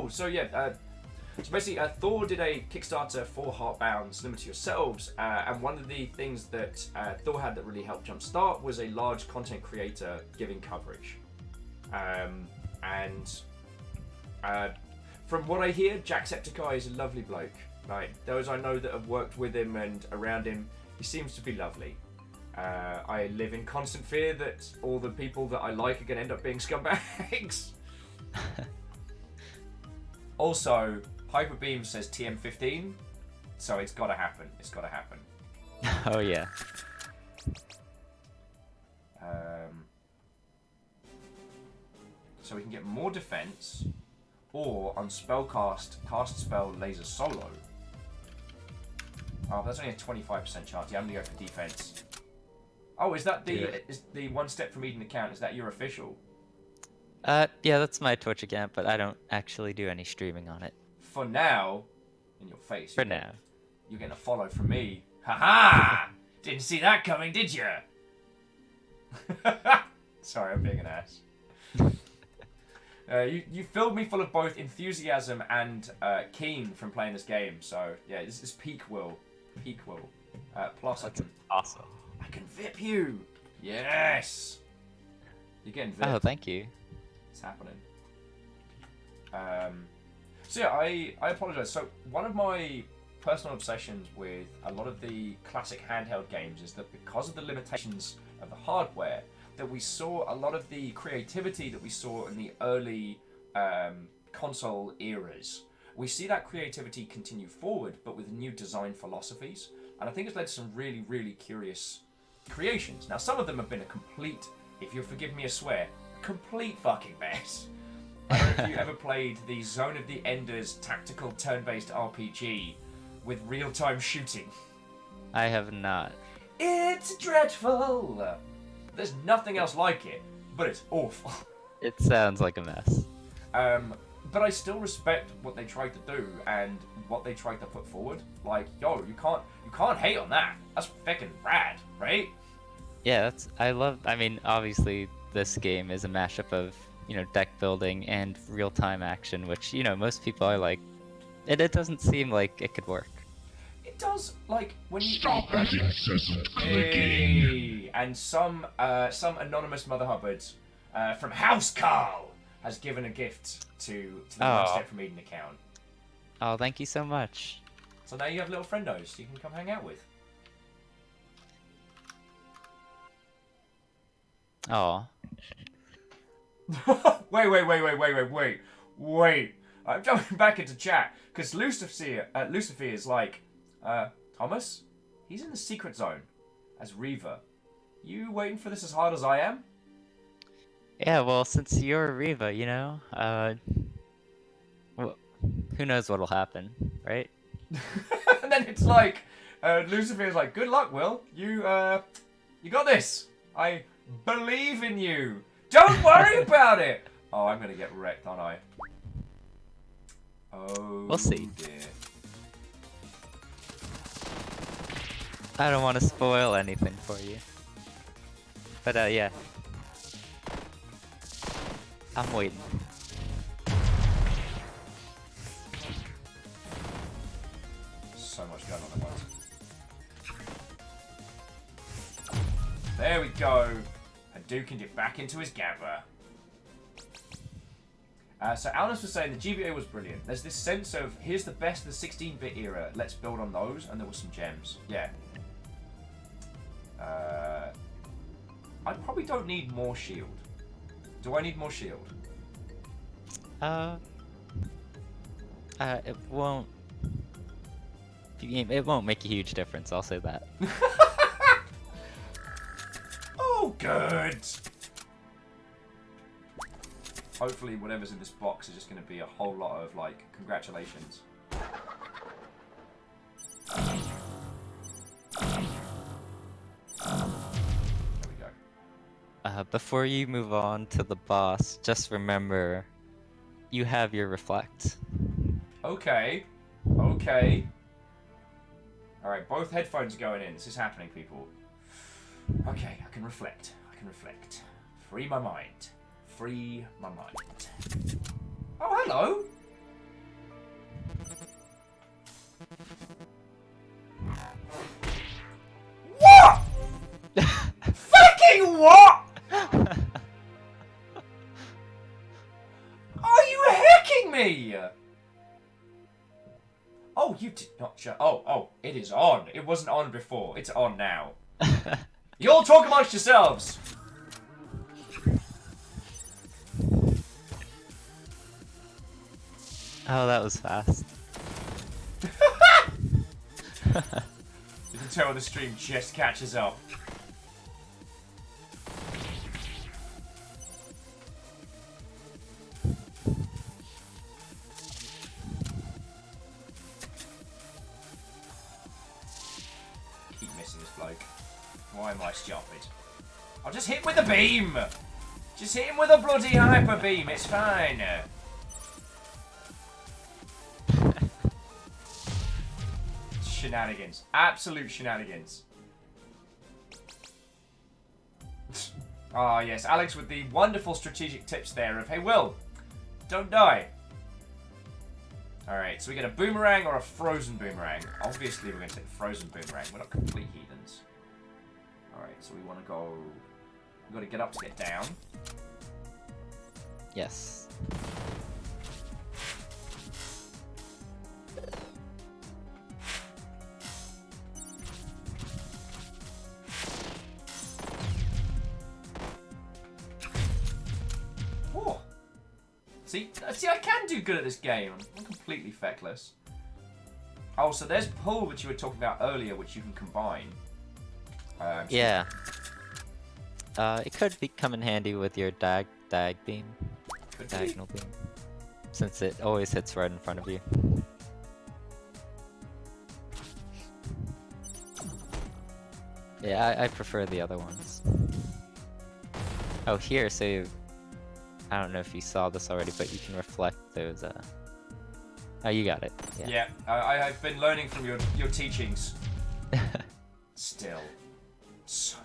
So basically Thor did a Kickstarter for Heartbound, similar to yourselves, and one of the things that Thor had that really helped jumpstart was a large content creator giving coverage. From what I hear, Jacksepticeye is a lovely bloke. Like, those I know that have worked with him and around him, he seems to be lovely. I live in constant fear that all the people that I like are going to end up being scumbags. Also, Hyper Beam says TM15, so it's got to happen. It's got to happen. Oh yeah. So we can get more defense, or on spellcast, cast spell laser solo. Oh, that's only a 25% chance. Yeah, I'm gonna go for defense. Oh, is that the one step from Eden account? Is that your official? Yeah, that's my Twitch account, but I don't actually do any streaming on it. For now, in your face. For now. You're getting a follow from me. Haha! Didn't see that coming, did you? Sorry, I'm being an ass. You filled me full of both enthusiasm and keen from playing this game. So yeah, this is peak will. Peak will. Plus, That's awesome. I can VIP you. Yes. You're getting VIP. Oh, thank you. It's happening. So yeah, I apologize. So one of my personal obsessions with a lot of the classic handheld games is that because of the limitations of the hardware, that we saw a lot of the creativity that we saw in the early console eras. We see that creativity continue forward, but with new design philosophies. And I think it's led to some really, really curious creations. Now, some of them have been a complete, if you'll forgive me a swear, complete fucking mess. I don't know if you ever played the Zone of the Enders tactical turn-based RPG with real-time shooting. I have not. It's dreadful! There's nothing else like it, but it's awful. It sounds like a mess. But I still respect what they tried to do and what they tried to put forward. Like, yo, you can't hate on that. That's fucking rad, right? Yeah, I mean, obviously this game is a mashup of, deck building and real-time action, which, most people are like, it doesn't seem like it could work. It does, like, when you... Stop that incessant clicking! Hey, and some anonymous Mother Hubbards from House Carl has given a gift to the One Step from Eden account. Oh, thank you so much. So now you have little friendos you can come hang out with. Oh. Wait. I'm jumping back into chat because Lucifer is like, Thomas, he's in the secret zone as Reaver. You waiting for this as hard as I am? Yeah, well, since you're Riva, you know, well, who knows what'll happen, right? And then it's like, Lucifer is like, good luck, Will. You got this. I believe in you. Don't worry about it. Oh, I'm gonna get wrecked, aren't I? Oh, We'll see. Dear. I don't want to spoil anything for you. But, yeah. I'm waiting. So much going on at once. There we go. Hadouken get back into his gather. So Alnus was saying the GBA was brilliant. There's this sense of, here's the best of the 16-bit era, let's build on those, and there were some gems. Yeah. I probably don't need more shield. Do I need more shield? It won't... It won't make a huge difference, I'll say that. Oh, good! Hopefully whatever's in this box is just going to be a whole lot of, like, congratulations. There we go. Before you move on to the boss, just remember, you have your reflect. Okay. Okay. Alright, both headphones are going in. This is happening, people. Okay, I can reflect. I can reflect. Free my mind. Free my mind. Oh, hello! What?! Fucking what?! Are you hacking me?! Oh, you did not shut. Oh, it is on. It wasn't on before. It's on now. You all talk amongst yourselves. Oh, that was fast. You can tell the stream just catches up. Keep missing this bloke. Why am I stupid? I'll just hit with a beam! Just hit him with a bloody hyper beam, it's fine. Shenanigans. Absolute shenanigans. Ah, yes, Alex with the wonderful strategic tips there of, hey, Will, don't die. Alright, so we get a boomerang or a frozen boomerang. Obviously, we're going to take the frozen boomerang. We're not complete heathens. Alright, so we want to go... We've got to get up to get down. Yes. Oh. See, I can do good at this game. I'm completely feckless. Oh, so there's pull, which you were talking about earlier, which you can combine. Yeah. It could come in handy with your dag beam. Could be. Diagonal beam. Since it always hits right in front of you. Yeah, I prefer the other ones. Oh, here, so I don't know if you saw this already, but you can reflect those, Oh, you got it. Yeah, I've been learning from your teachings. Still. So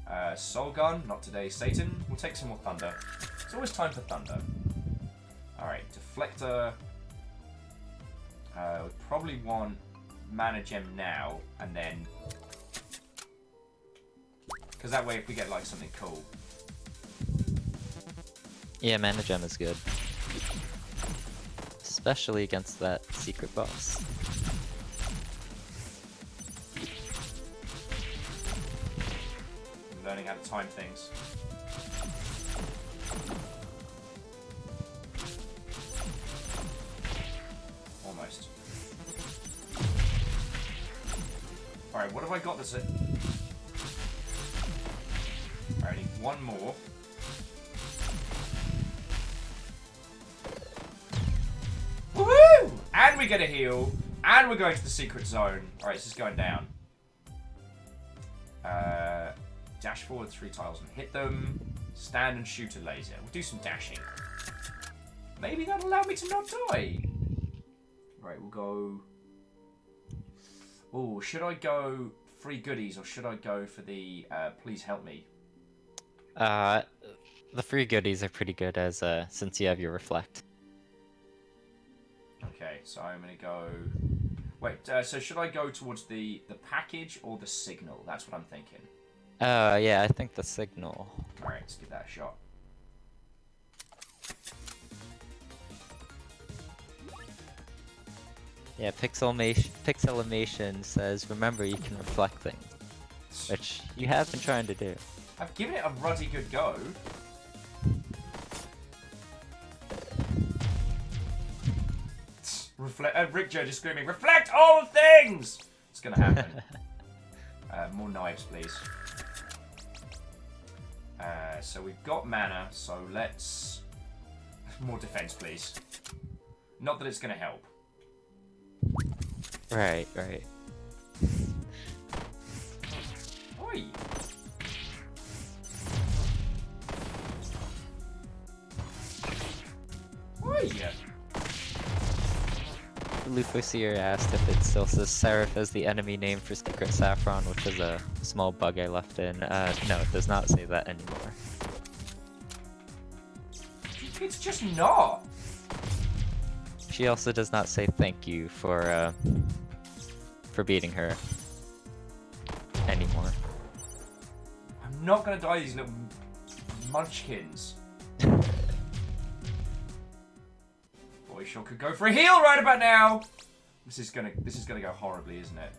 bad. Soul Gun, not today, Satan. We'll take some more Thunder. It's always time for Thunder. Alright, Deflector. We probably want Mana Gem now, and then... Because that way if we get like something cool. Yeah, Mana Gem is good. especially against that secret boss. I'm learning how to time things. Almost. Alright, what have I got that's it? Alright, I need one more. Woohoo! And we get a heal. And we're going to the secret zone. Alright, this is going down. Dash forward 3 tiles and hit them. Stand and shoot a laser. We'll do some dashing. Maybe that'll allow me to not die. Right, we'll go... Oh, should I go free goodies or should I go for the please help me? The free goodies are pretty good as since you have your reflect. Okay, so I'm gonna go... Wait, so should I go towards the package or the signal? That's what I'm thinking. Yeah, I think the signal. Alright, let's give that a shot. Yeah, Pixelimation says, remember you can reflect things, which you have been trying to do. I've given it a ruddy good go. Rick Joe just screaming, reflect all things! It's gonna happen. More knives, please. So we've got mana, so let's... More defense, please. Not that it's gonna help. Right, right. Oi! Oi! Lufoseer asked if it still says Seraph as the enemy name for Secret Saffron, which is a small bug I left in. No, it does not say that anymore. It's just not! She also does not say thank you for beating her anymore. I'm not gonna die these little munchkins. Boy, sure could go for a heal right about now. This is gonna go horribly, isn't it?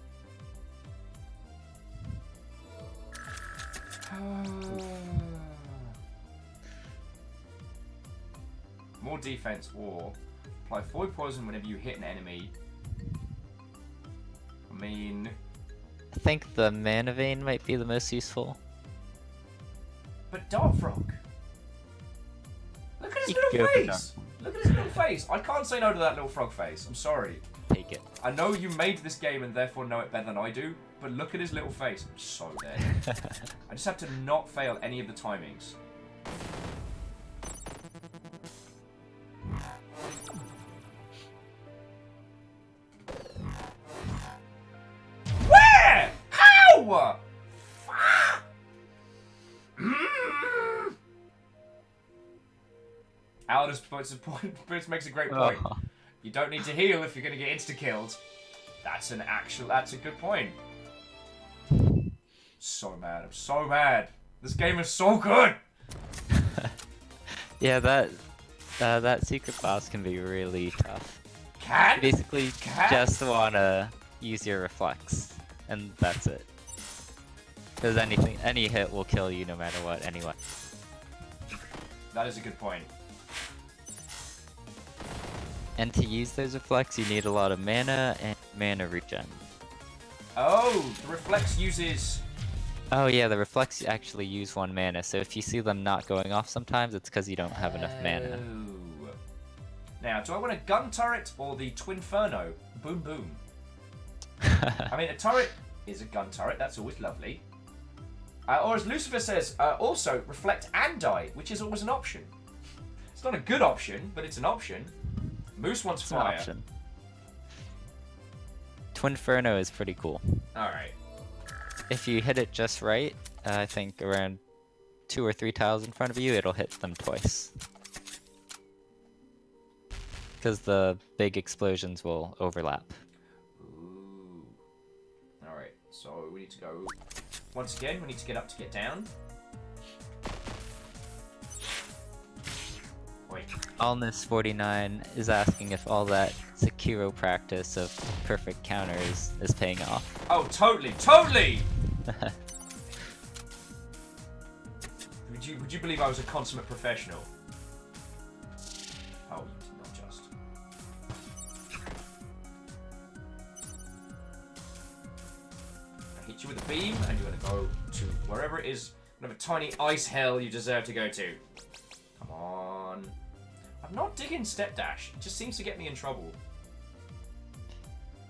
More defense or apply void poison whenever you hit an enemy. I mean, I think the Mana Vein might be the most useful. but Dart Frog. Look at his You little could go for face. Look at his little face. I can't say no to that little frog face. I'm sorry. Take it. I know you made this game and therefore know it better than I do, but look at his little face. I'm so dead. I just have to not fail any of the timings. Where? How? Aldous makes a great point. Oh. You don't need to heal if you're going to get insta-killed. That's a good point. So mad. I'm so mad. This game is so good. Yeah, that secret boss can be really tough. Can? You basically Can? just wanna use your reflex, and that's it. Because any hit will kill you no matter what anyway. That is a good point. And to use those reflex, you need a lot of mana and mana regen. Oh, the reflex uses... Oh yeah, the reflex actually use 1 mana, so if you see them not going off sometimes, it's because you don't have enough mana. Oh. Now, do I want a gun turret or the Twinferno? Boom, boom. I mean, a turret is a gun turret. That's always lovely. Or as Lucifer says, also reflect and die, which is always an option. It's not a good option, but it's an option. Moose wants It's an fire. option. Twinferno is pretty cool. Alright. If you hit it just right, I think around 2 or 3 tiles in front of you, it'll hit them twice. Because the big explosions will overlap. Ooh. Alright, so we need to go... Once again, we need to get up to get down. Oi. Allness49 is asking if all that Sekiro practice of perfect counters is paying off. Oh, totally, totally! Would you believe I was a consummate professional? Oh, you did not just. I hit you with a beam, and you're gonna go to wherever it is, whatever tiny ice hell you deserve to go to. Come on. I'm not digging Step Dash. It just seems to get me in trouble.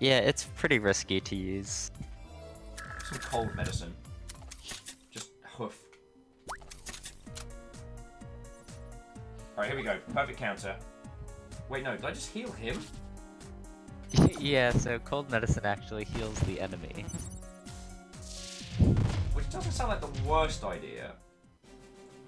Yeah, it's pretty risky to use. Some cold medicine. Just hoof. Alright, here we go. Perfect counter. Wait, no, did I just heal him? Yeah, so cold medicine actually heals the enemy. Which doesn't sound like the worst idea.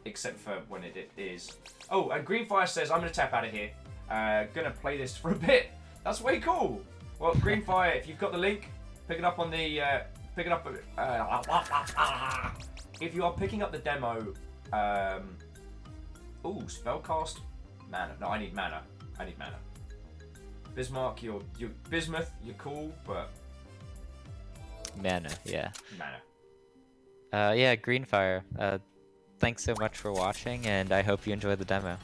Except for when it is. Oh, and Greenfire says, I'm going to tap out of here. Gonna play this for a bit. That's way cool. Well, Greenfire, if you've got the link, pick it up on the... pick it up... if you are picking up the demo... ooh, spellcast mana. No, I need mana. I need mana. Bismarck, you're Bismuth, you're cool, but... Mana, yeah. Mana. Yeah, Greenfire. Thanks so much for watching, and I hope you enjoy the demo.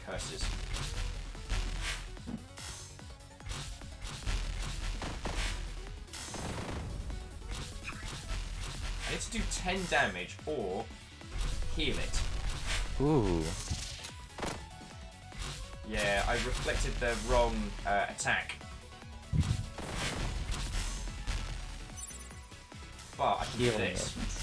Curses. I need to do 10 damage or heal it. Ooh. Yeah, I reflected the wrong attack. But I can do Healing this. it.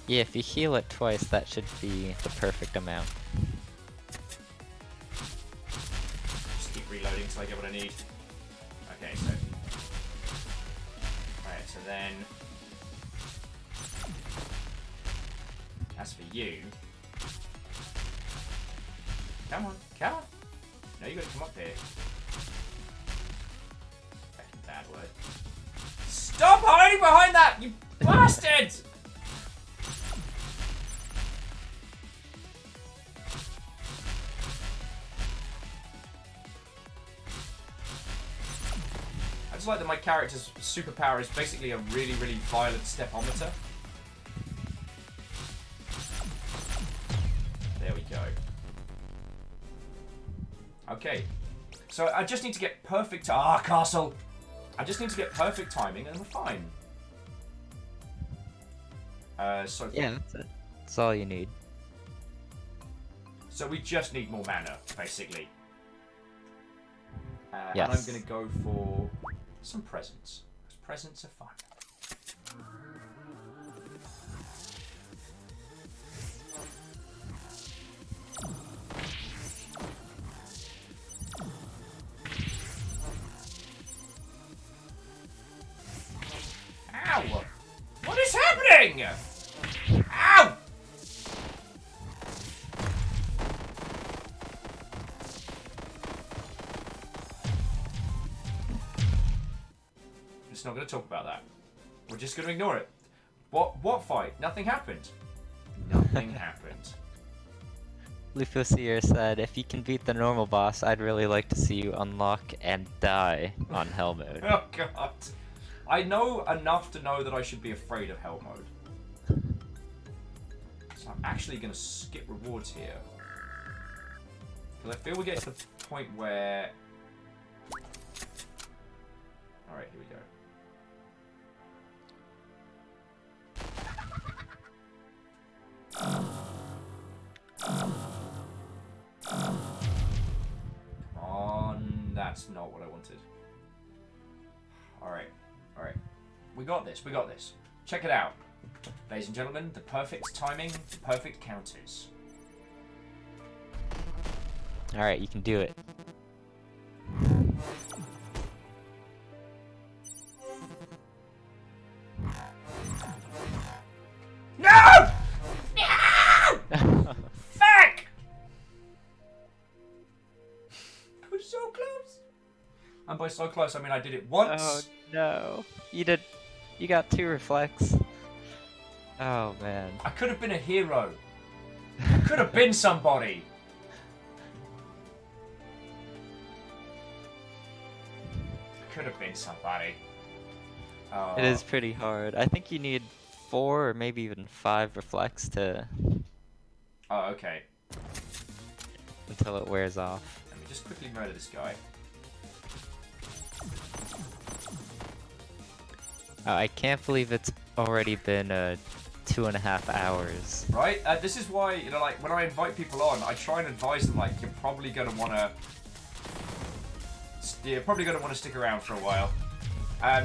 Yeah, if you heal it twice, that should be the perfect amount. Just keep reloading until I get what I need. Okay, so... Alright, so then... As for you... Come on, come on! No, you gotta come up here. Fucking bad word. Stop hiding behind that, you bastard! I just like that my character's superpower is basically a really, really violent stepometer. There we go. Okay. So I just need to get perfect... Ah, castle! I just need to get perfect timing and we're fine. So... Yeah, that's it. That's all you need. So we just need more mana, basically. Yes. And I'm going to go for some presents. Because presents are fun. Ow! What is happening? Ow! Just not going to talk about that. We're just going to ignore it. What fight? Nothing happened. Nothing happened. Lufosier said, if you can beat the normal boss, I'd really like to see you unlock and die on Hell mode. Oh god. I know enough to know that I should be afraid of Hell mode. So I'm actually going to skip rewards here. Because I feel we get to the point where... Alright, here we go. Come on, that's not what I wanted. Alright, alright. We got this, we got this. Check it out. Ladies and gentlemen, the perfect timing, the perfect counters. Alright, you can do it. No! No! by so close. I mean, I did it once. Oh no. You got 2 reflects. Oh man. I could have been a hero. I could have been somebody. I could have been somebody. Oh. It is pretty hard. I think you need 4 or maybe even 5 reflects to Oh, okay. until it wears off. Let me just quickly murder this guy. Oh, I can't believe it's already been 2.5 hours. Right? This is why, you know, like, when I invite people on, I try and advise them, like, you're probably going to want to stick around for a while.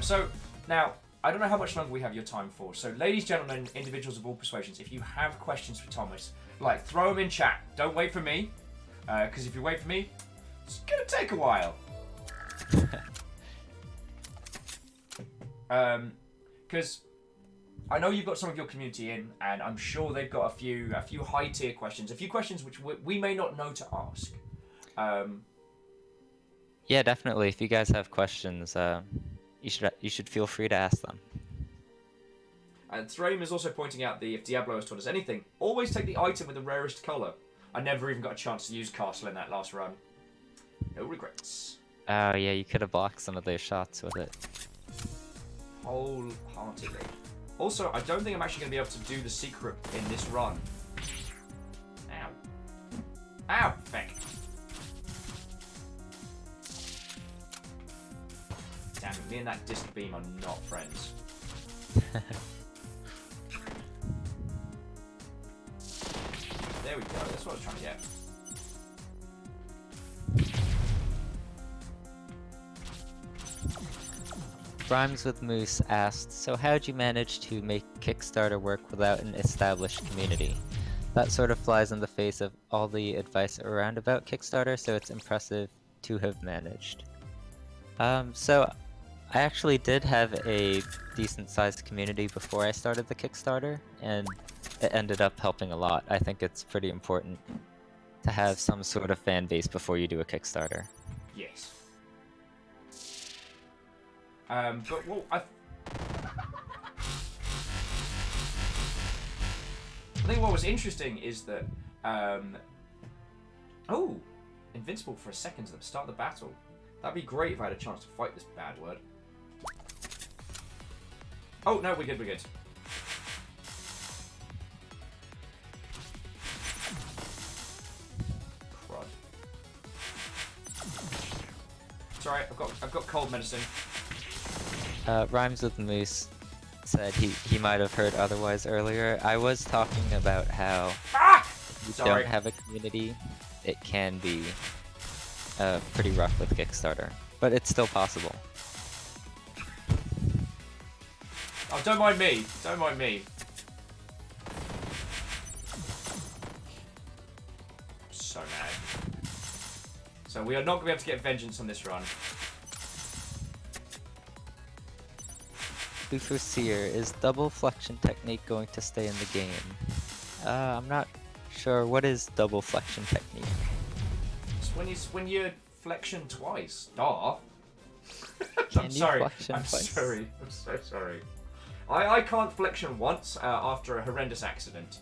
So, now, I don't know how much longer we have your time for. So, ladies, gentlemen, individuals of all persuasions, if you have questions for Thomas, like, throw them in chat. Don't wait for me. Because if you wait for me, it's going to take a while. Because I know you've got some of your community in, and I'm sure they've got a few high tier questions, a few questions which we may not know to ask. Yeah, definitely. If you guys have questions, you should feel free to ask them. And Thrame is also pointing out that if Diablo has taught us anything, always take the item with the rarest colour. I never even got a chance to use Castle in that last run. No regrets. Oh yeah, you could have blocked some of those shots with it. Wholeheartedly. Also, I don't think I'm actually going to be able to do the secret in this run. Ow. Ow! Feck. Damn it, me and that disc beam are not friends. There we go, that's what I was trying to get. Rhymes with Moose asked, so how'd you manage to make Kickstarter work without an established community? That sort of flies in the face of all the advice around about Kickstarter, so it's impressive to have managed. So I actually did have a decent sized community before I started the Kickstarter, and it ended up helping a lot. I think it's pretty important to have some sort of fan base before you do a Kickstarter. Yes. But well, I think what was interesting is that, oh, invincible for a second to the start of the battle. That'd be great if I had a chance to fight this bad word. Oh no, we're good, we're good. Crud. It's alright, I've got cold medicine. Rhymes with Moose said he might have heard otherwise earlier. I was talking about how if you Sorry. don't have a community, it can be pretty rough with Kickstarter, but it's still possible. Oh, don't mind me. Don't mind me. So mad. So we are not going to be able to get vengeance on this run. Luther Seer, is double flexion technique going to stay in the game? I'm not sure. What is double flexion technique? It's when you flexion twice. Duh. Can I'm you sorry. flexion I'm twice? sorry. I'm so sorry. I can't flexion once after a horrendous accident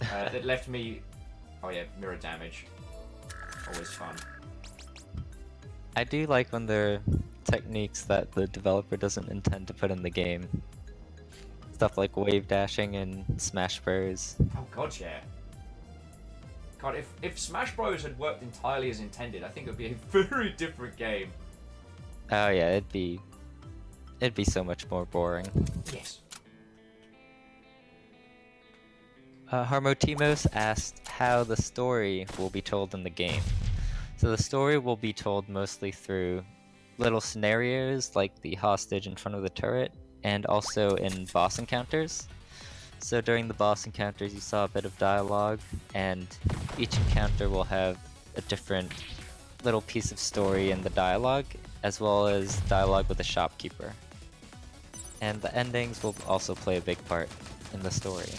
that left me. Oh yeah, mirror damage. Always fun. I do like when there are techniques that the developer doesn't intend to put in the game. Stuff like wave dashing and smash bros. Oh god, yeah. God, if Smash Bros had worked entirely as intended, I think it would be a very different game. Oh yeah, it'd be so much more boring. Yes. Harmotimos asked how the story will be told in the game. So the story will be told mostly through little scenarios like the hostage in front of the turret, and also in boss encounters. So during the boss encounters you saw a bit of dialogue, and each encounter will have a different little piece of story in the dialogue, as well as dialogue with the shopkeeper. And the endings will also play a big part in the story.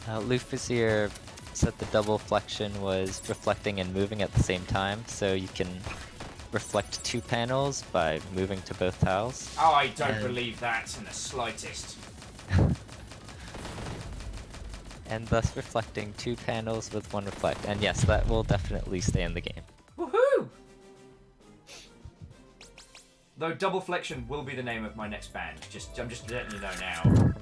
Lufizier said the double flexion was reflecting and moving at the same time, so you can reflect 2 panels by moving to both tiles. Oh, I don't And- believe that in the slightest. And thus reflecting 2 panels with 1 reflect. And yes, that will definitely stay in the game. Woohoo! Though Double Flexion will be the name of my next band. I'm just letting you know now.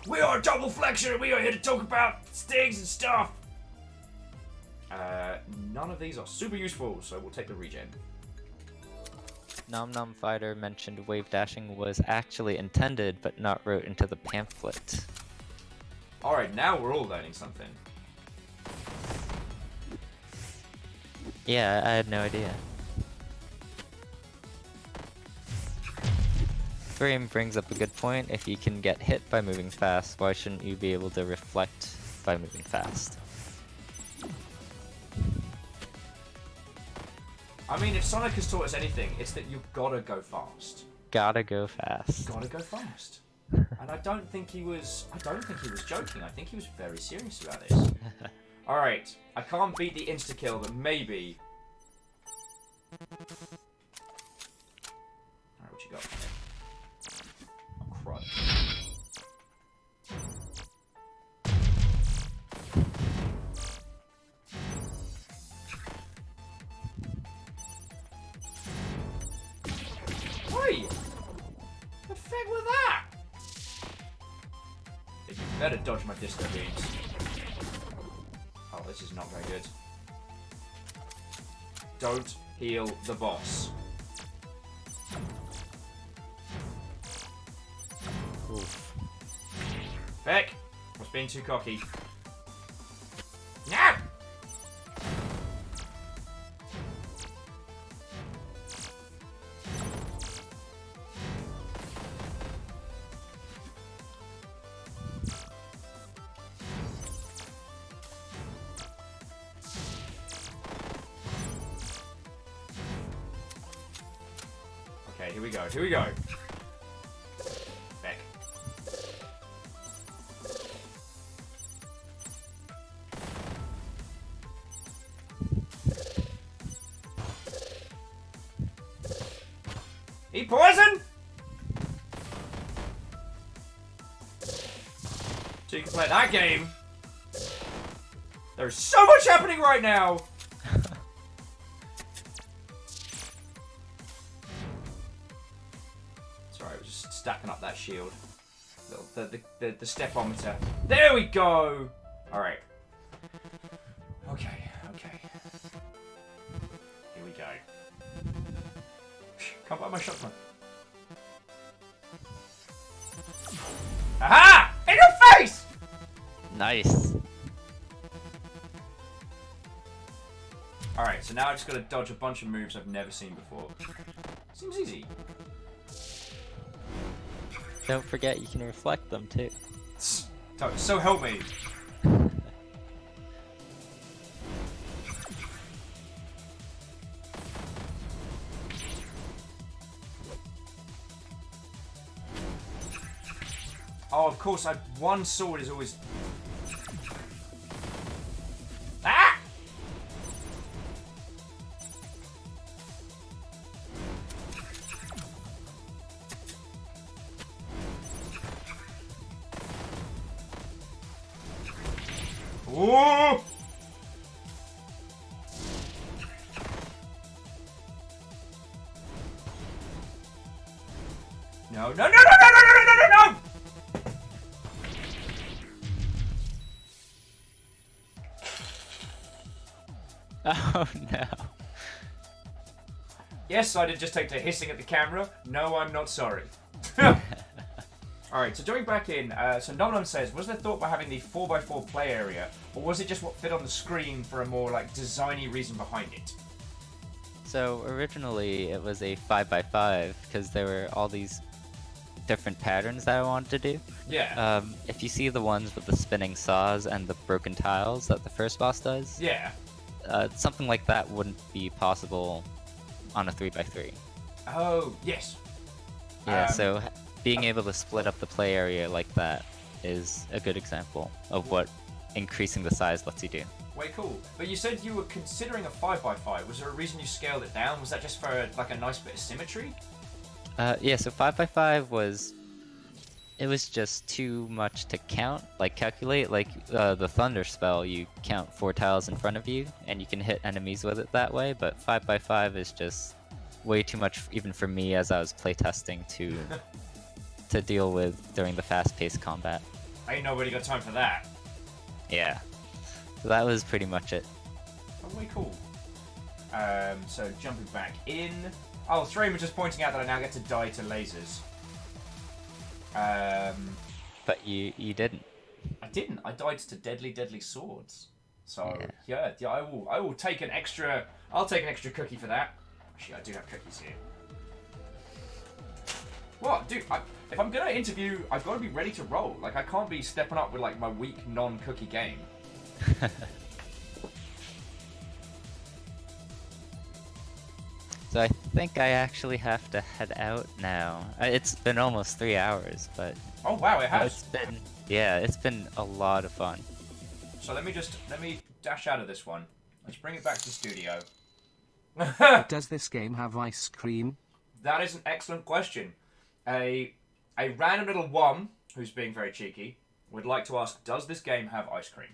We are Double Flexion. We are here to talk about stings and stuff. None of these are super useful, so we'll take the regen. Nom Nom Fighter mentioned wave dashing was actually intended, but not wrote into the pamphlet. Alright, now we're all learning something. Yeah, I had no idea. Frame brings up a good point. If you can get hit by moving fast, why shouldn't you be able to reflect by moving fast? I mean, if Sonic has taught us anything, it's that you've gotta go fast. Gotta go fast. Gotta go fast. And I don't think he was joking. I think he was very serious about this. Alright, I can't beat the insta-kill, but maybe... Alright, what you got? Oh, crud. Oi! The fuck was that? You better dodge my disco beams. Oh, this is not very good. Don't heal the boss. Oof. Feck! I was being too cocky. No! Okay, here we go. Here we go. Feck. Eat poison! So you can play that game. There's so much happening right now! Sorry, I was just stacking up that shield. The stepometer. There we go! Alright. Okay, okay. Here we go. Can't buy my shotgun. Aha! In your face! Nice. Alright, so now I just gotta dodge a bunch of moves I've never seen before. Seems easy. Don't forget you can reflect them too. So help me. Oh, of course, one sword is always... Ah! Ooh! No, no, no, no, no, no, no, no, no, no! Oh no. Yes, I did just take to hissing at the camera. No, I'm not sorry. Alright, so jumping back in, so Nom Nom says, was there thought by having the 4x4 play area, or was it just what fit on the screen for a more, like, designy reason behind it? So originally it was a 5x5 because there were all these different patterns that I wanted to do. Yeah. If you see the ones with the spinning saws and the broken tiles that the first boss does, Yeah. something like that wouldn't be possible on a 3x3. Oh, yes. Yeah, Um, so being able to split up the play area like that is a good example of what increasing the size lets you do. Way cool. But you said you were considering a 5x5. Was there a reason you scaled it down? Was that just for like a nice bit of symmetry? Yeah, so 5x5 was... It was just too much to count, like calculate. Like the Thunder spell, you count 4 tiles in front of you, and you can hit enemies with it that way, but 5x5 is just way too much even for me as I was playtesting to deal with during the fast-paced combat. Ain't nobody got time for that. Yeah. So that was pretty much it. Oh, way cool. So jumping back in. Oh, Thrain was just pointing out that I now get to die to lasers. But you didn't. I didn't. I died to deadly swords. So yeah, I will take an extra. I'll take an extra cookie for that. Actually, I do have cookies here. What, dude? If I'm gonna interview, I've got to be ready to roll. Like, I can't be stepping up with like my weak non-cookie game. So I think I actually have to head out now. It's been almost 3 hours, but Oh wow, it has. It's been a lot of fun. So let me dash out of this one. Let's bring it back to the studio. Does this game have ice cream? That is an excellent question. A random little one who's being very cheeky would like to ask, does this game have ice cream?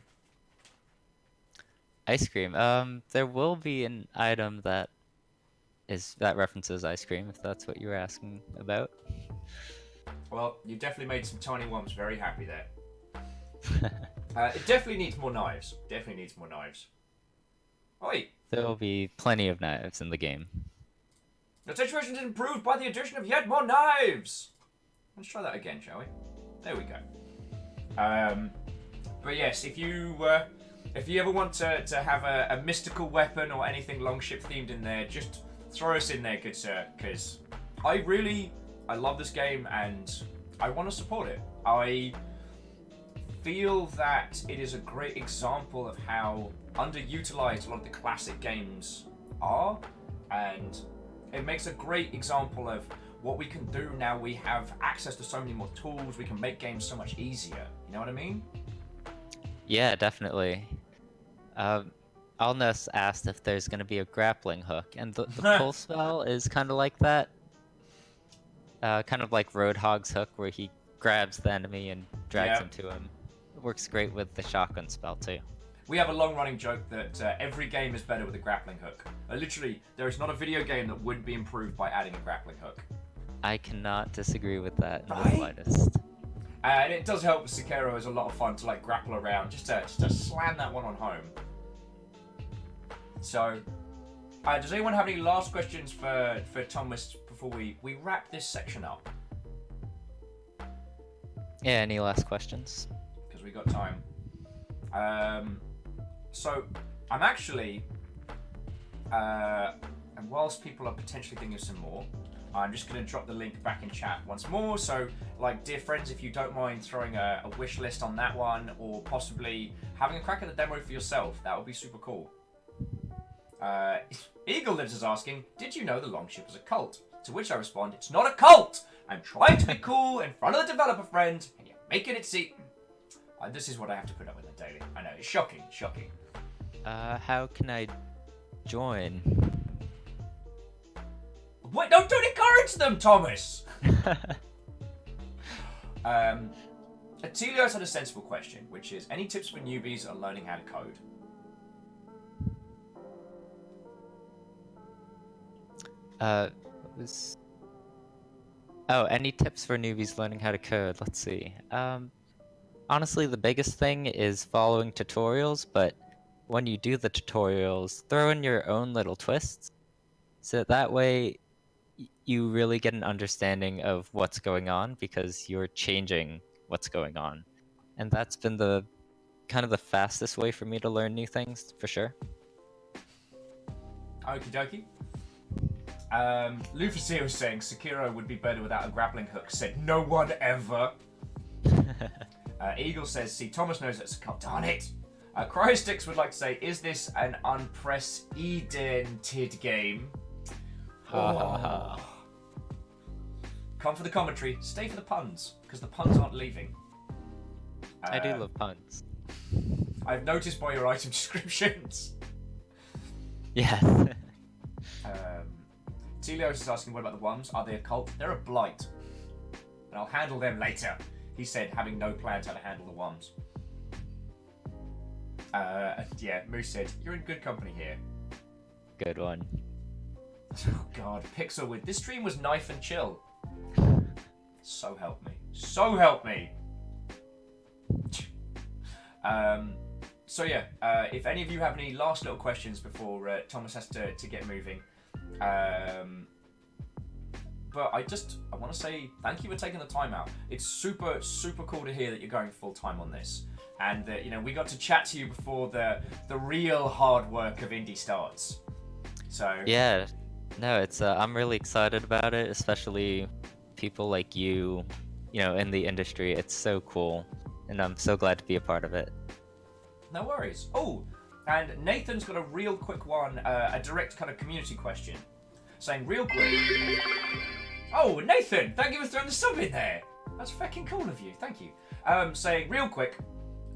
Ice cream. There will be an item that references ice cream, if that's what you were asking about. Well, you definitely made some tiny ones very happy there. It definitely needs more knives. Definitely needs more knives. Oi! There will be plenty of knives in the game. The situation is improved by the addition of yet more knives! Let's try that again, shall we? There we go. But yes, if you ever want to have a mystical weapon or anything Longship themed in there, just throw us in there, good sir, because I love this game and I want to support it. I feel that it is a great example of how underutilized a lot of the classic games are, and it makes a great example of what we can do now. We have access to so many more tools, we can make games so much easier, you know what I mean? Yeah, definitely. Alnus asked if there's going to be a grappling hook, and the pull spell is kind of like that. Kind of like Roadhog's hook, where he grabs the enemy and drags him to him. It works great with the shotgun spell too. We have a long-running joke that every game is better with a grappling hook. Literally, there is not a video game that would be improved by adding a grappling hook. I cannot disagree with that in the Right? slightest. And it does help. Sekiro is a lot of fun to like grapple around, just to slam that one on home. So, does anyone have any last questions for Thomas before we wrap this section up? Yeah, any last questions? Because we got time. So, I'm actually, and whilst people are potentially thinking of some more, I'm just going to drop the link back in chat once more. So, like, dear friends, if you don't mind throwing a wish list on that one, or possibly having a crack at the demo for yourself, that would be super cool. Eagle Lives is asking, did you know the Longship was a cult? To which I respond, it's not a cult! I'm trying to be cool in front of the developer friend, and you're making it seem... this is what I have to put up with it daily. I know, it's shocking. How can I join? Wait, don't encourage them, Thomas! Atelios had a sensible question, which is, any tips for newbies on learning how to code? Any tips for newbies learning how to code? Let's see. Honestly, the biggest thing is following tutorials, but when you do the tutorials, throw in your own little twists. So that way, you really get an understanding of what's going on, because you're changing what's going on. And that's been the the fastest way for me to learn new things, for sure. Okie dokie. Lufacy was saying Sekiro would be better without a grappling hook. Said no one ever. Eagle says, see, Thomas knows it's a cult. Darn it. Cryostix would like to say, is this an unprecedented game? Oh. Come for the commentary, stay for the puns, because the puns aren't leaving. I do love puns. I've noticed by your item descriptions. Yes. Telios is asking, what about the Wums? Are they a cult? They're a blight. And I'll handle them later, he said, having no plans how to handle the Wums. Yeah, Moose said, you're in good company here. Good one. Oh god, Pixel with, this stream was knife and chill. So help me. So help me! So yeah, if any of you have any last little questions before Thomas has to get moving. But I want to say thank you for taking the time out. It's super, super cool to hear that you're going full time on this. And that, you know, we got to chat to you before the real hard work of indie starts. So Yeah, no, it's I'm really excited about it, especially people like you know, in the industry. It's so cool, and I'm so glad to be a part of it. no worries. Oh, and Nathan's got a real quick one, a direct kind of community question, saying real quick. Oh, Nathan, thank you for throwing the sub in there. That's fucking cool of you. Thank you. Saying real quick,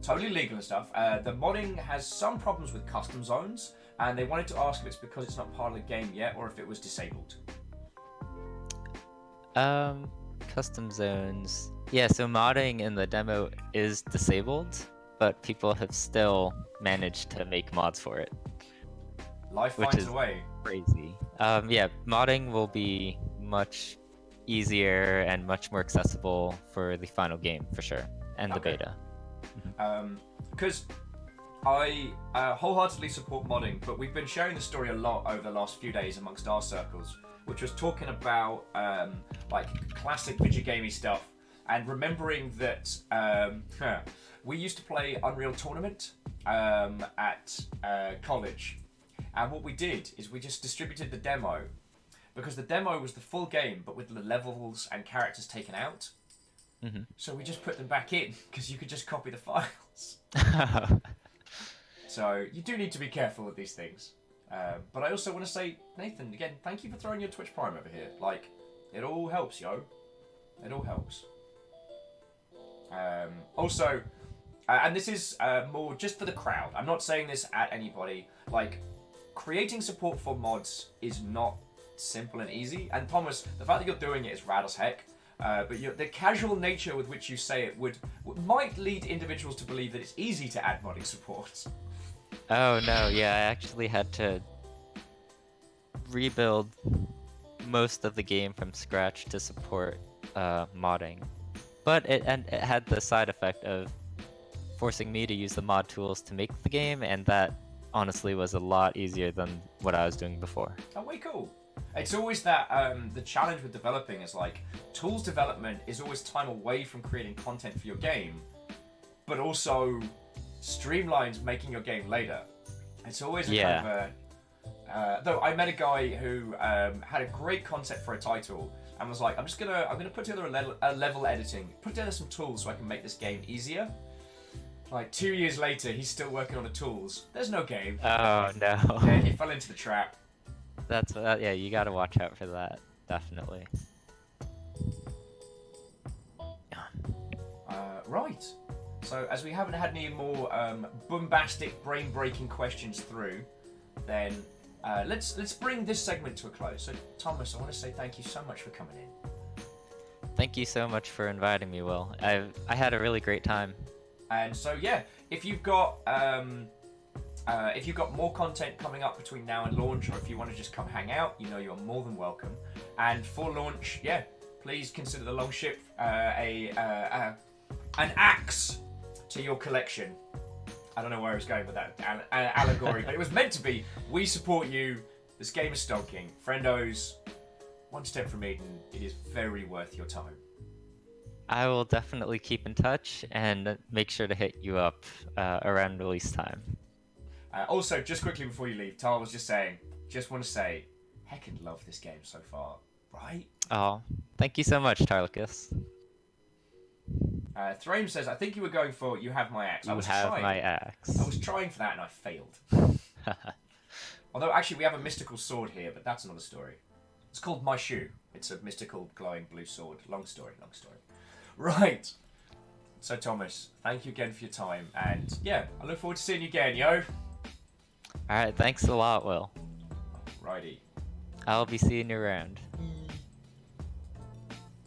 totally legal and stuff. The modding has some problems with custom zones, and they wanted to ask if it's because it's not part of the game yet, or if it was disabled. Custom zones. Yeah, so modding in the demo is disabled, but people have still managed to make mods for it. Life Which finds is a way. crazy. Yeah, modding will be much easier and much more accessible for the final game, for sure, and the Okay. beta. Because I wholeheartedly support modding, but we've been sharing the story a lot over the last few days amongst our circles, which was talking about like classic video gamey stuff, and remembering that we used to play Unreal Tournament at college, and what we did is we just distributed the demo, because the demo was the full game but with the levels and characters taken out. Mm-hmm. So we just put them back in because you could just copy the files. So you do need to be careful with these things. But I also want to say, Nathan, again, thank you for throwing your Twitch Prime over here. Like, it all helps, yo. It all helps. Also, and this is more just for the crowd. I'm not saying this at anybody. Like, creating support for mods is not simple and easy. And Thomas, the fact that you're doing it is rad as heck. But the casual nature with which you say it might lead individuals to believe that it's easy to add modding support. Oh no, yeah, I actually had to rebuild most of the game from scratch to support modding. But it had the side effect of forcing me to use the mod tools to make the game, and that honestly was a lot easier than what I was doing before. Oh, way cool. It's always that the challenge with developing is like tools development is always time away from creating content for your game, but also streamlines making your game later. It's always a kind of a, though I met a guy who had a great concept for a title and was like, I'm gonna put together a level editing, put together some tools so I can make this game easier. Like 2 years later, he's still working on the tools. There's no game. Oh no. Yeah, he fell into the trap. That's yeah, you gotta watch out for that, definitely. Right. So as we haven't had any more bombastic, brain-breaking questions through, then let's bring this segment to a close. So Thomas, I want to say thank you so much for coming in. Thank you so much for inviting me, Will. I had a really great time. And so yeah, if you've got more content coming up between now and launch, or if you want to just come hang out, you know you're more than welcome. And for launch, yeah, please consider the Longship an axe to your collection. I don't know where I was going with that allegory, but it was meant to be. We support you. This game is stonking. Friendos, one step from Eden. It is very worth your time. I will definitely keep in touch and make sure to hit you up around release time. Also, just quickly before you leave, Tal was just want to say, heckin' love this game so far, right? Oh, thank you so much, Tarlicus. Thrame says, I think you were going for You Have My Axe. You have my axe. I was trying for that and I failed. Although, actually, we have a mystical sword here, but that's another story. It's called My Shoe. It's a mystical glowing blue sword. Long story. Right. So Thomas, thank you again for your time, and yeah, I look forward to seeing you again, yo. Alright, thanks a lot, Will. Righty. I'll be seeing you around.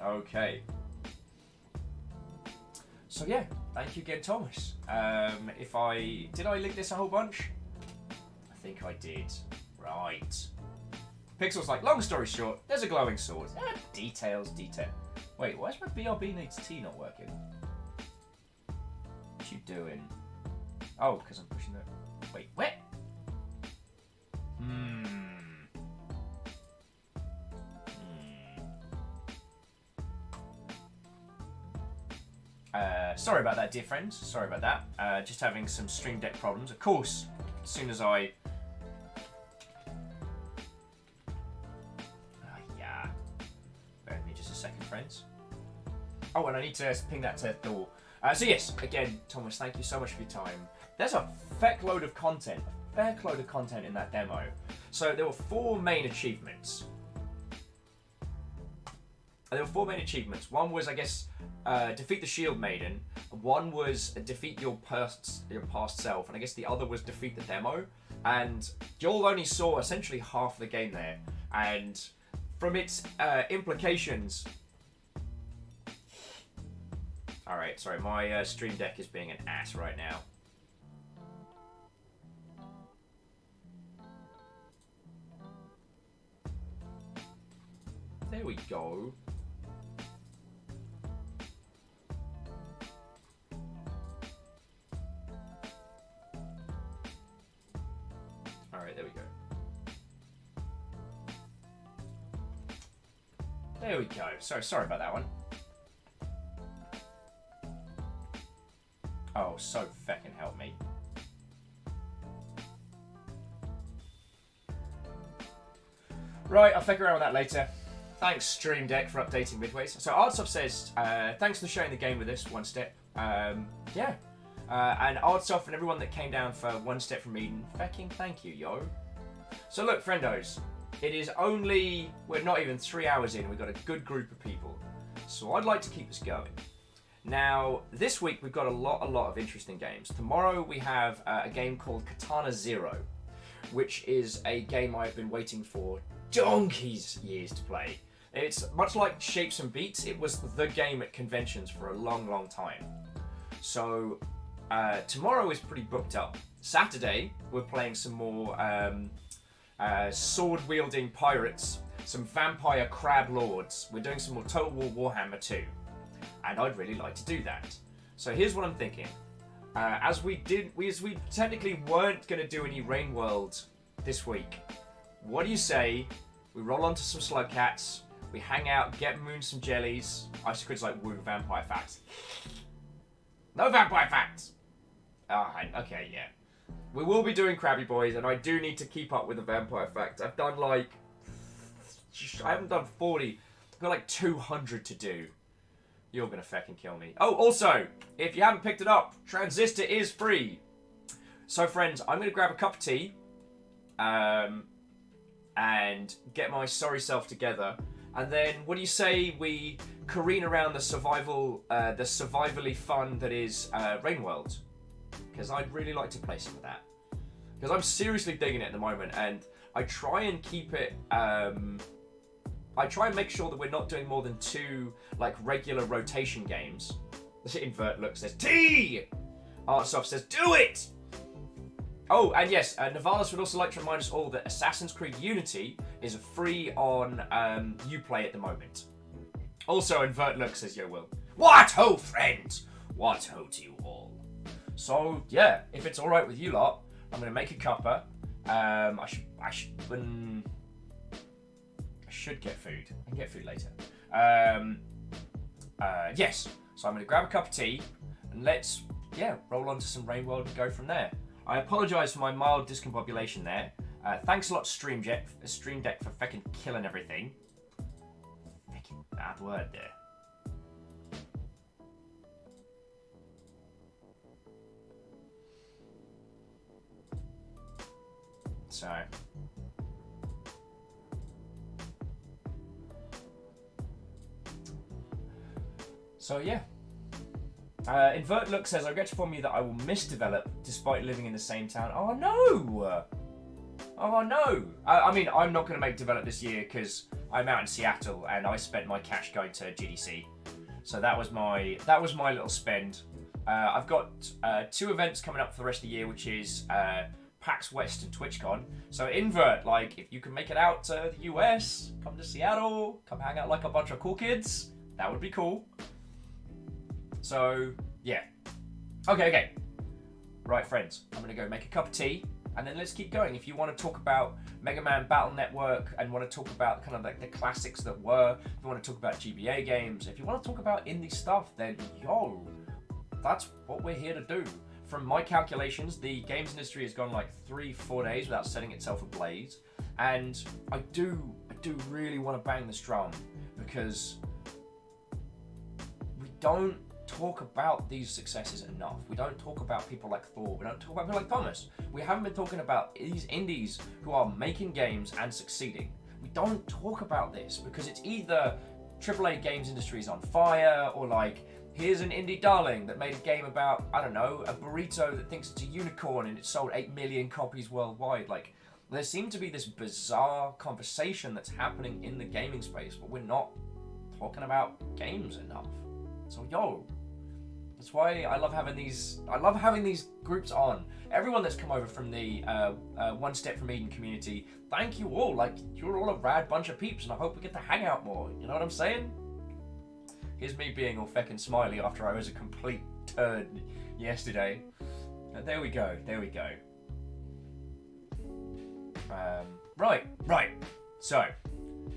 Okay. So yeah, thank you again, Thomas. Did I link this a whole bunch? I think I did. Right. Pixel's like, long story short, there's a glowing sword. Details. Wait, why is my BRB needs T not working? What you doing? Oh, because I'm pushing it. Wait, what? Sorry about that, dear friends. Sorry about that. Just having some Stream Deck problems. Of course, as soon as I... yeah. Bear with me just a second, friends. Oh, and I need to ping that to Thor. So yes, again, Thomas, thank you so much for your time. There's a feck load of content. A feck load of content in that demo. So there were 4 main achievements. One was, I guess, defeat the Shield Maiden. One was defeat your past self, and I guess the other was defeat the demo. And you'll only saw essentially half the game there, and from its implications. All right, sorry, my Stream Deck is being an ass right now. There we go. Alright, there we go. There we go. Sorry about that one. Oh, so feckin' help me. Right, I'll figure around with that later. Thanks, Stream Deck, for updating Midways. So Artsoft says, thanks for sharing the game with us, One Step. Yeah. And Artsoft and everyone that came down for One Step from Eden, fecking thank you, yo. So look, friendos, it is only, we're not even 3 hours in, we've got a good group of people. So I'd like to keep us going. Now, this week we've got a lot of interesting games. Tomorrow we have a game called Katana Zero, which is a game I've been waiting for donkey's years to play. It's much like Shapes and Beats, it was the game at conventions for a long time. So, tomorrow is pretty booked up. Saturday, we're playing some more sword-wielding pirates, some vampire crab lords. We're doing some more Total War Warhammer 2. And I'd really like to do that. So here's what I'm thinking. As we technically weren't going to do any Rain World this week, what do you say we roll onto some slug cats, we hang out, get Moon some jellies. Ice Cream's like, woo, vampire facts. No vampire facts! Okay, yeah. We will be doing Krabby Boys, and I do need to keep up with the vampire facts. I've done I haven't done 40. I've got like 200 to do. You're gonna fucking kill me. Oh, also, if you haven't picked it up, Transistor is free. So, friends, I'm gonna grab a cup of tea, and get my sorry self together, and then what do you say we careen around the survivally fun that is Rain World? Because I'd really like to play some of that. Because I'm seriously digging it at the moment, and I try and keep it. I try and make sure that we're not doing more than 2 like regular rotation games. Invert Look says T. Artsoft says do it. Oh, and yes, Navalis would also like to remind us all that Assassin's Creed Unity is free on Uplay at the moment. Also, Invert Look says yo Will. What ho, friends? What ho to you all? So yeah, if it's all right with you lot, I'm gonna make a cuppa. I should get food. I can get food later. Yes. So I'm going to grab a cup of tea and let's, roll on to some Rain World and go from there. I apologise for my mild discombobulation there. Thanks a lot, Stream Deck for feckin' killing everything. Feckin' bad word there. So yeah. Invert Look says, I regret to inform you that I will misdevelop despite living in the same town. Oh no! Oh no! I mean, I'm not going to make develop this year because I'm out in Seattle and I spent my cash going to GDC. So that was my little spend. I've got 2 events coming up for the rest of the year, which is PAX West and TwitchCon. So Invert, like, if you can make it out to the US, come to Seattle, come hang out like a bunch of cool kids, that would be cool. So, yeah. Okay. Right, friends, I'm going to go make a cup of tea, and then let's keep going. If you want to talk about Mega Man Battle Network and want to talk about kind of like the classics that were, if you want to talk about GBA games, if you want to talk about indie stuff, then yo, that's what we're here to do. From my calculations, the games industry has gone like 3-4 days without setting itself ablaze, and I do really want to bang this drum because we don't talk about these successes enough. We don't talk about people like Thor. We don't talk about people like Thomas. We haven't been talking about these indies who are making games and succeeding. We don't talk about this because it's either AAA games industry is on fire, or like, here's an indie darling that made a game about, I don't know, a burrito that thinks it's a unicorn and it sold 8 million copies worldwide. Like, there seems to be this bizarre conversation that's happening in the gaming space, but we're not talking about games enough. So yo, that's why I love having these groups on. Everyone that's come over from the One Step from Eden community, thank you all. Like, you're all a rad bunch of peeps, and I hope we get to hang out more. You know what I'm saying? Here's me being all feckin' smiley after I was a complete turd yesterday. There we go. Right. So,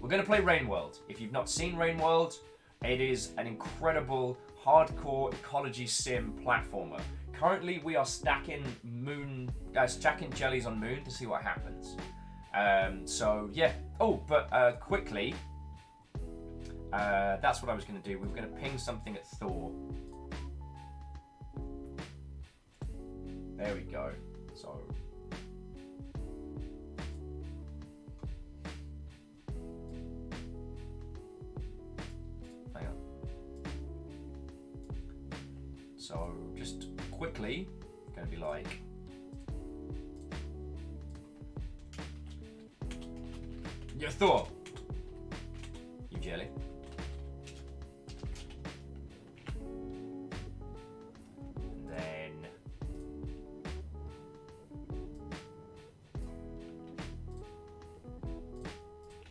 we're gonna play Rain World. If you've not seen Rain World, it is an incredible hardcore ecology sim platformer. Currently, we are stacking jellies on Moon to see what happens. So yeah. Oh, but quickly, that's what I was going to do. We were going to ping something at Thor. There we go. So. Hang on. So, just quickly, going to be like. Yo, Thor! You jelly.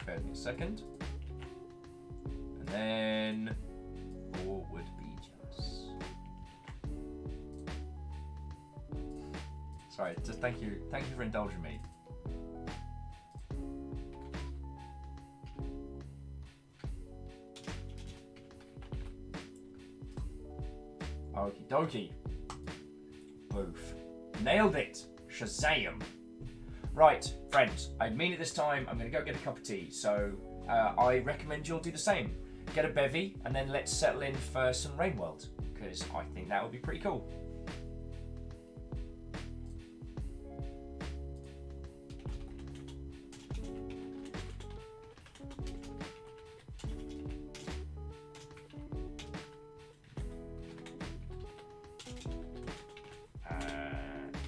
Bear with me a second. And then Thor would be jealous. Sorry, just thank you for indulging me. Okie dokie. Boof. Nailed it. Shazam. Right, friends, I mean it this time. I'm going to go get a cup of tea. So I recommend you'll do the same. Get a bevy, and then let's settle in for some Rain World, because I think that would be pretty cool.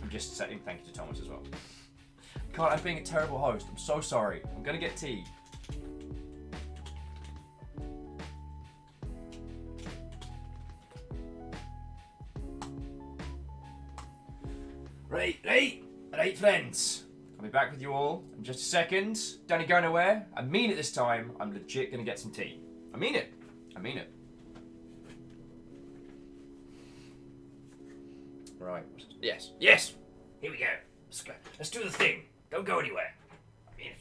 I'm just saying thank you to Thomas as well. God, I'm being a terrible host. I'm so sorry. I'm gonna get tea. Right, friends. I'll be back with you all in just a second. Don't go nowhere. I mean it this time. I'm legit gonna get some tea. I mean it. Right. Yes. Here we go. Let's go. Let's do the thing. Don't go anywhere. I mean it.